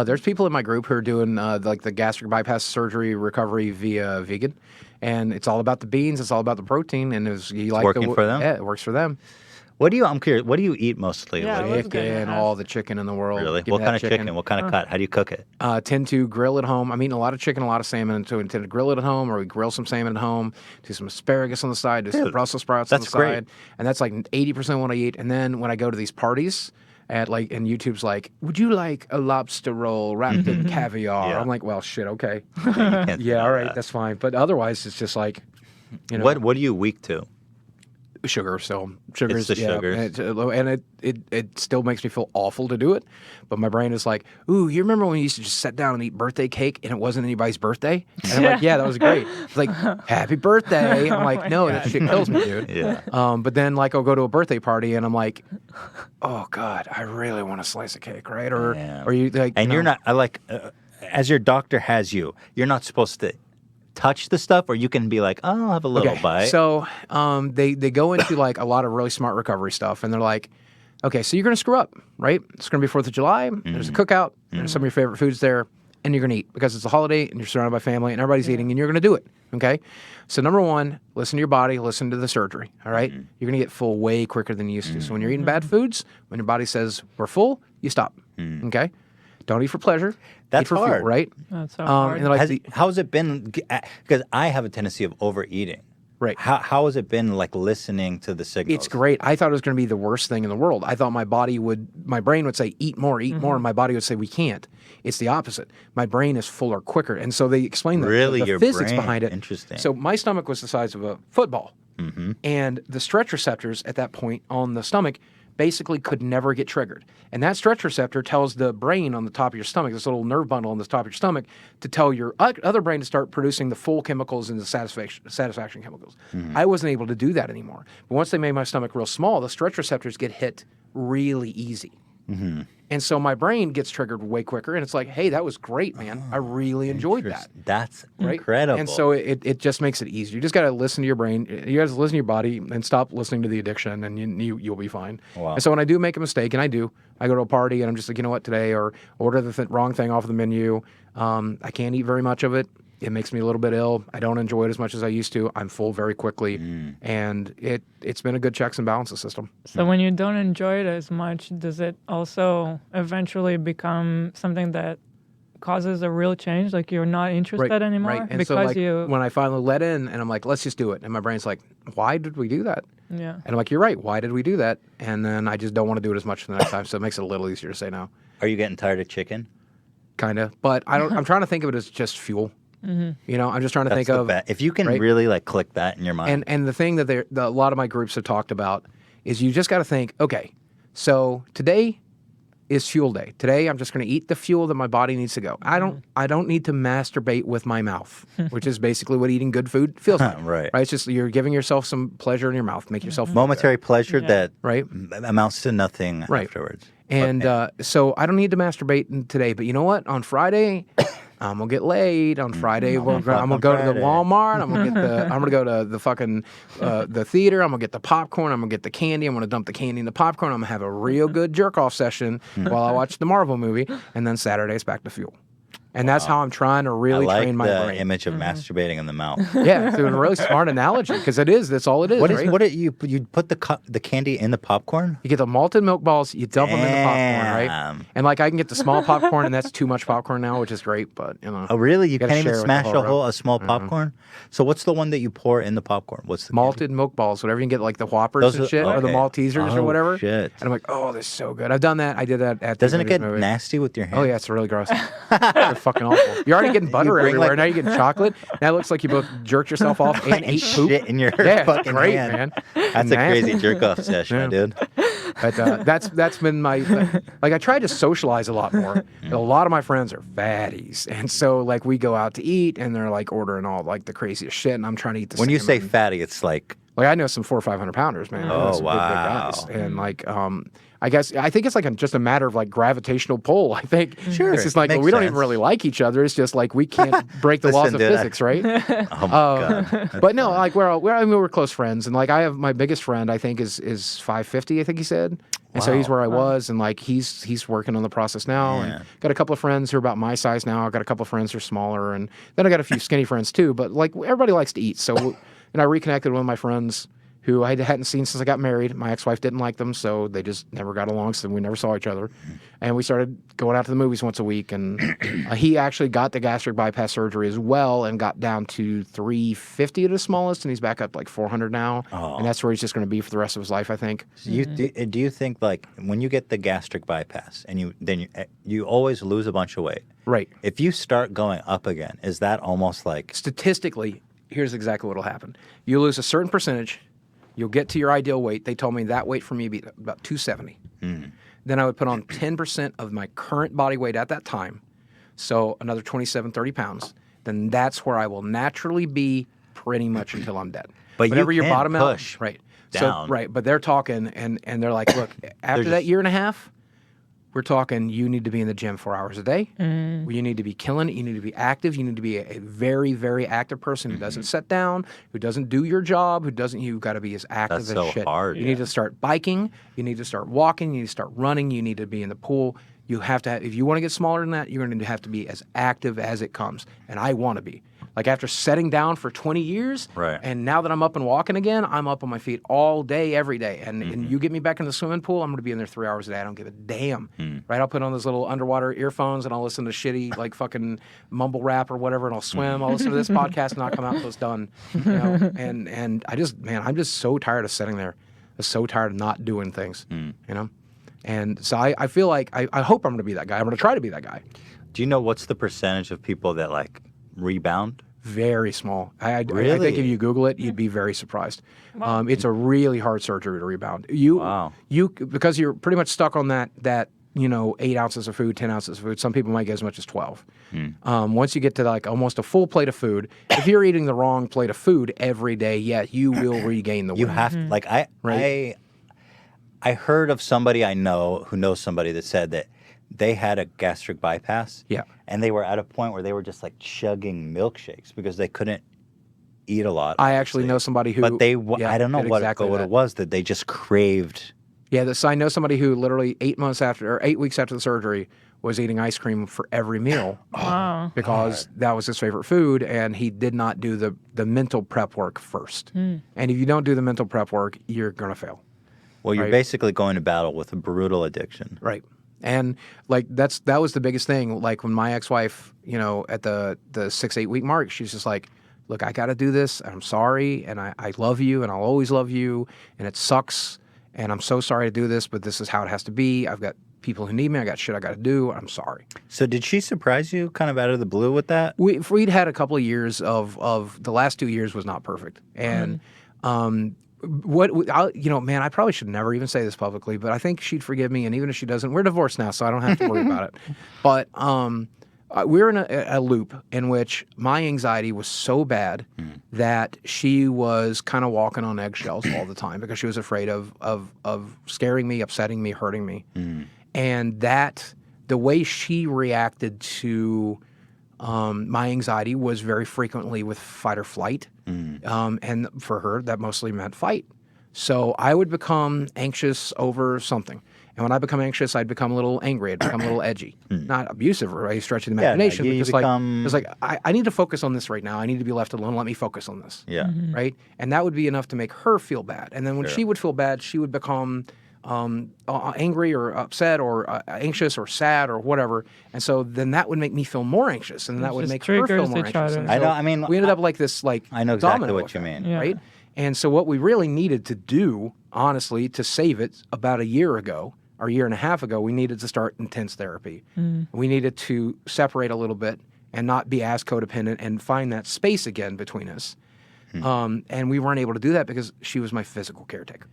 there's people in my group who are doing like the gastric bypass surgery recovery via vegan. And it's all about the beans. It's all about the protein. And you like working for them? Yeah, it works for them. I'm curious. What do you eat mostly? Yeah, Like, I was gonna Chicken, ask. all the chicken in the world. really? Give What me kind that of chicken? What kind of cut? How do you cook it? Tend to grill at home. I'm eating a lot of chicken, a lot of salmon, and so I tend to grill it at home, or we grill some salmon at home, do some asparagus on the side, do some Dude, Brussels sprouts on the that's great. side, and that's like 80% what I eat. And then when I go to these parties, and YouTube's like, would you like a lobster roll wrapped in caviar? Yeah. I'm like, well, shit, okay, You can't yeah, do all right, that. that's fine. But otherwise, it's just like, you know, What are you weak to? sugar. So sugar It's is the yeah, sugars. and it still makes me feel awful to do it. But my brain is like, ooh, you remember when we used to just sit down and eat birthday cake and it wasn't anybody's birthday? And I'm like, yeah, that was great. It's like, happy birthday. I'm like, no, that shit kills me, dude. Yeah. But then like I'll go to a birthday party and I'm like, oh God, I really want a slice of cake, right? Or you like, And you you're know, not as your doctor has you. You're not supposed to touch the stuff, or you can be like, oh, I'll have a little bite. So they go into like a lot of really smart recovery stuff, and they're like, okay, so you're going to screw up, right? It's going to be 4th of July. There's a cookout. There's some of your favorite foods there, and you're going to eat because it's a holiday and you're surrounded by family and everybody's eating, and you're going to do it, okay? So number one, listen to your body, listen to the surgery, all right? You're going to get full way quicker than you used to. So when you're eating bad foods, when your body says we're full, you stop, okay? Don't eat for pleasure. That's eat for hard. fuel, right? That's so hard. And they're like, How's it been? Because I have a tendency of overeating. Right. How has it been like listening to the signals? It's great. I thought it was going to be the worst thing in the world. I thought my brain would say, eat more, and my body would say, we can't. It's the opposite. My brain is fuller quicker. And so they explain Really? the Your physics brain? behind it. Interesting. So my stomach was the size of a football. And the stretch receptors at that point on the stomach basically could never get triggered. And that stretch receptor tells the brain on the top of your stomach, this little nerve bundle on the top of your stomach, to tell your other brain to start producing the full chemicals and the satisfaction chemicals. I wasn't able to do that anymore. But once they made my stomach real small, the stretch receptors get hit really easy. And so my brain gets triggered way quicker, and it's like, hey, that was great, man. I really enjoyed that. That's Right? incredible. And so it just makes it easier. You just got to listen to your brain. You guys listen to your body and stop listening to the addiction, and you'll be fine. Wow. And so when I do make a mistake, and I go to a party, and I'm just like, you know what, today, or order the wrong thing off of the menu. I can't eat very much of it. It makes me a little bit ill. I don't enjoy it as much as I used to. I'm full very quickly, and it's been a good checks and balances system. So when you don't enjoy it as much, does it also eventually become something that causes a real change? Like you're not interested anymore? Right. And because so like you... when I finally let in, and I'm like, let's just do it, and my brain's like, why did we do that? Yeah. And I'm like, you're right. Why did we do that? And then I just don't want to do it as much the next time. So it makes it a little easier to say no. Are you getting tired of chicken? Kind of. But I'm trying to think of it as just fuel. You know, I'm just trying to That's think the of bet. If you can right? really like click that in your mind. And the thing that a lot of my groups have talked about is you just got to think, okay, so today is fuel day. Today I'm just going to eat the fuel that my body needs to go. I don't need to masturbate with my mouth, which is basically what eating good food feels like. Right. It's just you're giving yourself some pleasure in your mouth, make yourself feel Momentary pleasure that right? amounts to nothing Right. afterwards. And so I don't need to masturbate today. But you know what? On Friday, I'm gonna get laid. On Friday, I'm gonna go to the Walmart. I'm gonna go to the fucking the theater. I'm gonna get the popcorn. I'm gonna get the candy. I'm gonna dump the candy in the popcorn. I'm gonna have a real good jerk off session while I watch the Marvel movie. And then Saturday's back to fuel. And that's how I'm trying to really I like train my the brain. image of masturbating in the mouth. Yeah, it's a really smart analogy because it is. That's all it is. What right? is what it, you put the candy in the popcorn? You get the malted milk balls, you dump them in the popcorn, right? Damn. And like I can get the small popcorn, and that's too much popcorn now, which is great. But you know, Oh, really? You gotta can't even share it with smash the whole a small popcorn? So what's the one that you pour in the popcorn? What's the malted milk balls, whatever you can get, like the Whoppers Those and are- shit, or the okay. Maltesers or Oh, whatever. shit. And I'm like, oh, this is so good. I've done that. I did that at. Doesn't the it get movie. nasty with your hands? Oh yeah, it's really gross. It's fucking awful. You're already getting butter bring, everywhere. like- Now you're getting chocolate. Now it looks like you both jerked yourself off and ate poop. shit in your Yeah, it's fucking great, hand. man. That's a Nasty. crazy jerk off session, Yeah. dude. But that's been my like I try to socialize a lot more. A lot of my friends are fatties, and so like we go out to eat, and they're like ordering all like the craziest shit, and I'm trying to eat the When you same. say fatty, it's like Like I know some 400 or 500 pounders, man. I know Oh, some big guys, wow. and like I think it's like just a matter of like gravitational pull. I think Sure, it's just like makes we don't sense. even really like each other. It's just like we can't break the laws Listen, of dude, physics, right? oh my god. But no, like we're close friends, and like I have my biggest friend, I think is 550. I think he said, and so he's Wow. where I was, and like he's working on the process now, Yeah. and got a couple of friends who are about my size now. I got a couple of friends who are smaller, and then I got a few skinny friends too. But like everybody likes to eat, so and I reconnected with one of my friends who I hadn't seen since I got married. My ex-wife didn't like them, so they just never got along, so we never saw each other. And we started going out to the movies once a week, and he actually got the gastric bypass surgery as well and got down to 350 at his smallest, and he's back up like 400 now. And that's where he's just going to be for the rest of his life, I think. So do you think like when you get the gastric bypass and you always lose a bunch of weight? Right. If you start going up again, is that almost like Statistically, here's exactly what will happen. You lose a certain percentage, you'll get to your ideal weight. They told me that weight for me would be about 270. Then I would put on 10% of my current body weight at that time, so another 27, 30 pounds. Then that's where I will naturally be pretty much until I'm dead. But Whenever you your can bottom push out, right? down. So right, but they're talking and they're like, look, after that just- year and a half, we're talking you need to be in the gym 4 hours a day. You need to be killing it. You need to be active. You need to be a very, very active person who doesn't sit down, who doesn't do your job, who doesn't. You've got to be as active That's as so shit. hard, You yeah. need to start biking. You need to start walking. You need to start running. You need to be in the pool. You have to. If you want to get smaller than that, you're going to have to be as active as it comes. And I want to be. Like after setting down for 20 years, Right. and now that I'm up and walking again, I'm up on my feet all day, every day. And you get me back in the swimming pool, I'm going to be in there 3 hours a day. I don't give a damn. Right? I'll put on those little underwater earphones and I'll listen to shitty like fucking mumble rap or whatever, and I'll swim. I'll listen to this podcast and I'll come out until it's done. You know? And I just, man, I'm just so tired of sitting there. I'm so tired of not doing things. You know? And so I feel like I hope I'm going to be that guy. I'm going to try to be that guy. Do you know what's the percentage of people that like rebound? Very small. I think Really? if you Google it, you'd be very surprised. It's a really hard surgery to rebound. You because you're pretty much stuck on that 8 ounces of food, 10 ounces of food. Some people might get as much as 12. Once you get to like almost a full plate of food, if you're eating the wrong plate of food every day, you will regain the weight. You have to, like I heard of somebody I know who knows somebody that said that they had a gastric bypass. Yeah. And they were at a point where they were just like chugging milkshakes because they couldn't eat a lot. I actually know somebody who. But I don't know did what exactly it that. was that they just craved. Yeah, I know somebody who literally 8 weeks after the surgery was eating ice cream for every meal. Wow. Because that was his favorite food, and he did not do the mental prep work first. And if you don't do the mental prep work, you're going to fail. Well, you're Right. basically going to battle with a brutal addiction. Right. And like that was the biggest thing. Like when my ex-wife, at the 6-8 week mark, she's just like, look, I got to do this. I'm sorry. And I love you and I'll always love you. And it sucks. And I'm so sorry to do this, but this is how it has to be. I've got people who need me. I got shit I got to do. I'm sorry. So did she surprise you kind of out of the blue with that? We'd had a couple of years of the last 2 years was not perfect. And, man, I probably should never even say this publicly, but I think she'd forgive me. And even if she doesn't, we're divorced now, so I don't have to worry about it. But we're in a loop in which my anxiety was so bad that she was kind of walking on eggshells all the time because she was afraid of scaring me, upsetting me, hurting me. And that the way she reacted to my anxiety was very frequently with fight or flight. And for her, that mostly meant fight. So I would become anxious over something. And when I become anxious, I'd become a little angry. I'd become a little edgy. Not abusive or any stretch of the imagination, you but just become- it's like I need to focus on this right now. I need to be left alone. Let me focus on this. Yeah. Right? And that would be enough to make her feel bad. And then when she would feel bad, she would become angry or upset or anxious or sad or whatever. And so then that would make me feel more anxious. And that would just make her feel triggers more each anxious. other. And I so know, I mean, we ended up like this, I know exactly domino what you effect, mean. Yeah. right? And so what we really needed to do, honestly, to save it about a year ago, or a year and a half ago, we needed to start intense therapy. We needed to separate a little bit and not be as codependent and find that space again between us. And we weren't able to do that because she was my physical caretaker.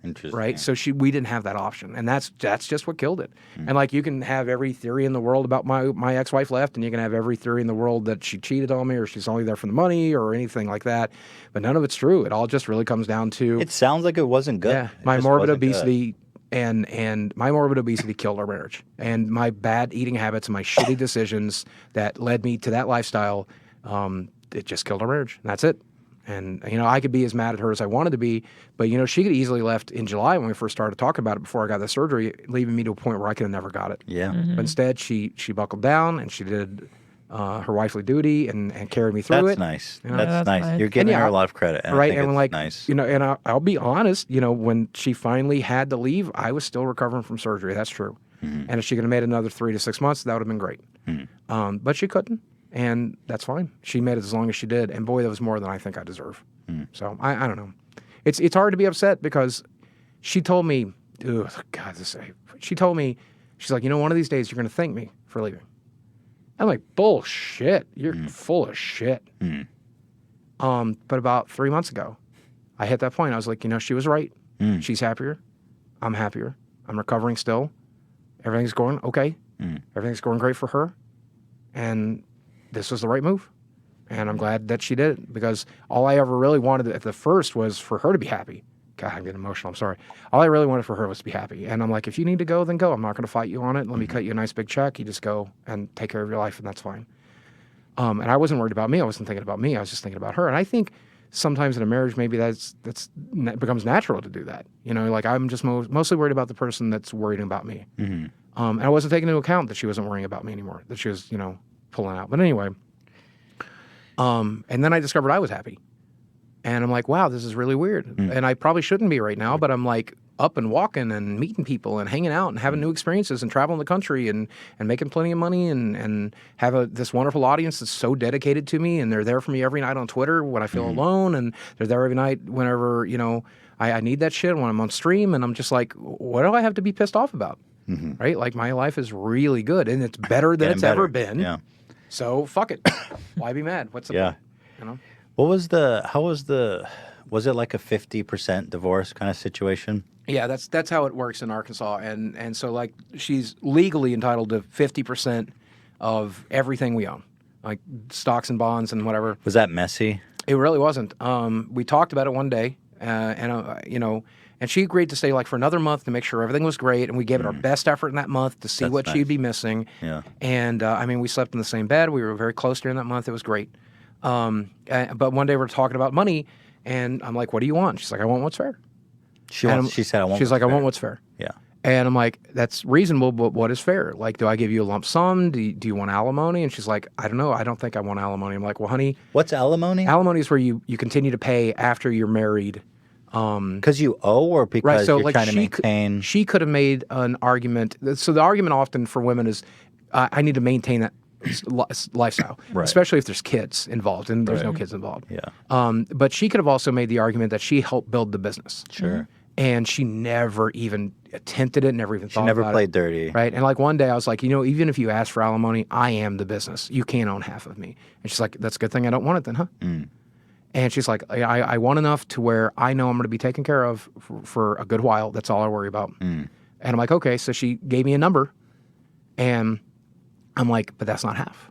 Interesting. Right, so we didn't have that option, and that's just what killed it. And like you can have every theory in the world about my ex-wife left, and you can have every theory in the world that she cheated on me or she's only there for the money or anything like that, but none of it's true. It all just really comes down to It sounds like it wasn't good. yeah, It my just morbid wasn't good. obesity and my morbid obesity killed our marriage, and my bad eating habits and my shitty decisions that led me to that lifestyle. It just killed our marriage. And that's it. And, I could be as mad at her as I wanted to be, but, she could easily left in July when we first started talking about it before I got the surgery, leaving me to a point where I could have never got it. Yeah. But instead, she buckled down and she did her wifely duty and carried me through That's it. nice. You know? That's that's nice. nice. You're giving And yeah, her a lot of credit. And I Right, think and it's like, nice. and I'll be honest, when she finally had to leave, I was still recovering from surgery. That's true. And if she could have made another 3 to 6 months, that would have been great. But she couldn't, and that's fine. She made it as long as she did, and boy, that was more than I think I deserve. So I don't know. It's hard to be upset because she told me, she told me, she's like, one of these days you're going to thank me for leaving. I'm like, bullshit. You're full of shit. But about 3 months ago, I hit that point. I was like, she was right. She's happier. I'm happier. I'm recovering still. Everything's going okay. Everything's going great for her. And this was the right move. And I'm glad that she did it because all I ever really wanted at the first was for her to be happy. God, I'm getting emotional. I'm sorry. All I really wanted for her was to be happy. And I'm like, if you need to go, then go. I'm not going to fight you on it. Let me cut you a nice big check. You just go and take care of your life, and that's fine. And I wasn't worried about me. I wasn't thinking about me. I was just thinking about her. And I think sometimes in a marriage, maybe that becomes natural to do that. Like I'm just mostly worried about the person that's worried about me. And I wasn't taking into account that she wasn't worrying about me anymore, that she was, pulling out. But anyway, and then I discovered I was happy. And I'm like, wow, this is really weird. And I probably shouldn't be right now, but I'm like up and walking and meeting people and hanging out and having new experiences and traveling the country and making plenty of money and have this wonderful audience that's so dedicated to me. And they're there for me every night on Twitter when I feel alone. And they're there every night whenever, I need that shit when I'm on stream. And I'm just like, what do I have to be pissed off about? Right? Like my life is really good and it's better than it's ever been. Yeah. So fuck it. Why be mad? What's the point? Was it like a 50% divorce kind of situation? Yeah, that's how it works in Arkansas. And so like she's legally entitled to 50% of everything we own, like stocks and bonds and whatever. Was that messy? It really wasn't. We talked about it one day, and she agreed to stay like for another month to make sure everything was great, and we gave it our best effort in that month to see what she'd be missing. Yeah. And we slept in the same bed. We were very close during that month. It was great. But one day we're talking about money, and I'm like, "What do you want?" She's like, "I want what's fair." She said, "I want." She's what's like, "I fair." want what's fair." Yeah. And I'm like, "That's reasonable, but what is fair? Like, do I give you a lump sum? Do you want alimony?" And she's like, "I don't know. I don't think I want alimony." I'm like, "Well, honey, What's alimony? alimony is where you continue to pay after you're married." Because you owe, or because So you're like trying to maintain? she could have made an argument. So the argument often for women is, I need to maintain that lifestyle, Right. especially if there's kids involved, and there's no kids involved. Yeah. But she could have also made the argument that she helped build the business. Sure. And she never even attempted it, never even thought Never about played it. dirty. Right. And like one day I was like, even if you ask for alimony, I am the business. You can't own half of me. And she's like, that's a good thing I don't want it then, huh? And she's like, I want enough to where I know I'm going to be taken care of for a good while. That's all I worry about. And I'm like, okay. So she gave me a number, and I'm like, but that's not half.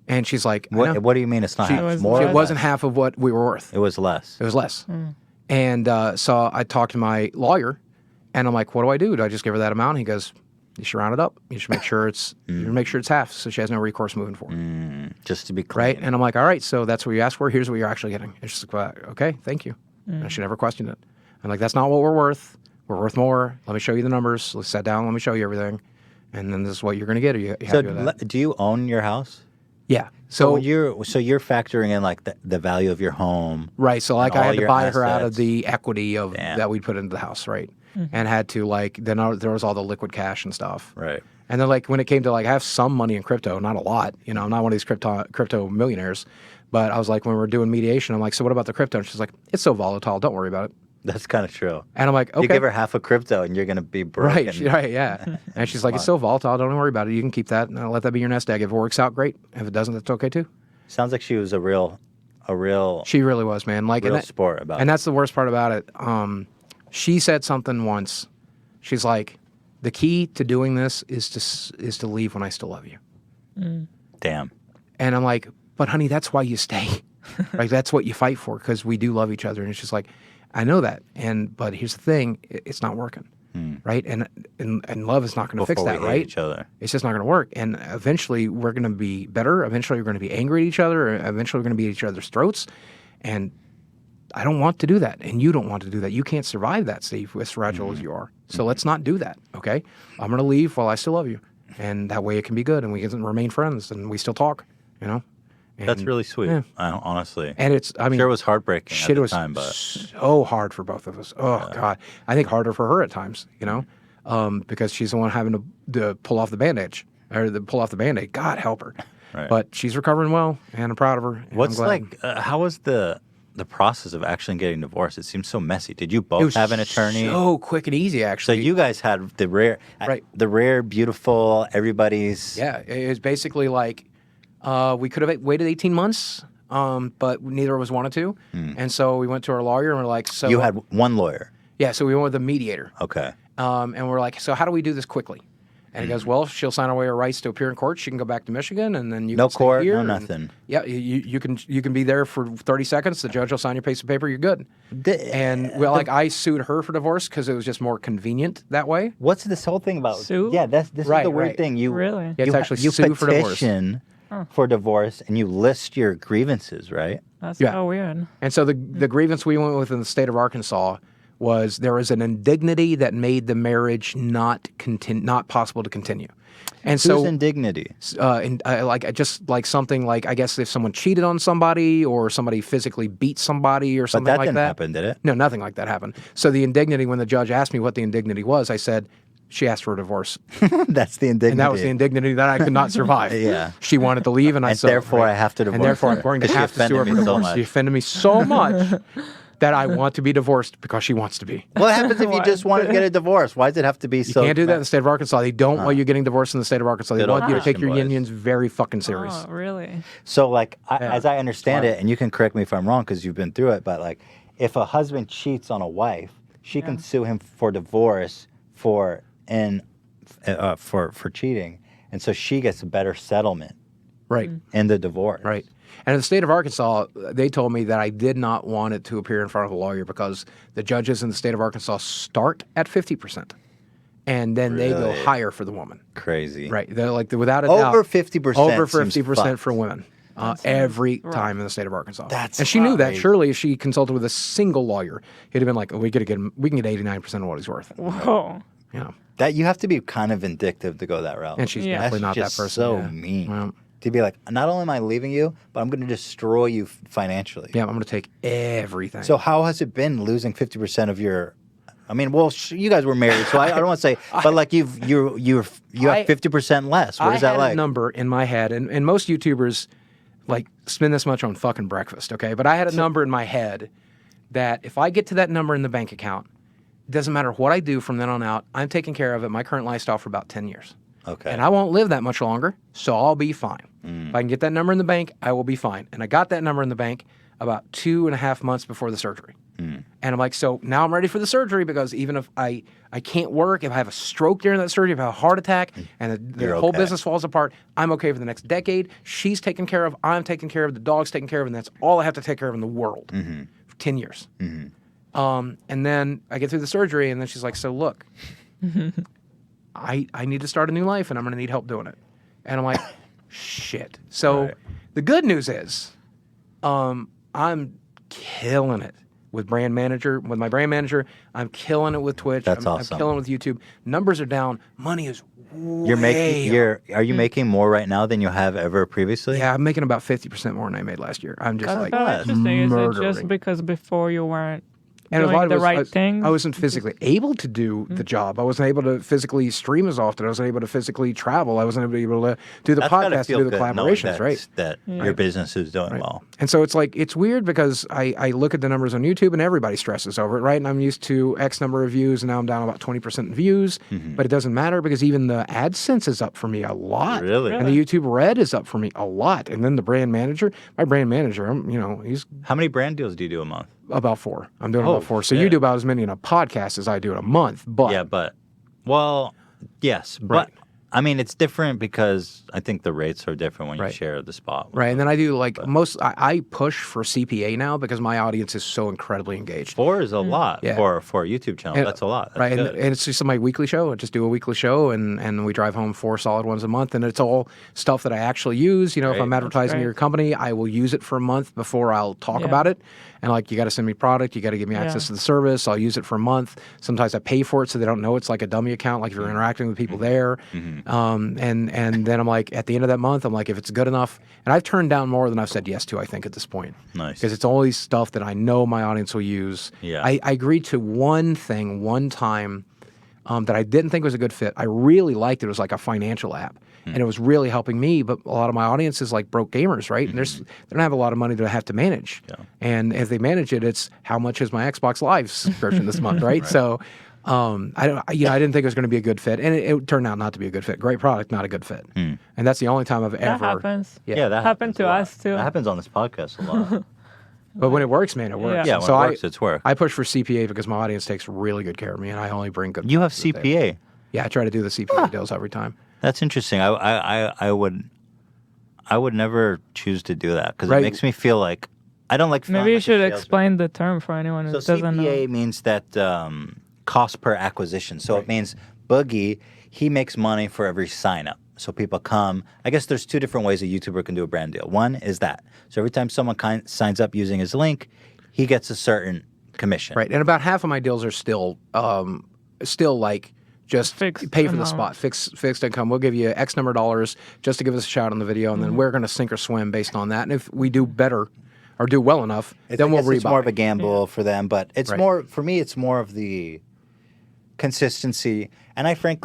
And she's like, What do you mean it's not half? It's more? It or wasn't less? half of what we were worth. It was less. It was less. And so I talked to my lawyer, and I'm like, what do? Do I just give her that amount? He goes, you should round it up. You should make sure it's half, so she has no recourse moving forward. Just to be clear. Right? And I'm like, all right, so that's what you asked for. Here's what you're actually getting. And she's like, well, okay, thank you. And she never questioned it. I'm like, that's not what we're worth. We're worth more. Let me show you the numbers. Let's sit down. Let me show you everything. And then this is what you're going to get. Are you happy with that? Do you own your house? Yeah. So you're factoring in like the value of your home. Right. So like and I all had to your buy her out of assets. the equity of Damn. that we put into the house, right? And had to like then there was all the liquid cash and stuff. Right. And then like when it came to like I have some money in crypto, not a lot. You know, I'm not one of these crypto millionaires. But I was like when we were doing mediation, I'm like, so what about the crypto? And she's like, it's so volatile. Don't worry about it. That's kind of true. And I'm like, okay. You give her half a crypto and you're going to be broke. Right, yeah. And she's like, it's so volatile. Don't worry about it. You can keep that. And I'll let that be your nest egg. If it works out, great. If it doesn't, that's okay too. Sounds like she was a real. She really was, man. Like real sport about it. And that's the worst part about it. She said something once. She's like, the key to doing this is to leave when I still love you. Damn. And I'm like, but honey, that's why you stay. Like that's what you fight for because we do love each other. And it's just like, I know that. But here's the thing, it's not working. Right? And love is not going to fix that, right? Each other. It's just not going to work. And eventually we're going to be better. Eventually we're going to be angry at each other. Eventually we're going to be at each other's throats. And I don't want to do that. And you don't want to do that. You can't survive that, Steve, as fragile as you are. So let's not do that, okay? I'm going to leave while I still love you. And that way it can be good and we can remain friends and we still talk, you know? And, That's really sweet, honestly. And it's, I mean, sure it was heartbreaking shit, at the was time, but so hard for both of us. Oh, God. I think harder for her at times, you know, because she's the one having to pull off the bandage or pull off the Band-Aid. God help her. Right. But she's recovering well, and I'm proud of her. What's like, how was the process of actually getting divorced? It seems so messy. Did you It both was have an attorney? so quick and easy, So actually. you guys had the rare, beautiful, everybody's. Yeah, it was basically like we could have waited 18 months, but neither of us wanted to. And so we went to our lawyer and we're like, so. You had one lawyer. Yeah, so we went with a mediator. Okay. And we're like, so how do we do this quickly? And he goes, well, she'll sign away her rights to appear in court. She can go back to Michigan, and then you No can stay court, here. no and- nothing. Yeah, you can be there for 30 seconds. The judge will sign your piece of paper. You're good. And I sued her for divorce because it was just more convenient that way. What's this whole thing about? Sue? Yeah, this is Right, the weird right. thing. You Really? You have to actually sue for divorce. petition for divorce, and you list your grievances, right? That's Yeah. so weird. And so the grievance we went with in the state of Arkansas was there was an indignity that made the marriage not possible to continue. And Whose so indignity? just like something like, I guess if someone cheated on somebody or somebody physically beat somebody or But something that like didn't that. happen, did it? No, nothing like that happened. So the indignity, when the judge asked me what the indignity was, I said, she asked for a divorce. That's the indignity. And that was the indignity that I could not survive. Yeah. She wanted to leave, and I And said, therefore I have to divorce And therefore her, I'm going to 'cause she have to sue her offended for me so divorce. much. She offended me so much that I want to be divorced because she wants to be. What happens if you just want to get a divorce? Why does it have to be You so? can't do that in the state of Arkansas. They don't want you getting divorced in the state of Arkansas. They Good want you to take old-fashioned your boys. unions very fucking serious. Oh, really? So, like, as I understand it, and you can correct me if I'm wrong because you've been through it, but like, if a husband cheats on a wife, she can sue him for divorce for cheating, and so she gets a better settlement Right. in the divorce. Right. And in the state of Arkansas, they told me that I did not want it to appear in front of a lawyer because the judges in the state of Arkansas start at 50%. And then they go Really? higher for the woman. Crazy. Right. They're like, without a doubt. Over 50%. Over seems 50% fucked. for women. Every time in the state of Arkansas. That's and she knew that. crazy. Surely if she consulted with a single lawyer, it'd have been like, oh, we can get 89% of what he's worth. Whoa. You know. That you have to be kind of vindictive to go that route. And she's Yeah. definitely That's not just that person. so yeah. mean. Well, To be like, not only am I leaving you, but I'm going to destroy you financially. yeah, I'm going to take everything. So how has it been losing 50% of your? I mean, well, you guys were married, so I don't want to say, but like you have 50% less. What is I that had like? a number in my head, and most YouTubers like spend this much on fucking breakfast, okay? But I had a number in my head that if I get to that number in the bank account, it doesn't matter what I do from then on out, I'm taking care of it, my current lifestyle for about 10 years. Okay. And I won't live that much longer, so I'll be fine. If I can get that number in the bank, I will be fine. And I got that number in the bank about 2.5 months before the surgery. And I'm like, so now I'm ready for the surgery because even if I can't work, if I have a stroke during that surgery, if I have a heart attack and the You're whole okay. business falls apart, I'm okay for the next decade. She's taken care of, I'm taken care of, the dog's taken care of, and that's all I have to take care of in the world for 10 years. And then I get through the surgery, and then she's like, so look, I need to start a new life, and I'm going to need help doing it. And I'm like, shit. So Right. the good news is I'm killing it with my brand manager. I'm killing it with Twitch. That's I'm awesome. killing it with YouTube. Numbers are down. Money is Are you making more right now than you have ever previously? Yeah, I'm making about 50% more than I made last year. I'm just like That's interesting. Is it murdering. just because before you weren't And a doing lot of the it was, right thing? I wasn't physically able to do the job. I wasn't able to physically stream as often. I wasn't able to physically travel. I wasn't able to do the That's gotta podcast, to feel do the good knowing collaborations, right? That your business is doing well. And so it's like, it's weird because I look at the numbers on YouTube and everybody stresses over it, right? And I'm used to X number of views and now I'm down about 20% in views, but it doesn't matter because even the AdSense is up for me a lot. Really? And the YouTube Red is up for me a lot. And then the brand manager, my brand manager, he's How many brand deals do you do a month? about 4. I'm doing about 4. So shit. you do about as many in a podcast as I do in a month, but Yes, but Right. I mean, it's different because I think the rates are different when you share the spot. right. And then I do like I push for CPA now because my audience is so incredibly engaged. 4 is a lot Yeah. for a YouTube channel. And- That's a lot. That's right, good. and it's just my weekly show. I just do a weekly show, and we drive home 4 solid ones a month, and it's all stuff that I actually use. If Great. I'm advertising great. your company, I will use it for a month before I'll talk Yeah. about it. And like, you got to send me product, you got to give me access to the service. I'll use it for a month. Sometimes I pay for it so they don't know it's like a dummy account. Like if you're interacting with people there, and then I'm like, at the end of that month, I'm like, if it's good enough, and I've turned down more than I've said yes to. I think at this point, Nice. because it's always stuff that I know my audience will use. Yeah. I agreed to one thing one time that I didn't think was a good fit. I really liked it. It was like a financial app, and it was really helping me. But a lot of my audience is like broke gamers, right? And they don't have a lot of money to have to manage. Yeah. And if they manage it, it's how much is my Xbox Live subscription this month, right? So I didn't think it was going to be a good fit, and it turned out not to be a good fit. Great product, not a good fit. And that's the only time I've that ever. happens. Yeah, that happened happens to a lot. us too. That happens on this podcast a lot. But when it works, man, it works. Yeah, when so it works, it's work. I push for CPA because my audience takes really good care of me, and I only bring good. You have to the table. CPA. Yeah, I try to do the CPA deals every time. That's interesting. I would never choose to do that because Right. it makes me feel like I don't like. feeling Maybe you like a should salesman. explain the term for anyone who So doesn't CPA know. means that cost per acquisition. So it means Boogie, he makes money for every sign up. So people come. I guess there's 2 different ways a YouTuber can do a brand deal. One is that. So every time someone signs up using his link, he gets a certain commission. Right, and about half of my deals are still like just Fixed pay for the amount. spot, fixed income. We'll give you X number of dollars just to give us a shout on the video, and then we're going to sink or swim based on that. And if we do better or do well enough, then we'll rebuy. It's more of a gamble for them, but it's Right. more for me. It's more of the consistency, and I think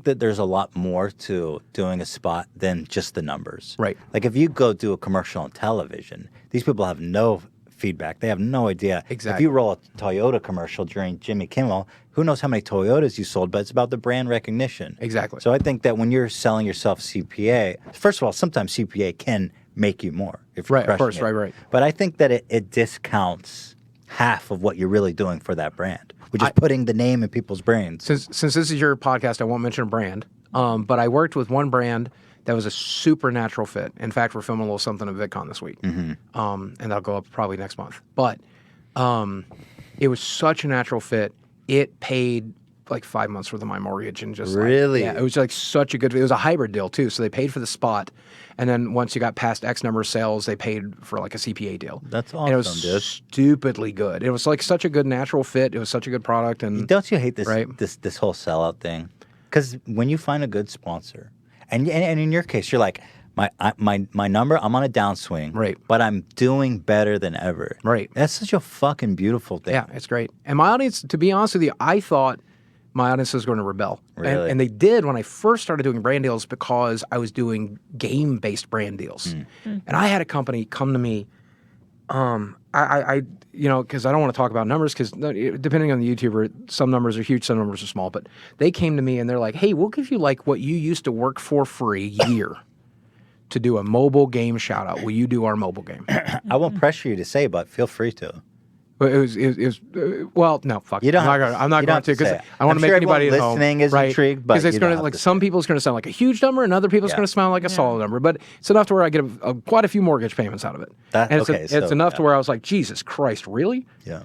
that there's a lot more to doing a spot than just the numbers. Right. Like if you go do a commercial on television, these people have no feedback. They have no idea. Exactly. If you roll a Toyota commercial during Jimmy Kimmel, who knows how many Toyotas you sold, but it's about the brand recognition. Exactly. So I think that when you're selling yourself CPA, first of all, sometimes CPA can make you more if you're Right, of crushing course, it. right. But I think that it discounts half of what you're really doing for that brand, which is putting the name in people's brains. Since this is your podcast, I won't mention a brand, but I worked with one brand that was a super natural fit. In fact, we're filming a little something at VidCon this week, and that'll go up probably next month. But it was such a natural fit. It paid like 5 months worth of my mortgage and just Really? yeah, it was like such a good. It was a hybrid deal too, so they paid for the spot, and then once you got past X number of sales, they paid for like a CPA deal. That's And it was awesome, dude. stupidly good. It was like such a good natural fit. It was such a good product, and Don't you hate this Right. this whole sellout thing? Because when you find a good sponsor, and in your case, you're like, my number, I'm on a downswing, Right. But I'm doing better than ever, Right. That's such a fucking beautiful thing. yeah, it's great. And my audience, to be honest with you, I thought my audience was going to rebel. Really? And they did when I first started doing brand deals because I was doing game-based brand deals. And I had a company come to me, I because I don't want to talk about numbers because depending on the YouTuber, some numbers are huge, some numbers are small. But they came to me and they're like, hey, we'll give you like what you used to work for a year to do a mobile game shout-out. Will you do our mobile game? I won't pressure you to say, but feel free to. But it was well, no, fuck. You don't I'm have not to- going you don't have to to because say it. I want I'm to make sure anybody everyone at home listening is right? intrigued, but Because it's you going don't to have like to some people it's going to sound like a huge number, and other people it's Yeah. going to sound like a solid number. But it's enough to where I get quite a few mortgage payments out of it. That- and okay, it's so, enough to yeah. where I was like, Jesus Christ, really? Yeah.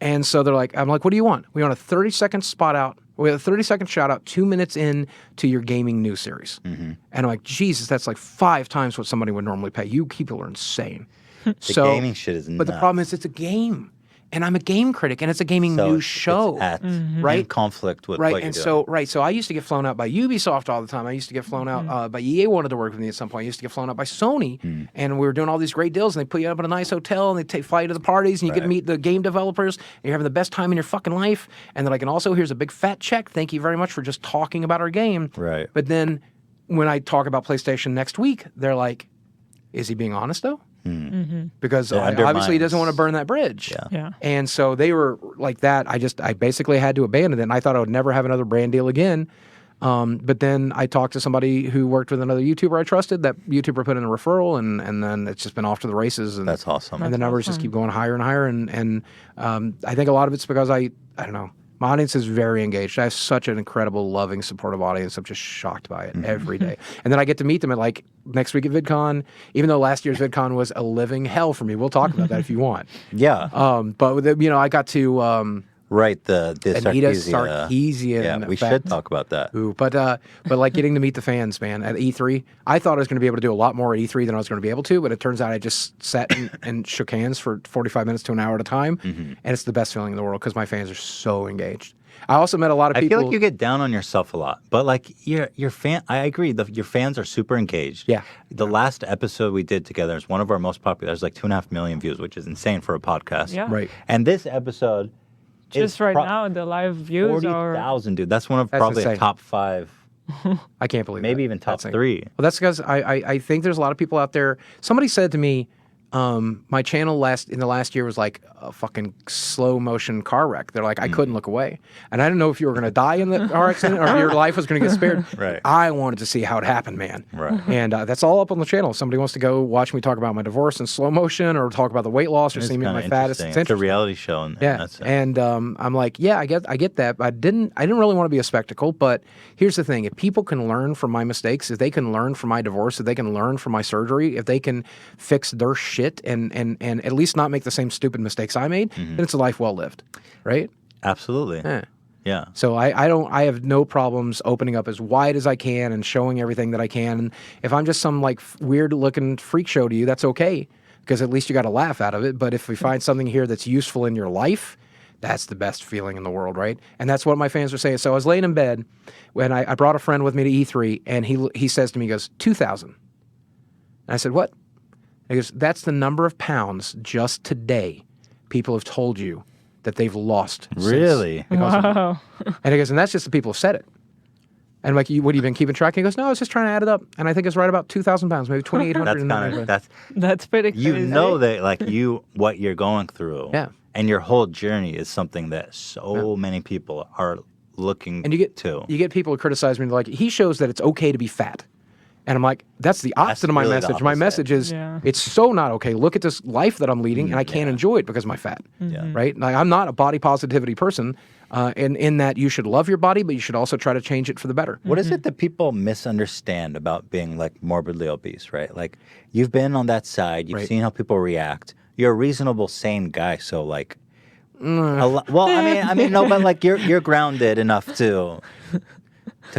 And so they're like, I'm like, what do you want? We want a 30-second spot out. We have a 30-second shout out 2 minutes in to your gaming news series. And I'm like, Jesus, that's like 5 times what somebody would normally pay. You people are insane. The gaming shit is But the nuts. problem is it's a game. and I'm a game critic, and it's a gaming news show, right? In conflict with what you're doing. So I used to get flown out by Ubisoft all the time. I used to get flown out by EA wanted to work with me at some point. I used to get flown out by Sony, and we were doing all these great deals, and they put you up in a nice hotel, and they fly you to the parties, and you get to meet the game developers, and you're having the best time in your fucking life, and they're like, and also here's a big fat check. Thank you very much for just talking about our game. Right. But then when I talk about PlayStation next week, they're like, is he being honest though? Because obviously he doesn't want to burn that bridge. Yeah. And so they were like that. I basically had to abandon it. And I thought I would never have another brand deal again. But then I talked to somebody who worked with another YouTuber I trusted. That YouTuber put in a referral, and then it's just been off to the races. And that's awesome. And the numbers just keep going higher and higher. And I think a lot of it's because I don't know. My audience is very engaged. I have such an incredible, loving, supportive audience. I'm just shocked by it every day. And then I get to meet them at like next week at VidCon, even though last year's VidCon was a living hell for me. We'll talk about that if you want. Yeah. But with I got to right, the Anita Sarkeesian. Yeah, we should talk about that. Ooh, but like getting to meet the fans, man, at E3. I thought I was going to be able to do a lot more at E3 than I was going to be able to, but it turns out I just sat and shook hands for 45 minutes to an hour at a time, and it's the best feeling in the world because my fans are so engaged. I also met a lot of people. I feel like you get down on yourself a lot, but like your fan. I agree. Your fans are super engaged. Yeah. The last episode we did together is one of our most popular. There's like 2.5 million views, which is insane for a podcast. Yeah. Right. And this episode. Just right now, the live views are 40,000, dude. That's one of probably a top 5. I can't believe maybe that. even top 3. Well, that's because I think there's a lot of people out there. Somebody said to me, my channel in the last year was like a fucking slow motion car wreck. They're like, I couldn't look away. And I didn't know if you were going to die in the car accident or if your life was going to get spared. Right. I wanted to see how it happened, man. Right. And that's all up on the channel. If somebody wants to go watch me talk about my divorce in slow motion or talk about the weight loss or see me at my fattest. It's a reality show. And that's it. And I'm like, yeah, I get that. But I didn't really want to be a spectacle. But here's the thing. If people can learn from my mistakes, if they can learn from my divorce, if they can learn from my surgery, if they can fix their shit and at least not make the same stupid mistakes I made, then it's a life well lived, right? Absolutely. Yeah. So I have no problems opening up as wide as I can and showing everything that I can. And if I'm just some like weird looking freak show to you, that's okay, because at least you got a laugh out of it. But if we find something here that's useful in your life, that's the best feeling in the world, right? And that's what my fans were saying. So I was laying in bed when I brought a friend with me to E3, and he says to me, he goes, 2,000. And I said, what? He goes, that's the number of pounds just today people have told you that they've lost. Really? wow. And he goes, and that's just the people who said it. And I'm like, what have you been keeping track? He goes, no, I was just trying to add it up. And I think it's right about 2,000 pounds, maybe 2,800. That's pretty crazy. You know that like what you're going through. Yeah. And your whole journey is something that so many people are looking and you get people who criticize me, like, he shows that it's okay to be fat. And I'm like, that's the opposite of my message. My message is, it's so not okay. Look at this life that I'm leading, and I can't enjoy it because of my fat. Right? Like, I'm not a body positivity person, in that you should love your body, but you should also try to change it for the better. What is it that people misunderstand about being like morbidly obese, right? Like, you've been on that side, you've seen how people react. You're a reasonable, sane guy, so like, well, I mean, no, but like you're grounded enough to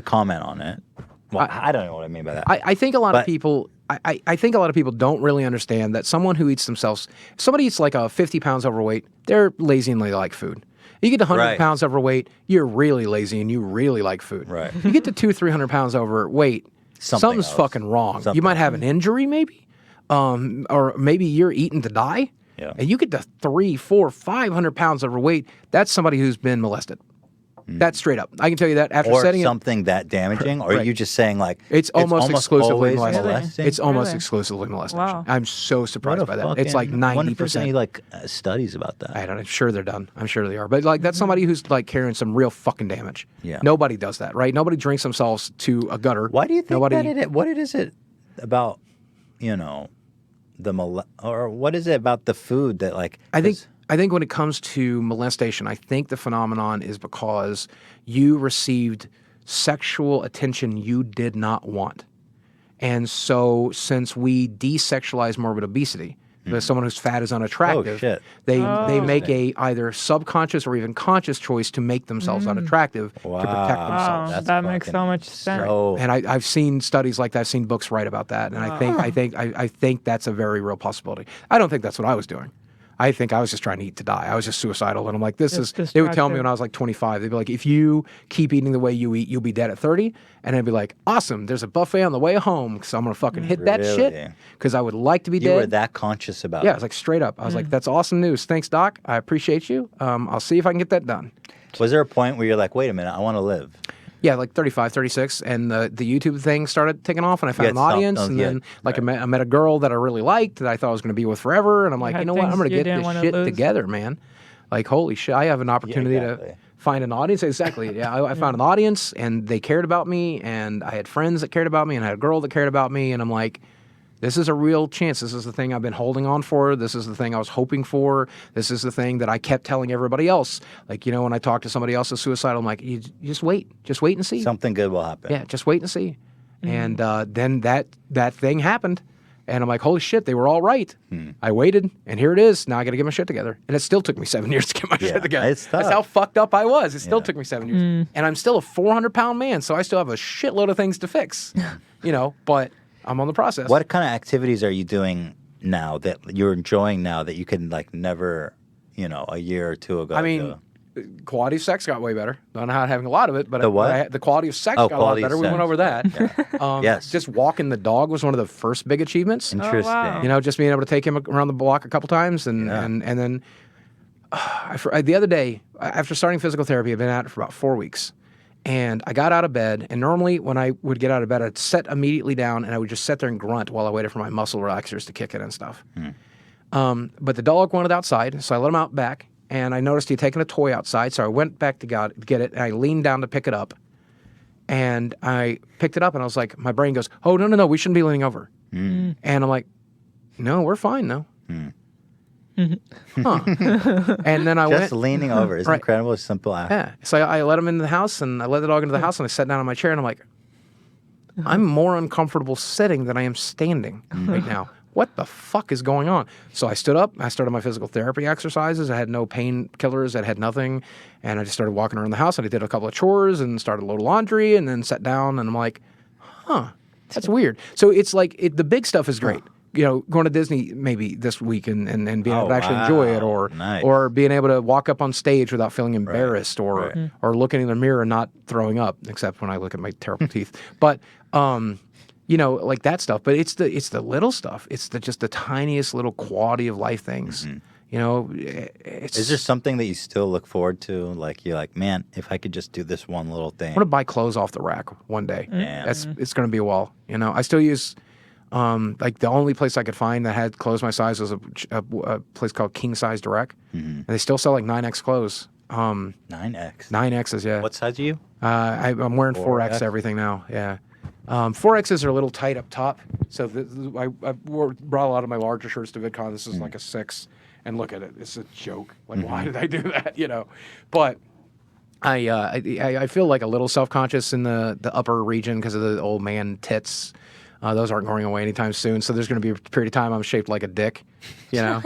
comment on it. Well, I don't know what I mean by that. I think a lot of people. I think a lot of people don't really understand that someone who eats themselves, if somebody eats like a 50 pounds overweight, they're lazy and they like food. You get to 100 pounds overweight, you're really lazy and you really like food. Right. You get to 200-300 pounds overweight, something's fucking wrong. You might have an injury, maybe, or maybe you're eating to die. Yeah. And you get to 300, 400, 500 pounds overweight. That's somebody who's been molested. That's straight up. I can tell you that after setting something that damaging, or are you just saying like it's almost exclusively molesting? Molesting? It's almost exclusively molestation. Wow. I'm so surprised by that. It's like 90%. I wonder if there's any like studies about that. I'm sure they're done. I'm sure they are. But like that's somebody who's like carrying some real fucking damage. Yeah. Nobody does that, right? Nobody drinks themselves to a gutter. Why do you think what is it about, or what is it about the food that like I think when it comes to molestation, I think the phenomenon is because you received sexual attention you did not want. And so since we desexualize morbid obesity, because someone who's fat is unattractive, they make a either subconscious or even conscious choice to make themselves unattractive to protect themselves. That makes so much sense. And I've seen studies like that. I've seen books write about that. And I think that's a very real possibility. I don't think that's what I was doing. I think I was just trying to eat to die. I was just suicidal. And I'm like, they would tell me distracted. when I was like 25, they'd be like, if you keep eating the way you eat, you'll be dead at 30. And I'd be like, awesome, there's a buffet on the way home because I'm going to fucking hit that shit because I would like to be dead. You were that conscious about it? Yeah, I was like straight up. I was like, that's awesome news. Thanks, Doc. I appreciate you. I'll see if I can get that done. Was there a point where you're like, wait a minute, I want to live? Yeah, like 35, 36, and the YouTube thing started taking off, and I found an audience, and then I met a girl that I really liked that I thought I was going to be with forever, and I'm like, you know what, I'm going to get this shit together, man. Like, holy shit, I have an opportunity to find an audience. Exactly, yeah, I found an audience, and they cared about me, and I had friends that cared about me, and I had a girl that cared about me, and I'm like, this is a real chance. This is the thing I've been holding on for. This is the thing I was hoping for. This is the thing that I kept telling everybody else. Like, you know, when I talk to somebody else that's suicidal, I'm like, you just wait. Just wait and see. Something good will happen. Yeah, just wait and see. And then that thing happened. And I'm like, holy shit, they were all right. I waited, and here it is. Now I got to get my shit together. And it still took me 7 years to get my shit together. It's tough. That's how fucked up I was. It still took me 7 years. And I'm still a 400-pound man, so I still have a shitload of things to fix. You know, but I'm on the process. What kind of activities are you doing now that you're enjoying now that you could like never, you know, a year or two ago? I mean, quality of sex got way better. Not having a lot of it, but the what? The quality of sex got a lot better. We went over that. Yes. Just walking the dog was one of the first big achievements. Interesting. wow. You know, just being able to take him around the block a couple times, and then the other day after starting physical therapy, I've been at it for about 4 weeks. And I got out of bed, and normally when I would get out of bed, I'd sit immediately down, and I would just sit there and grunt while I waited for my muscle relaxers to kick in and stuff. But the dog wanted outside, so I let him out back, and I noticed he'd taken a toy outside, so I went back to get it, and I leaned down to pick it up. And I picked it up, and I was like, my brain goes, oh, no, we shouldn't be leaning over. And I'm like, no, we're fine now. And then I went just leaning over. It's incredible. It's simple act. Yeah. So I let him into the house, and I let the dog into the house, and I sat down on my chair, and I'm like, I'm more uncomfortable sitting than I am standing right now. What the fuck is going on? So I stood up. I started my physical therapy exercises. I had no painkillers. I had nothing. And I just started walking around the house, and I did a couple of chores and started a load of laundry, and then sat down, and I'm like, that's weird. So it's like the big stuff is great. You know, going to Disney maybe this week and being able to actually enjoy it, or being able to walk up on stage without feeling embarrassed, or looking in the mirror and not throwing up, except when I look at my terrible teeth. But you know, like that stuff. But it's the little stuff. It's just the tiniest little quality of life things. You know, is there something that you still look forward to? Like you're like, man, if I could just do this one little thing. I want to buy clothes off the rack one day. It's going to be a while. You know, I still use. Like the only place I could find that had clothes my size was a place called King Size Direct, and they still sell like 9X clothes. 9X. 9Xs, yeah. What size are you? I'm wearing 4X everything now. Yeah, 4Xs are a little tight up top, so I brought a lot of my larger shirts to VidCon. This is like a 6, and look at it. It's a joke. Like, why did I do that? You know, but. I feel like a little self-conscious in the upper region because of the old man tits. Those aren't going away anytime soon. So there's going to be a period of time I'm shaped like a dick, you know.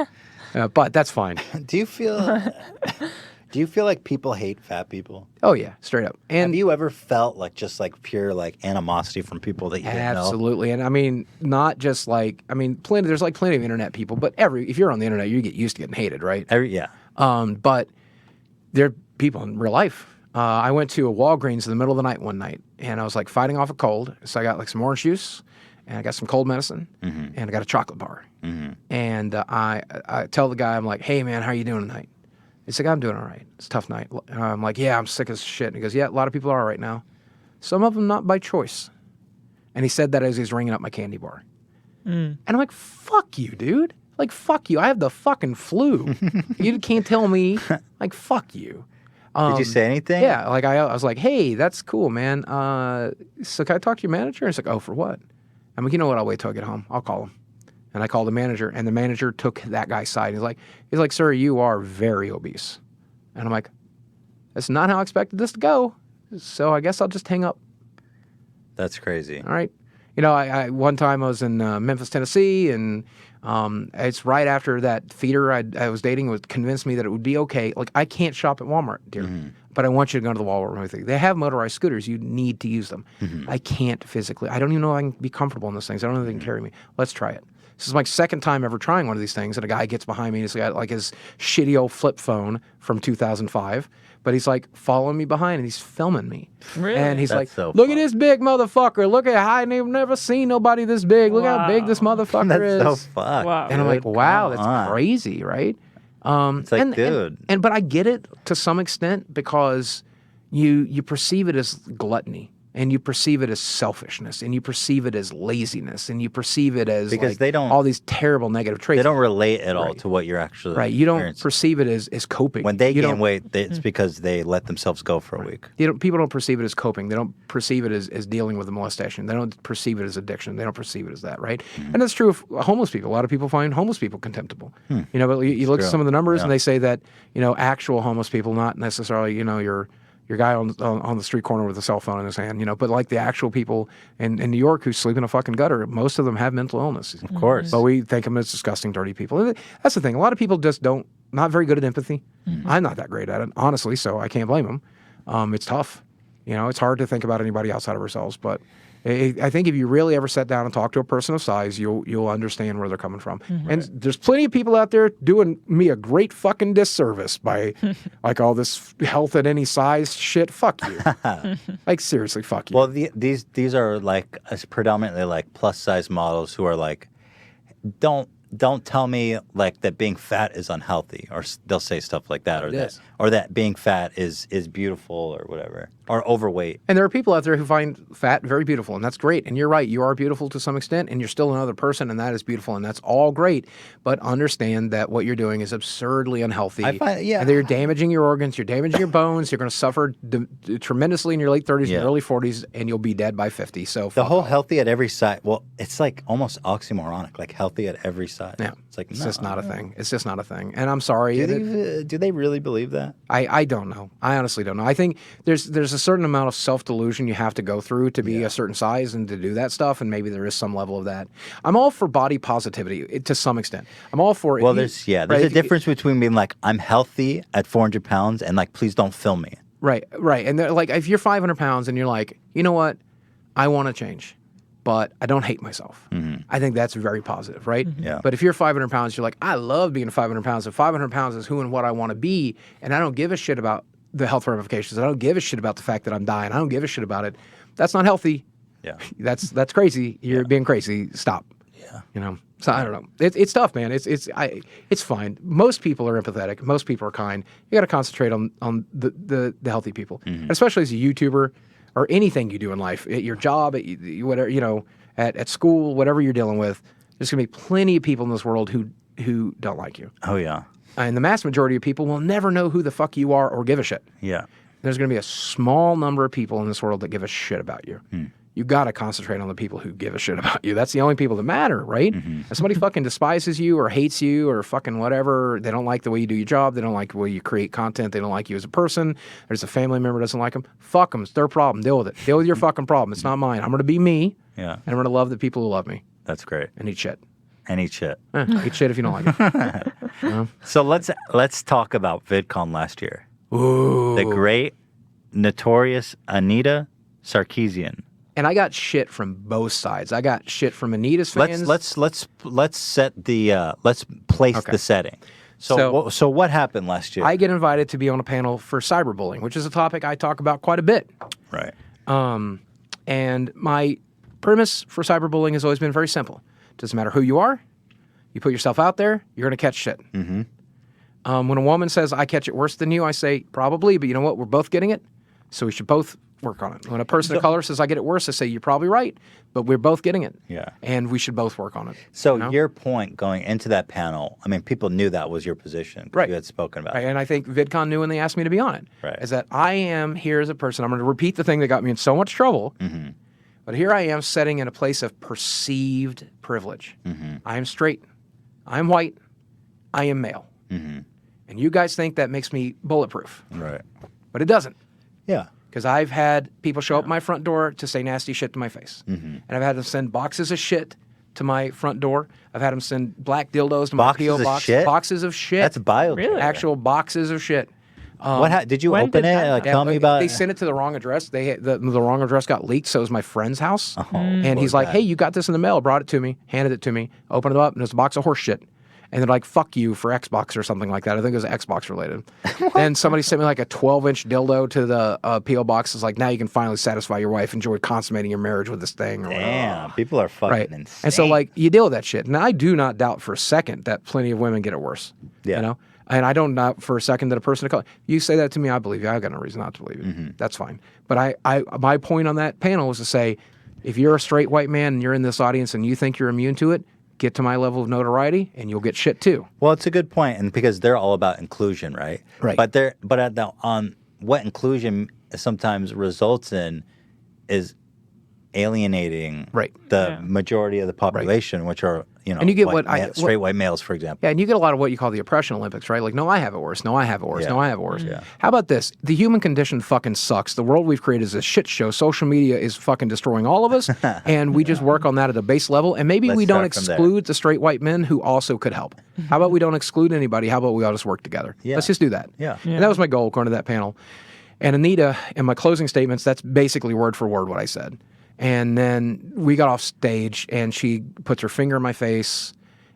But that's fine. Do you feel like people hate fat people? Oh yeah, straight up. And have you ever felt like just like pure like animosity from people that you didn't know? Absolutely. And I mean, not just like there's like plenty of internet people, but if you're on the internet, you get used to getting hated, right? But there are people in real life. I went to a Walgreens in the middle of the night one night, and I was like fighting off a cold. So I got like some orange juice, and I got some cold medicine, and I got a chocolate bar. And I tell the guy, I'm like, hey man, how you doing tonight? He's like, I'm doing all right. It's a tough night. I'm like, yeah, I'm sick as shit. And he goes, yeah, a lot of people are right now. Some of them not by choice. And he said that as he's ringing up my candy bar. And I'm like, fuck you, dude. Like, fuck you. I have the fucking flu. You can't tell me. Like, fuck you. Did you say anything? Yeah, like I was like, hey, that's cool, man. So can I talk to your manager? And he's like, oh, for what? I'm like, you know what? I'll wait till I get home. I'll call him. And I called the manager, and the manager took that guy's side. He's like, sir, you are very obese. And I'm like, that's not how I expected this to go. So I guess I'll just hang up. That's crazy. All right. You know, I one time I was in Memphis, Tennessee, and it's right after that feeder I was dating was convinced me that it would be okay. Like, I can't shop at Walmart, dear, but I want you to go to the Walmart with me. They have motorized scooters. You need to use them. I can't physically. I don't even know if I can be comfortable in those things. I don't know if they can carry me. Let's try it. This is my second time ever trying one of these things, and a guy gets behind me, and he's got like his shitty old flip phone from 2005, but he's like following me behind, and he's filming me. Really? And he's That's like, so look fun. at this big motherfucker. Look at how I've never seen nobody this big. Look how big this motherfucker is. That's so fucked. Wow. And I'm like, dude. wow, Come that's on. crazy, right? It's like, dude. But I get it to some extent because you perceive it as gluttony, and you perceive it as selfishness, and you perceive it as laziness, and you perceive it as Because like, they don't- all these terrible negative traits. They don't relate at all Right. to what you're actually Right, you don't experiencing. perceive it as coping. When they You gain don't- weight, it's because they let themselves go for a week. People don't perceive it as coping. They don't perceive it as dealing with a molestation. They don't perceive it as addiction. They don't perceive it as that, right? And that's true of homeless people. A lot of people find homeless people contemptible. You know, but you look at true. some of the numbers, Yeah. and they say that actual homeless people, not necessarily your guy on the street corner with a cell phone in his hand, but like the actual people in New York who sleep in a fucking gutter, most of them have mental illness. Of course. But we think of them as disgusting, dirty people. And that's the thing. A lot of people just not very good at empathy. I'm not that great at it, honestly, so I can't blame them. It's tough. It's hard to think about anybody outside of ourselves. But I think if you really ever sit down and talk to a person of size, you'll understand where they're coming from. And there's plenty of people out there doing me a great fucking disservice by like all this health at any size shit. Fuck you. Like seriously, fuck you. Well, these are like predominantly like plus size models who are like, don't tell me like that being fat is unhealthy, or they'll say stuff like that, or that being fat is beautiful or whatever, or overweight. And there are people out there who find fat very beautiful, and that's great. And you're right, you are beautiful to some extent, and you're still another person, and that is beautiful, and that's all great. But understand that what you're doing is absurdly unhealthy. I find- yeah. And that you're damaging your organs, you're damaging your bones, you're going to suffer tremendously in your late 30s Yeah. and early 40s, and you'll be dead by 50. So The fuck whole off. healthy at every size. Well, it's like almost oxymoronic, like healthy at every size. Yeah. It's like It's just not a thing. It's just not a thing. And I'm sorry. Do they really believe that? I don't know. I honestly don't know. I think there's a certain amount of self-delusion you have to go through to be a certain size and to do that stuff, and maybe there is some level of that. I'm all for body positivity to some extent. I'm all for it. Well, there's a difference between being like, I'm healthy at 400 pounds and like, please don't film me. Right. And like, if you're 500 pounds and you're like, you know what, I want to change, but I don't hate myself. I think that's very positive, right? Yeah. But if you're 500 pounds, you're like, I love being 500 pounds. And 500 pounds is who and what I want to be, and I don't give a shit about the health ramifications. I don't give a shit about the fact that I'm dying. I don't give a shit about it. That's not healthy. Yeah. That's crazy. You're being crazy. Stop. Yeah. So I don't know. It's tough, man. It's fine. Most people are empathetic. Most people are kind. You got to concentrate on the healthy people, and especially as a YouTuber or anything you do in life, at your job, at whatever at school, whatever you're dealing with. There's gonna be plenty of people in this world who don't like you, Oh, yeah. and the mass majority of people will never know who the fuck you are or give a shit. Yeah. There's going to be a small number of people in this world that give a shit about you. You got to concentrate on the people who give a shit about you. That's the only people that matter, right? If somebody fucking despises you or hates you or fucking whatever, they don't like the way you do your job, they don't like the way you create content, they don't like you as a person, there's a family member that doesn't like them, fuck them. It's their problem. Deal with it. Deal with your fucking problem. It's not mine. I'm going to be me, Yeah. and I'm going to love the people who love me That's great. and eat shit. And eat shit. Eat shit if you don't like it. So let's talk about VidCon last year. Ooh. The great, notorious Anita Sarkeesian. And I got shit from both sides. I got shit from Anita's fans. Let's set the let's place the setting. So what happened last year? I get invited to be on a panel for cyberbullying, which is a topic I talk about quite a bit. Right. And my premise for cyberbullying has always been very simple. Doesn't matter who you are, you put yourself out there, you're going to catch shit. When a woman says, I catch it worse than you, I say, probably, but you know what? We're both getting it, so we should both work on it. When a person of color says, I get it worse, I say, you're probably right, but we're both getting it. Yeah. And we should both work on it. So you know? your point going into that panel, I mean, people knew that was your position. 'Cause Right. You had spoken about Right, it. and I think VidCon knew when they asked me to be on it. Right. Is that I am here as a person. I'm going to repeat the thing that got me in so much trouble. But here I am sitting in a place of perceived privilege. I am straight. I am white. I am male. And you guys think that makes me bulletproof. Right. But it doesn't. Yeah. Because I've had people show up at my front door to say nasty shit to my face. And I've had them send boxes of shit to my front door. I've had them send black dildos to my Boxes P.O. of box. shit? Boxes of shit. That's bio. Really? Actual boxes of shit. Did you when open did it? that Like, happen? tell me about They it. sent it to the wrong address. The wrong address got leaked, so it was my friend's house. Oh, And he's like, "Hey, you got this in the mail?" Brought it to me, handed it to me, opened it up, and it was a box of horse shit. And they're like, "Fuck you" for Xbox or something like that. I think it was Xbox related. And somebody sent me like a 12-inch dildo to the PO box. It's like, now you can finally satisfy your wife, enjoy consummating your marriage with this thing. Or whatever. Damn, people are fucking Right. insane. And so, like, you deal with that shit. And I do not doubt for a second that plenty of women get it worse. Yeah. You know? And I don't doubt for a second that a person, you say that to me, I believe you. I've got no reason not to believe you. That's fine. But my point on that panel was to say, if you're a straight white man and you're in this audience and you think you're immune to it, get to my level of notoriety and you'll get shit too. Well, it's a good point, and because they're all about inclusion, right? Right. But what inclusion sometimes results in is alienating the majority of the population, which are and you get straight white males, for example. Yeah, and you get a lot of what you call the oppression Olympics, right? Like, no, I have it worse. No, I have it worse. Yeah. No, I have it worse. Yeah. How about this? The human condition fucking sucks. The world we've created is a shit show. Social media is fucking destroying all of us, and we just work on that at a base level. And maybe we don't exclude the straight white men who also could help. How about we don't exclude anybody? How about we all just work together? Yeah. Let's just do that. Yeah. And that was my goal according to that panel. And Anita, in my closing statements, that's basically word for word what I said. And then we got off stage, and she puts her finger in my face,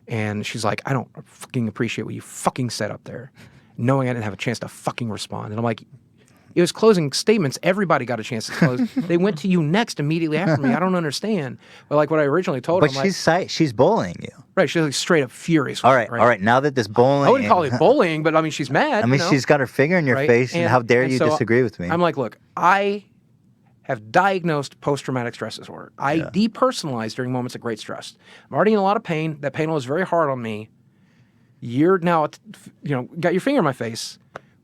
and she's like, "I don't fucking appreciate what you fucking said up there," knowing I didn't have a chance to fucking respond. And I'm like, it was closing statements. Everybody got a chance to close. They went to you next immediately after me. I don't understand. But like what I originally told her, But she's bullying you. Right, she's like straight up furious. All right. Now that this bullying, I wouldn't call it bullying, but I mean, she's mad. I mean, she's got her finger in your face, and how dare you so disagree with me? I'm like, look, I have diagnosed post-traumatic stress disorder. I depersonalize during moments of great stress. I'm already in a lot of pain. That panel is very hard on me. You're now, got your finger in my face.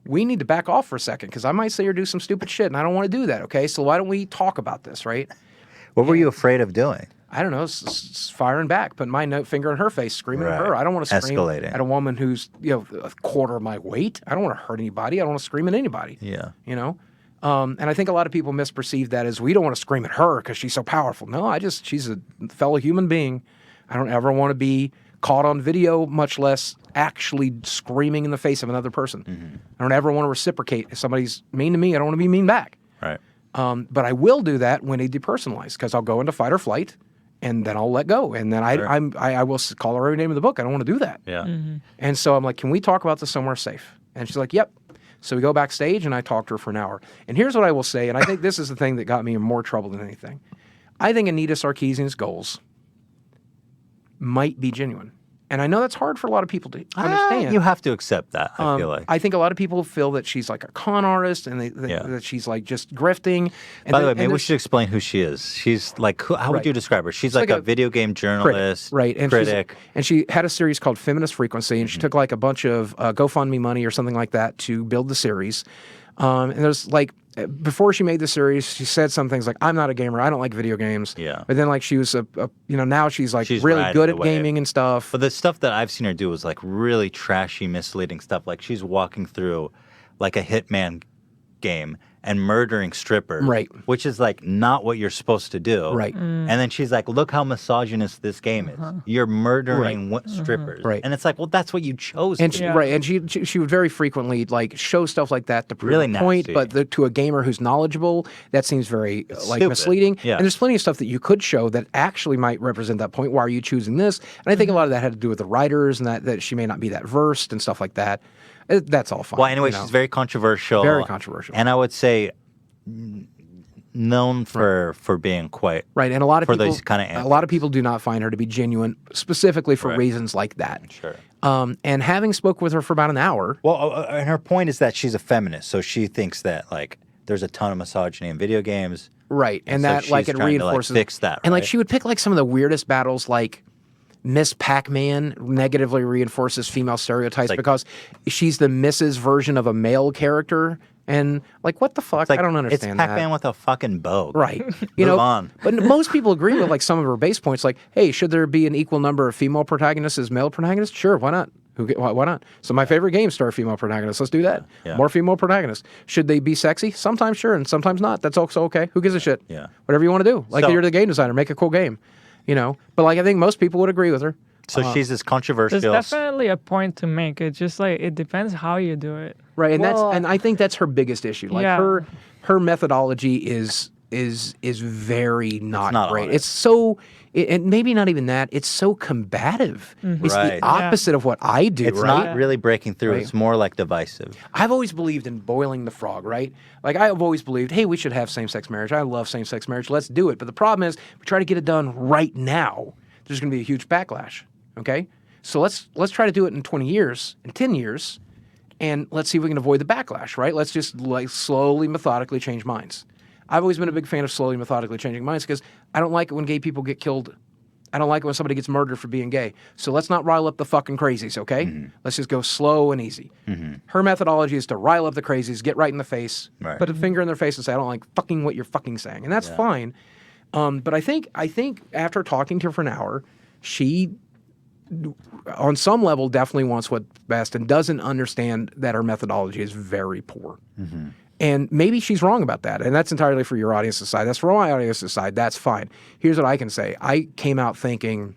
We need to back off for a second because I might say or do some stupid shit, and I don't want to do that, okay? So why don't we talk about this, right? What were you afraid of doing? I don't know, firing back, putting my finger in her face, screaming at her. I don't want to scream at a woman who's a quarter of my weight. I don't want to hurt anybody. I don't want to scream at anybody. Yeah. And I think a lot of people misperceive that as we don't want to scream at her because she's so powerful. No, she's a fellow human being. I don't ever want to be caught on video, much less actually screaming in the face of another person. Mm-hmm. I don't ever want to reciprocate. If somebody's mean to me, I don't want to be mean back. Right. But I will do that when they depersonalize because I'll go into fight or flight and then I'll let go. And then I will call her every name of the book. I don't want to do that. Yeah. Mm-hmm. And so I'm like, can we talk about this somewhere safe? And she's like, yep. So we go backstage and I talk to her for an hour. And here's what I will say, and I think this is the thing that got me in more trouble than anything. I think Anita Sarkeesian's goals might be genuine. And I know that's hard for a lot of people to understand. You have to accept that, I feel like. I think a lot of people feel that she's like a con artist and that she's like just grifting. And By the way, maybe we should explain who she is. She's like, how would you describe her? She's like a video game journalist, critic. And she had a series called Feminist Frequency, and she took like a bunch of GoFundMe money or something like that to build the series. And there's like, before she made the series, she said some things like, "I'm not a gamer. I don't like video games." Yeah. But then like she was now she's like really good at gaming and stuff. But the stuff that I've seen her do is like really trashy, misleading stuff. Like she's walking through like a Hitman game and murdering strippers, right? Which is like not what you're supposed to do, right? And then she's like, "Look how misogynist this game is. You're murdering strippers, right?" And it's like, well, that's what you chose. And to right, and she would very frequently like show stuff like that to prove really a point, nasty. but to a gamer who's knowledgeable, that seems very stupid. Misleading. Yeah. And there's plenty of stuff that you could show that actually might represent that point. Why are you choosing this? And I think a lot of that had to do with the writers and that she may not be that versed and stuff like that. That's all fine. Well, anyway, she's very controversial. Very controversial. And I would say known for being quite right. And a lot of people, those kind of answers. A lot of people do not find her to be genuine, specifically for reasons like that. Sure. And having spoke with her for about an hour. Well, and her point is that she's a feminist, so she thinks that like there's a ton of misogyny in video games. Right, and so that like it reinforces to, like, fix that. And right? like she would pick like some of the weirdest battles, like Miss Pac-Man negatively reinforces female stereotypes because she's the Mrs. version of a male character. And like, what the fuck? Like, I don't understand it's Pac-Man with a fucking bow. Right. Move on. But most people agree with like some of her base points. Like, hey, should there be an equal number of female protagonists as male protagonists? Sure, why not? Why not? So my favorite games star female protagonists. Let's do that. Yeah. More female protagonists. Should they be sexy? Sometimes sure, and sometimes not. That's also okay. Who gives a shit? Yeah. Whatever you want to do. Like you're the game designer, make a cool game. But like I think most people would agree with her. So she's this controversial. There's definitely a point to make. It's just like it depends how you do it. Right, and I think that's her biggest issue. Like her methodology is very not great. honest. It's so, and maybe not even that. It's so combative. It's Right. the opposite of what I do. It's right? not really breaking through. Right. It's more like divisive. I've always believed in boiling the frog, right? Like I've always believed, hey, we should have same-sex marriage. I love same-sex marriage. Let's do it. But the problem is, we try to get it done right now. There's going to be a huge backlash. Okay, so let's try to do it in 20 years, in 10 years, and let's see if we can avoid the backlash. Right? Let's just like slowly, methodically change minds. I've always been a big fan of slowly, methodically changing minds because I don't like it when gay people get killed. I don't like it when somebody gets murdered for being gay. So let's not rile up the fucking crazies, okay? Let's just go slow and easy. Her methodology is to rile up the crazies, get right in the face, put a finger in their face and say, I don't like fucking what you're fucking saying. And that's fine. But I think after talking to her for an hour, she, on some level, definitely wants what's best and doesn't understand that her methodology is very poor. And maybe she's wrong about that. And that's entirely for your audience to decide. That's for my audience to decide. That's fine. Here's what I can say. I came out thinking,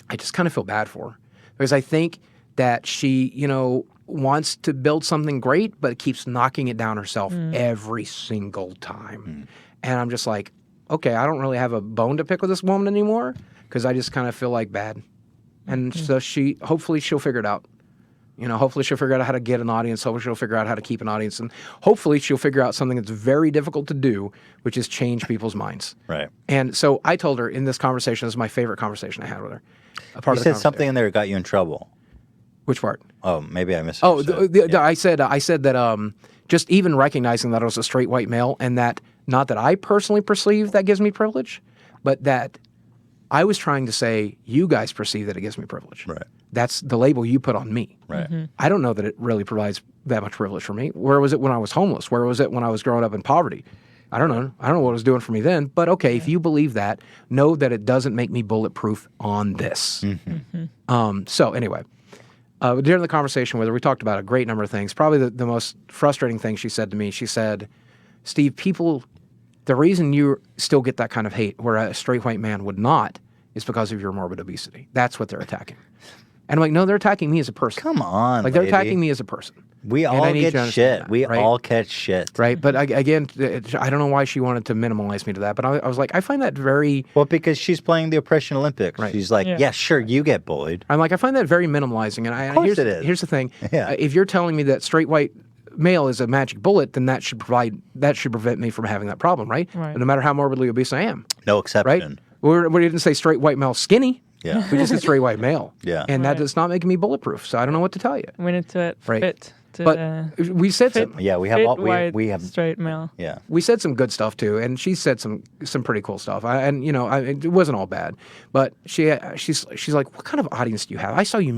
I just kind of feel bad for her. Because I think that she, wants to build something great, but keeps knocking it down herself every single time. And I'm just like, okay, I don't really have a bone to pick with this woman anymore because I just kind of feel like bad. And so hopefully she'll figure it out. Hopefully she'll figure out how to get an audience. Hopefully she'll figure out how to keep an audience. And hopefully she'll figure out something that's very difficult to do, which is change people's minds. Right. And so I told her in this conversation, this is my favorite conversation I had with her. You said something in there that got you in trouble. Which part? Oh, maybe I missed it. I said that just even recognizing that I was a straight white male and that not that I personally perceive that gives me privilege, but that I was trying to say you guys perceive that it gives me privilege. Right. That's the label you put on me. Right. I don't know that it really provides that much privilege for me. Where was it when I was homeless? Where was it when I was growing up in poverty? I don't know. I don't know what it was doing for me then. But okay, if you believe that, know that it doesn't make me bulletproof on this. So anyway, during the conversation with her, we talked about a great number of things. Probably the most frustrating thing she said to me, she said, Steve, the reason you still get that kind of hate where a straight white man would not is because of your morbid obesity. That's what they're attacking. And I'm like, no, they're attacking me as a person. Come on, Like, they're attacking me as a person. We all get shit. That, we right? all catch shit. Right? But again, I don't know why she wanted to minimalize me to that, but I was like, I find that very... Well, because she's playing the Oppression Olympics. Right. She's like, yeah, sure, you get bullied. I'm like, I find that very minimalizing. And Of course it is. Here's the thing. Yeah. If you're telling me that straight white male is a magic bullet, then that should prevent me from having that problem, right? Right. No matter how morbidly obese I am. No exception. Right? We didn't say straight white male skinny. Yeah. We just said straight white male. Yeah. And that Right. does not make me bulletproof. So I don't know what to tell you. We need to Right. fit to But the we said some, Yeah, we have fit all, white we have straight male. yeah. we said some good stuff too, and she said some pretty cool stuff. It wasn't all bad, but she's like, what kind of audience do you have? I saw you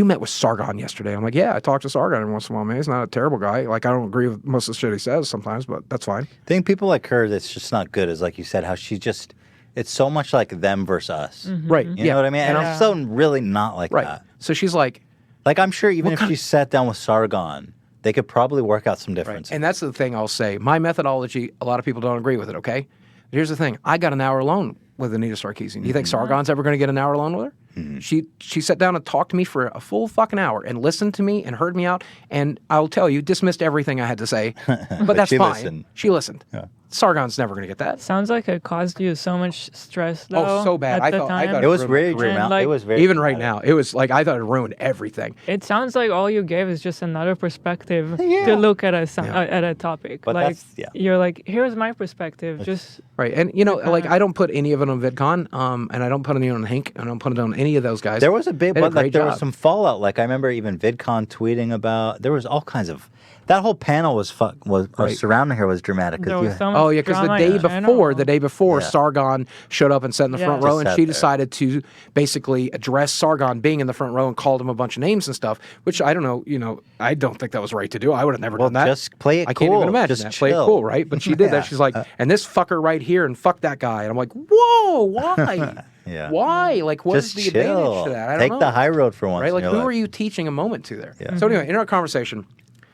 met with Sargon yesterday. I'm like, yeah, I talk to Sargon every once in a while. Man, he's not a terrible guy. Like, I don't agree with most of the shit he says sometimes, but that's fine. I think people like her that's just not good is like you said, how she just it's so much like them versus us. Right? You know what I mean? And I'm so really not like Right. that. So she's like, Like I'm sure even if she sat down with Sargon, they could probably work out some differences. and that's the thing I'll say. My methodology, a lot of people don't agree with it. Okay, here's the thing. I got an hour alone with Anita Sarkeesian. Do you think Sargon's ever going to get an hour alone with her? She sat down and talked to me for a full fucking hour and listened to me and heard me out. And I'll tell you, dismissed everything I had to say. But that's she fine. listened. She listened. Sargon's never going to get that. Sounds like it caused you so much stress, though. Oh, so bad. At I the thought time. It was ruined very my career. dramatic. like, It was very Even right dramatic. now, it was like I thought it ruined everything. It sounds like all you gave is just another perspective to look at a topic. But like that's- you're like, here's my perspective. Just Right. And, like, I don't put any of it on VidCon, and I don't put any on Hank, and I don't put it on any of those guys. There was a big, They did but like great there job. was some fallout. Like I remember even VidCon tweeting about. There was all kinds of. That whole panel was surrounding her was dramatic. 'Cause there you- was so much Oh yeah, because drama the day before, Yeah. Sargon showed up and sat in the front Yeah. row, Just and sat she there. decided to basically address Sargon being in the front row and called him a bunch of names and stuff. Which I don't know, I don't think that was right to do. I would have never Well, done that. just play it I can't even cool. imagine Just that. Play it chill. cool, right? But she did Yeah. that. She's like, and this fucker right here, and fuck that guy. And I'm like, whoa, why? Yeah. Why? Like, what is Just the advantage chill. to that? I don't Take know. the high road for once. Right? in Like, your who life. are you teaching a moment to there? Yeah. So anyway, in our conversation,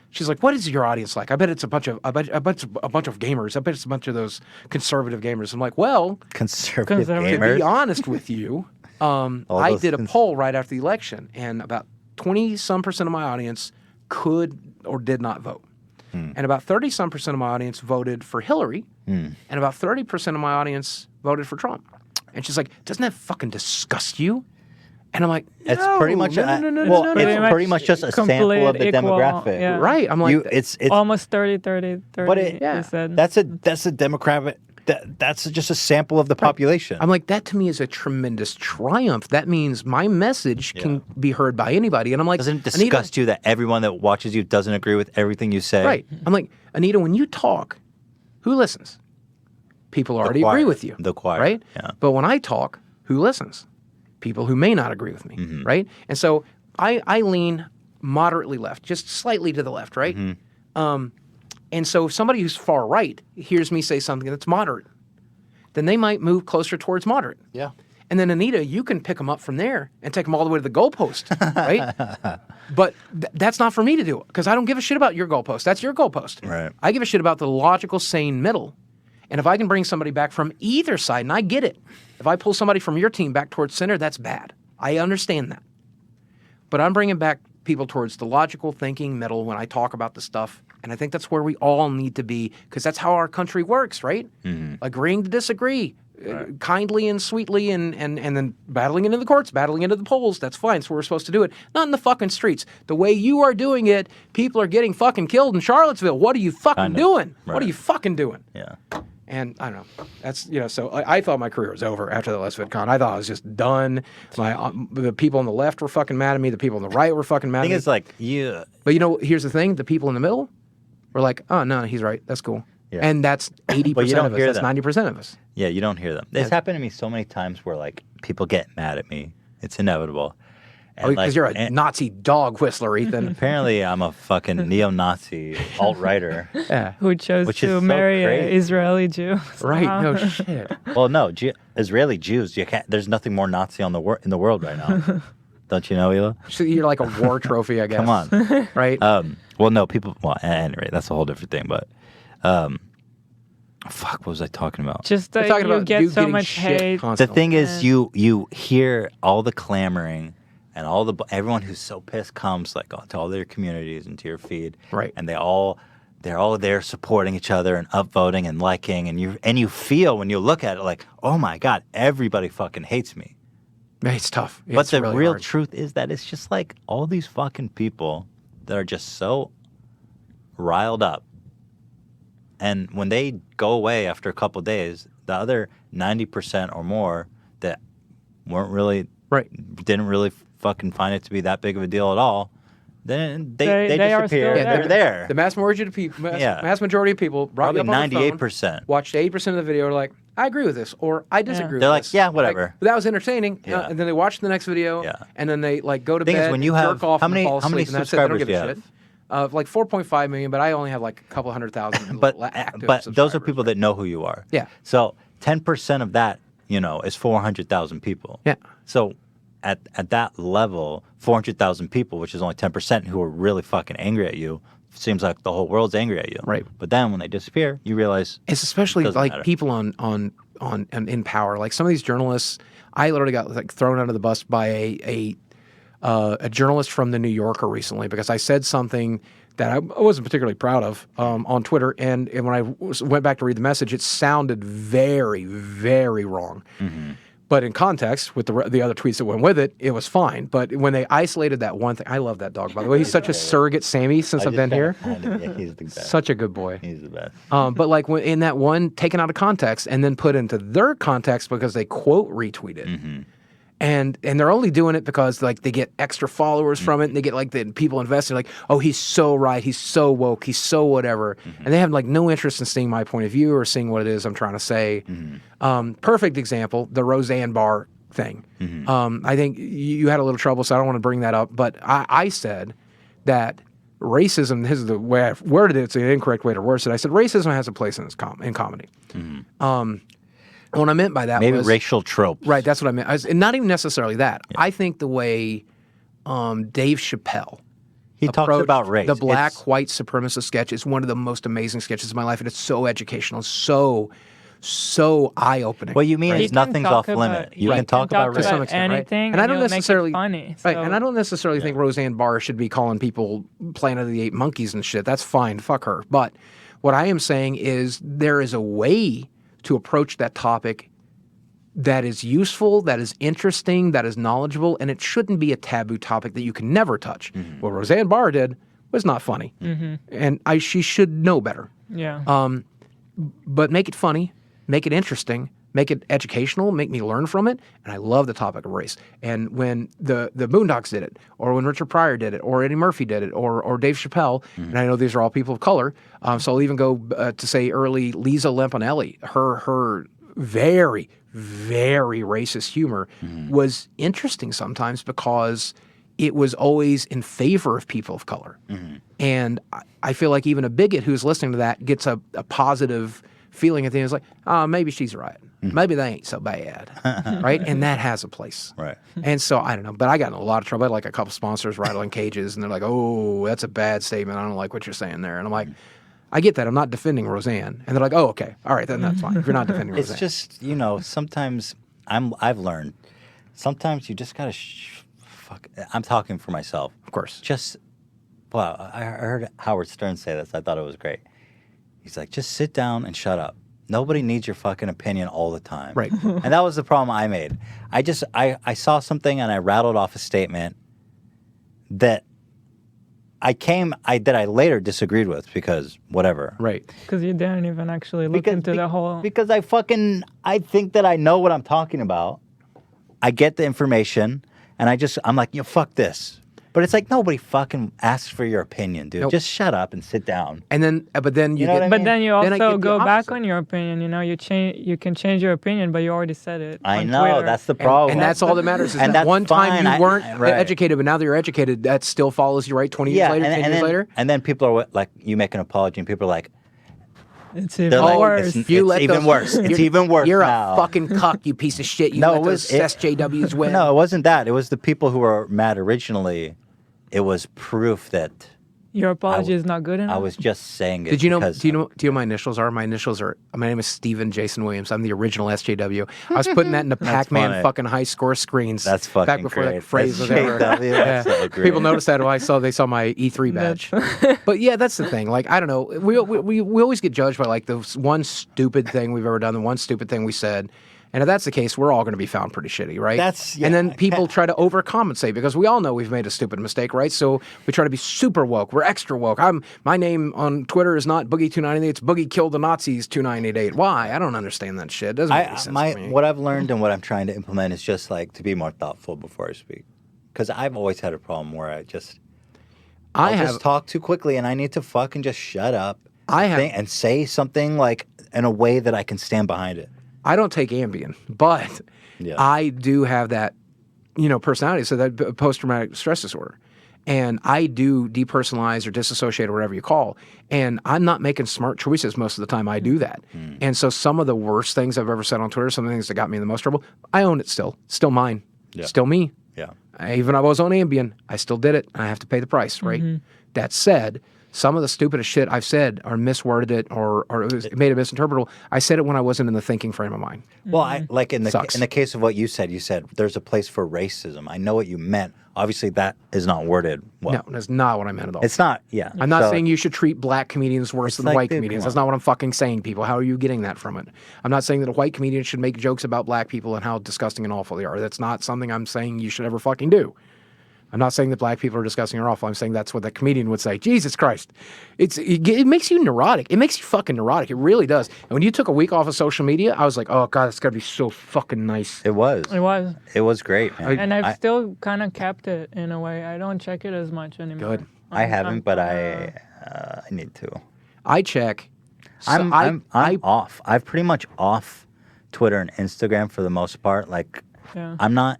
she's like, "What is your audience like?" I bet it's a bunch of gamers. I bet it's a bunch of those conservative gamers. I'm like, well, Conservative Conservative. to gamers. be honest with you, I did a poll right after the election, and about 20-some% of my audience could or did not vote. And about 30-some% of my audience voted for Hillary, and about 30% of my audience voted for Trump. And she's like, doesn't that fucking disgust you? And I'm like, no, it's pretty much no. pretty much just a sample of the equal, demographic. yeah. Right. I'm like, it's almost 30. But They said. that's a demographic. That's just a sample of the population. I'm like, that to me is a tremendous triumph. That means my message can be heard by anybody. And I'm like, doesn't it disgust you that everyone that watches you doesn't agree with everything you say? Right. I'm like, Anita, when you talk, who listens? People already agree with you. The choir. Right? Yeah. But when I talk, who listens? People who may not agree with me. Right? And so I lean moderately left, just slightly to the left, right? And so if somebody who's far right hears me say something that's moderate, then they might move closer towards moderate. Yeah. And then, Anita, you can pick them up from there and take them all the way to the goalpost, right? But that's not for me to do, because I don't give a shit about your goalpost. That's your goalpost. Right. I give a shit about the logical, sane middle. And if I can bring somebody back from either side, and I get it, if I pull somebody from your team back towards center, that's bad. I understand that. But I'm bringing back people towards the logical thinking middle when I talk about the stuff. And I think that's where we all need to be, because that's how our country works, right? Agreeing to disagree, kindly and sweetly, and then battling into the courts, battling into the polls. That's fine. That's where we're supposed to do it. Not in the fucking streets. The way you are doing it, people are getting fucking killed in Charlottesville. What are you fucking doing? Right. What are you fucking doing? Yeah. And I don't know. That's, so I thought my career was over after the last VidCon. I thought I was just done. The people on the left were fucking mad at me. The people on the right were fucking mad at me. I think it's like, yeah. But here's the thing. The people in the middle were like, oh, no, he's right. That's cool. Yeah. And that's 80% of us. That's 90% of us. Yeah, you don't hear them. It's happened to me so many times where like people get mad at me. It's inevitable. Because you're a Nazi dog whistler, Ethan. Apparently, I'm a fucking neo-Nazi alt-righter. Who chose Which is to so marry an crazy. Israeli Jew. Right? No shit. Well, no, Israeli Jews. You can't. There's nothing more Nazi in the world right now. Don't you know, Hila? So you're like a war trophy, I guess. Come on, right? Well, no, people. Well, anyway, that's a whole different thing. But, fuck, what was I talking about? Just that talking you about get you so getting much shit hate. constantly. The thing is, you hear all the clamoring and everyone who's so pissed comes like to all their communities and to your feed, right? And they're all there supporting each other and upvoting and liking, and you feel when you look at it like, oh my god, everybody fucking hates me. It's tough. But the really real hard. truth is that it's just like all these fucking people that are just so riled up. And when they go away after a couple of days, the other 90% or more that weren't really, didn't really fucking find it to be that big of a deal at all, then they disappear. They're there. The mass majority of people, mass majority of people, probably up on the phone, 98%, watched 80% of the video, are like, I agree with this, or I disagree with They're this. like, yeah, whatever. Like, that was entertaining. And then they watch the next video, and then they like go to Thing bed, is, when you jerk have off, how many subscribers do you have? Like 4.5 million, but I only have like a couple 100,000 active but those are people that know who you are. Yeah. So 10% of that, is 400,000 people. Yeah. So at that level, 400,000 people, which is only 10% who are really fucking angry at you, seems like the whole world's angry at you. Right. But then when they disappear, you realize it's especially like matter. people on in power. Like some of these journalists, I literally got like thrown under the bus by a journalist from the New Yorker recently because I said something that I wasn't particularly proud of on Twitter, and when I went back to read the message, it sounded very, very wrong. Mm-hmm. But in context, with the other tweets that went with it, it was fine. But when they isolated that one thing, I love that dog, by the way. He's such a surrogate Sammy since I've been here. Yeah, he's the best. Such a good boy. He's the best. But like in that one, taken out of context and then put into their context because they quote retweeted. Mm-hmm. And they're only doing it because like they get extra followers from it, and they get like the people invested like, oh, he's so right, he's so woke, he's so whatever, and they have like no interest in seeing my point of view or seeing what it is I'm trying to say. Perfect example, the Roseanne Barr thing. I think you had a little trouble, so I don't want to bring that up, but I said that racism. This is the way I worded it. It's an incorrect way to word it. I said racism has a place in comedy. What I meant by that maybe was racial tropes. Right, that's what I meant. And not even necessarily that. Yeah. I think the way Dave Chappelle he talks about race, the black white supremacist sketch is one of the most amazing sketches of my life, and it's so educational, so so eye-opening. What you mean You is can nothing's talk off limit. about- You right. can talk about to race. some extent, right? anything, And I don't you'll make it necessarily funny. right. So- And I don't necessarily think Roseanne Barr should be calling people Planet of the Apes monkeys and shit. That's fine. Fuck her. But what I am saying is there is a way to approach that topic that is useful, that is interesting, that is knowledgeable, and it shouldn't be a taboo topic that you can never touch. What Roseanne Barr did was not funny, and she should know better. Yeah. But make it funny, make it interesting, make it educational, make me learn from it. And I love the topic of race. And when the Boondocks did it, or when Richard Pryor did it, or Eddie Murphy did it, or Dave Chappelle, and I know these are all people of color, so I'll even go to say early Lisa Lampanelli, her very, very racist humor was interesting sometimes because it was always in favor of people of color. And I feel like even a bigot who's listening to that gets a positive feeling at the end. It's like, oh, maybe she's right. Maybe they ain't so bad. Right? And that has a place. Right. And so, I don't know. But I got in a lot of trouble. I had like a couple sponsors rattling cages, and they're like, oh, that's a bad statement. I don't like what you're saying there. And I'm like, I get that. I'm not defending Roseanne. And they're like, oh, okay. All right, then that's fine. If you're not defending Roseanne. It's just, sometimes I've learned, sometimes you just gotta fuck. I'm talking for myself. Of course. Just, wow, I heard Howard Stern say this. I thought it was great. He's like, just sit down and shut up. Nobody needs your fucking opinion all the time. Right. And that was the problem I made. I saw something and I rattled off a statement that I later disagreed with because whatever. Right. Because you didn't even actually look into the whole. Because I think that I know what I'm talking about. I get the information and I'm like, fuck this. But it's like nobody fucking asks for your opinion, dude. Nope. Just shut up and sit down. And then, but then you know get, what I But mean? then you Then I also get the go back opposite. on your opinion. You can change your opinion, but you already said it. I on know, Twitter. that's the problem. And that's all that matters. Is And that that's one time fine. you weren't Right. educated, but now that you're educated, that still follows you, right? 20 years later, 10 years later? And then people are like, you make an apology and people are like, It's they're even like, worse. it's You let even those- worse. It's you're- even worse You're now. a fucking cuck, you piece of shit. You No, let it was- those SJWs win. No, it wasn't that. It was the people who were mad originally. It was proof that Your apology is not good enough. I was just saying it. Did you know? because- Do you know what my initials are? My initials are. My name is Stephen Jason Williams. I'm the original SJW. I was putting that in the Pac-Man funny. fucking high score screens. That's fucking back before great. that phrase was SJW, ever. that's so great. People noticed that when they saw my E3 badge. But yeah, that's the thing. Like I don't know. We always get judged by like the one stupid thing we've ever done, the one stupid thing we said. And if that's the case, we're all going to be found pretty shitty, right? Yeah. And then people try to overcompensate because we all know we've made a stupid mistake, right? So we try to be super woke. We're extra woke. My name on Twitter is not Boogie2988. It's Boogie Kill the Nazis 2988. Why? I don't understand that shit. It doesn't make any sense to me. What I've learned and what I'm trying to implement is just like to be more thoughtful before I speak. Because I've always had a problem where I just just talk too quickly and I need to fucking just shut up and say something like in a way that I can stand behind it. I don't take Ambien, but Yeah. I do have that, personality. So that post-traumatic stress disorder. And I do depersonalize or disassociate or whatever you call. And I'm not making smart choices most of the time I do that. And so some of the worst things I've ever said on Twitter, some of the things that got me in the most trouble, I own it still. Still mine. Yeah. Still me. Yeah. Even if I was on Ambien, I still did it. And I have to pay the price, right? That said, some of the stupidest shit I've said or misworded it or made it misinterpretable. I said it when I wasn't in the thinking frame of mind. Well, I like in the Sucks. case of what you said there's a place for racism. I know what you meant. Obviously, that is not worded well. No, that's not what I meant at all. It's not. Yeah, I'm not So- saying you should treat black comedians worse than like, white dude, comedians. come That's on. not what I'm fucking saying, people. How are you getting that from it? I'm not saying that a white comedian should make jokes about black people and how disgusting and awful they are. That's not something I'm saying you should ever fucking do. I'm not saying that black people are disgusting or awful. I'm saying that's what that comedian would say. Jesus Christ. It makes you neurotic. It makes you fucking neurotic. It really does. And when you took a week off of social media, I was like, oh, God, it's got to be so fucking nice. It was. It was. It was great, man. And I've still kind of kept it in a way. I don't check it as much anymore. Good. I haven't, but I need to. I check. So I'm off. I'm pretty much off Twitter and Instagram for the most part. Like, Yeah. I'm not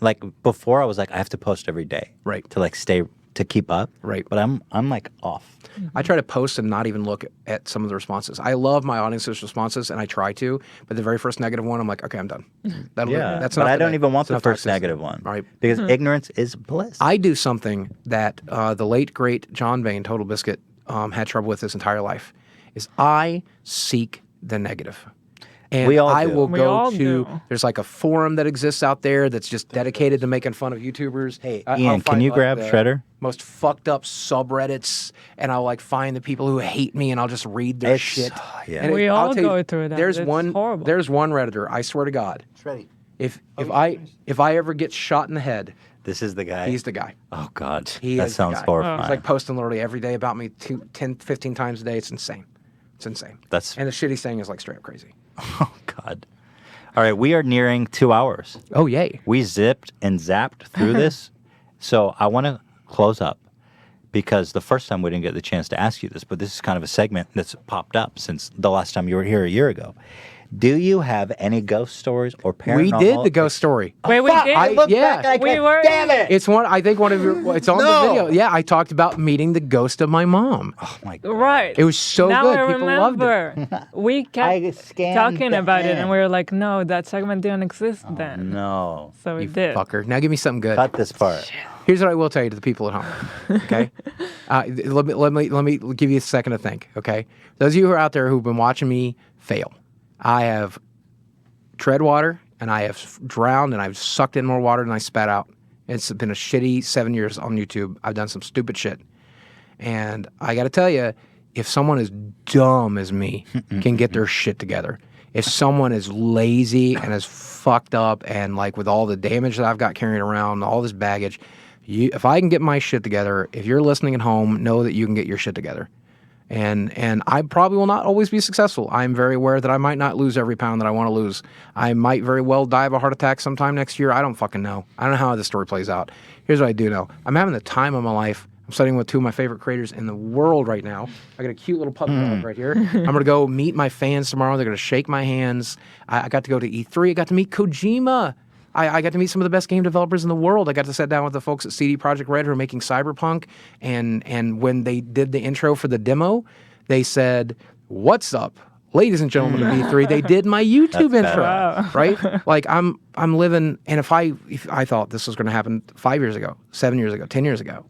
like before. I was like, I have to post every day, Right. to like stay to keep up, Right. But I'm like off. I try to post and not even look at some of the responses. I love my audience's responses, and I try to. But the very first negative one, I'm like, okay, I'm done. That's but enough I don't today. even want That's the enough first toxicity. negative one, All right. Because ignorance is bliss. I do something that the late great John Bain, Total Biscuit, had trouble with his entire life. Is I seek the negative. And We all I do. will We go all to, do. there's like a forum that exists out there that's just dedicated to making fun of YouTubers. Hey, I'll Ian, can find, you grab the Shredder? most fucked up subreddits, and I'll like find the people who hate me, and I'll just read their It's- shit. yeah. And We I'll all tell you, go through that. There's It's one. horrible. There's one Redditor. I swear to God, if I ever get shot in the head, This is the guy. he's the guy. Oh God, He that is the sounds guy. horrifying. He's like posting literally every day about me 10, 15 times a day. It's insane. It's insane. That's- and the shit he's saying is like straight up crazy. Oh God. All right, we are nearing 2 hours. Oh yay! We zipped and zapped through this, so I want to close up because the first time we didn't get the chance to ask you this, but this is kind of a segment that's popped up since the last time you were here a year ago. Do you have any ghost stories or paranormal? We did the ghost story. Wait, we did. I looked back, I we were. Damn it! It's one. I think one of your. It's on the video. Yeah, I talked about meeting the ghost of my mom. Oh my God. Right. It was so now good. I People loved it. remember. We I kept scanned talking the about it, end. and we were like, no, that segment didn't exist then. No. So we You did. fucker. Now give me something good. Cut this part. Here's what I will tell you to the people at home. Okay, let me give you a second to think. Okay, those of you who are out there who've been watching me fail, I have tread water and I have drowned and I've sucked in more water than I spat out. It's been a shitty 7 years on YouTube. I've done some stupid shit, and I got to tell you, if someone as dumb as me can get their shit together, if someone is lazy and is fucked up and like with all the damage that I've got carrying around, all this baggage, if I can get my shit together, if you're listening at home, know that you can get your shit together. And I probably will not always be successful. I'm very aware that I might not lose every pound that I want to lose. I might very well die of a heart attack sometime next year. I don't fucking know. I don't know how this story plays out. Here's what I do know. I'm having the time of my life. I'm studying with two of my favorite creators in the world right now. I got a cute little puppy dog right here. I'm going to go meet my fans tomorrow. They're going to shake my hands. I got to go to E3. I got to meet Kojima. I got to meet some of the best game developers in the world. I got to sit down with the folks at CD Projekt Red who are making Cyberpunk. And when they did the intro for the demo, they said, "What's up, ladies and gentlemen of E3?" They did my YouTube intro, right? Like I'm living. And if I thought this was going to happen 5 years ago, 7 years ago, 10 years ago,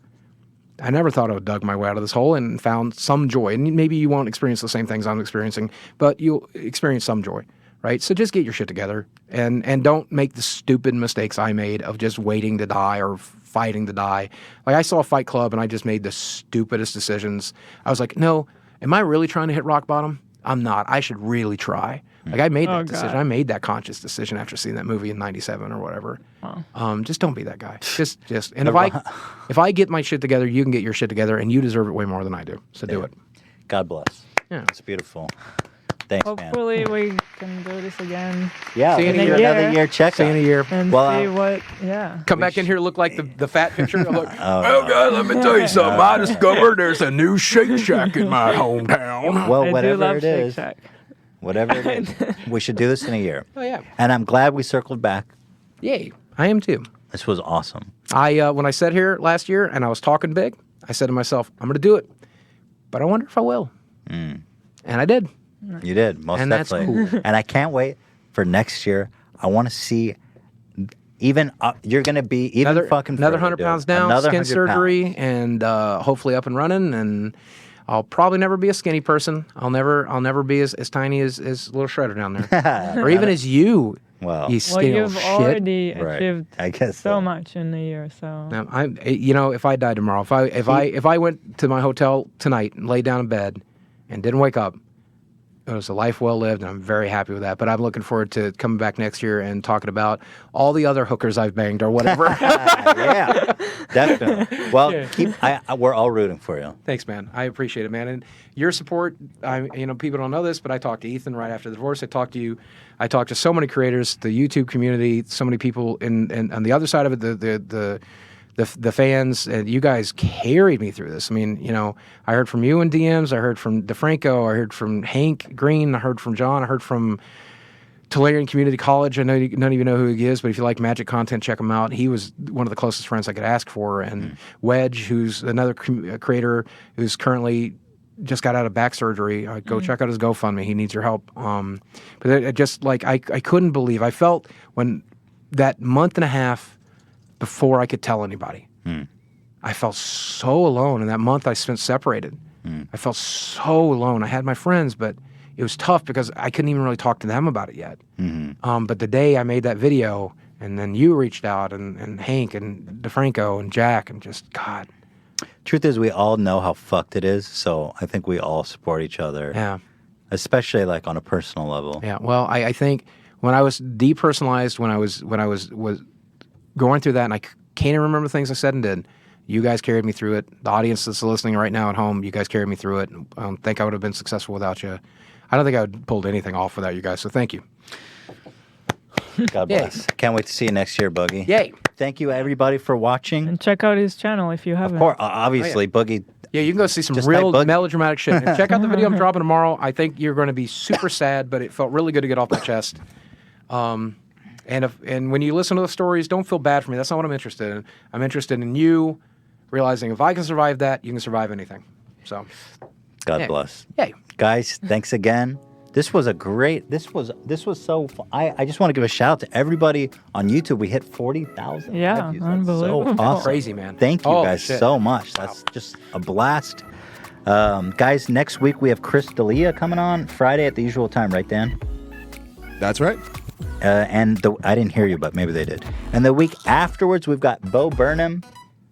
I never thought I would dug my way out of this hole and found some joy. And maybe you won't experience the same things I'm experiencing, but you'll experience some joy. Right? So just get your shit together and don't make the stupid mistakes I made of just waiting to die or fighting to die. Like I saw Fight Club and I just made the stupidest decisions. I was like, no, am I really trying to hit rock bottom? I'm not. I should really try. Like I made that decision. I made that conscious decision after seeing that movie in '97 or whatever. Just don't be that guy. Just and if I get my shit together, you can get your shit together and you deserve it way more than I do. So do it. God bless. Yeah. It's beautiful. Thanks, man. Hopefully we can do this again Yeah, See you in let's a do year. another year check. See you in a year. and Well, see what. Yeah. Come back in here, look like the fat picture. I'm like, oh, God, let me tell you something. I discovered there's a new Shake Shack in my hometown. Well, I do whatever love it Shake is, Shack. whatever it is, we should do this in a year. Oh, yeah. And I'm glad we circled back. Yay. I am too. This was awesome. When I sat here last year and I was talking big, I said to myself, I'm going to do it. But I wonder if I will. And I did. You did, most And that's definitely. cool. And I can't wait for next year. I want to see even you're going to be even Another fucking 100 further, pounds dude. down, Another skin 100 surgery, pounds. and hopefully up and running. And I'll probably never be a skinny person. I'll never be as tiny as little Shredder down there, or even as you. Well, You Well, skinny you've little shit. already Right. achieved I guess so much in a year. So If I died tomorrow, if I went to my hotel tonight and laid down in bed and didn't wake up, it was a life well lived, and I'm very happy with that. But I'm looking forward to coming back next year and talking about all the other hookers I've banged or whatever. Yeah, definitely. Well, we're all rooting for you. Thanks, man. I appreciate it, man. And your support, people don't know this, but I talked to Ethan right after the divorce. I talked to you. I talked to so many creators, the YouTube community, so many people, and on the other side of it, the fans, and you guys carried me through this. I mean, I heard from you in DMs. I heard from DeFranco. I heard from Hank Green. I heard from John. I heard from Tolarian Community College. I know none of you know who he is, but if you like magic content, check him out. He was one of the closest friends I could ask for. And Wedge, who's another creator who's currently just got out of back surgery. Go check out his GoFundMe. He needs your help. But it just like I couldn't believe. I felt when that month and a half before I could tell anybody, I felt so alone. And that month I spent separated. I felt so alone. I had my friends, but it was tough because I couldn't even really talk to them about it yet. But the day I made that video, and then you reached out, and Hank and DeFranco and Jack, and just God. Truth is, we all know how fucked it is, so I think we all support each other. Yeah. Especially like on a personal level. Yeah. Well, I think when I was depersonalized, when I was going through that, and I can't even remember things I said and did. You guys carried me through it. The audience that's listening right now at home, you guys carried me through it. I don't think I would have been successful without you. I don't think I would have pulled anything off without you guys. So thank you. God bless. Can't wait to see you next year, Boogie. Yay. Thank you, everybody, for watching. And check out his channel if you haven't. Of course, obviously, Boogie. Yeah, you can go see some Just real type Boogie. melodramatic shit. And check out the video I'm dropping tomorrow. I think you're going to be super sad, but it felt really good to get off my chest. And when you listen to the stories, don't feel bad for me. That's not what I'm interested in. I'm interested in you realizing if I can survive that, you can survive anything. So, God bless. Yay. Guys, thanks again. This was a great, this was so fun. I just want to give a shout out to everybody on YouTube. We hit 40,000. Yeah, views. unbelievable. So awesome. Crazy, man. Thank you guys shit. so much. That's just a blast. Guys, next week we have Chris D'Elia coming on Friday at the usual time, right, Dan? That's right. I didn't hear you, but maybe they did. And the week afterwards, we've got Bo Burnham.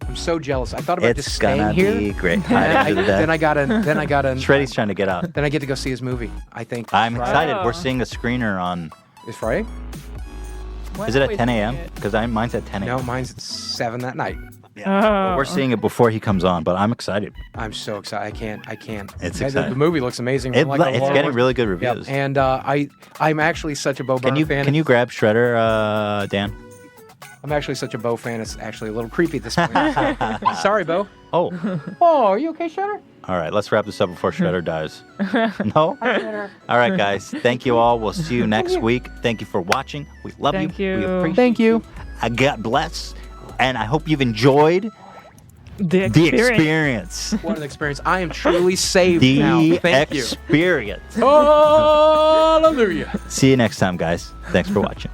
I'm so jealous. I thought about It's just gonna staying here. be great. Then I got in. Shreddy's trying to get out. Then I get to go see his movie. I think. I'm Friday. excited. We're seeing a screener on. Is Friday? Is it at 10 a.m.? Because mine's at 10 a.m. No, mine's at 7 that night. Yeah. We're seeing it before he comes on, but I'm excited. I'm so excited. I can't. It's And exciting. The movie looks amazing. It's getting really good reviews. Yep. And I'm actually such a Bo Burnham fan. Can you grab Shredder, Dan? I'm actually such a Bo fan. It's actually a little creepy at this point. Sorry, Bo. Oh. Oh, are you okay, Shredder? All right, let's wrap this up before Shredder dies. No? All right, guys. Thank you all. We'll see you next week. Thank you for watching. We love Thank you. We you. appreciate Thank you. God bless. And I hope you've enjoyed The the experience. experience. What an experience. I am truly saved The now. Thank you. experience. Hallelujah. See you next time, guys. Thanks for watching.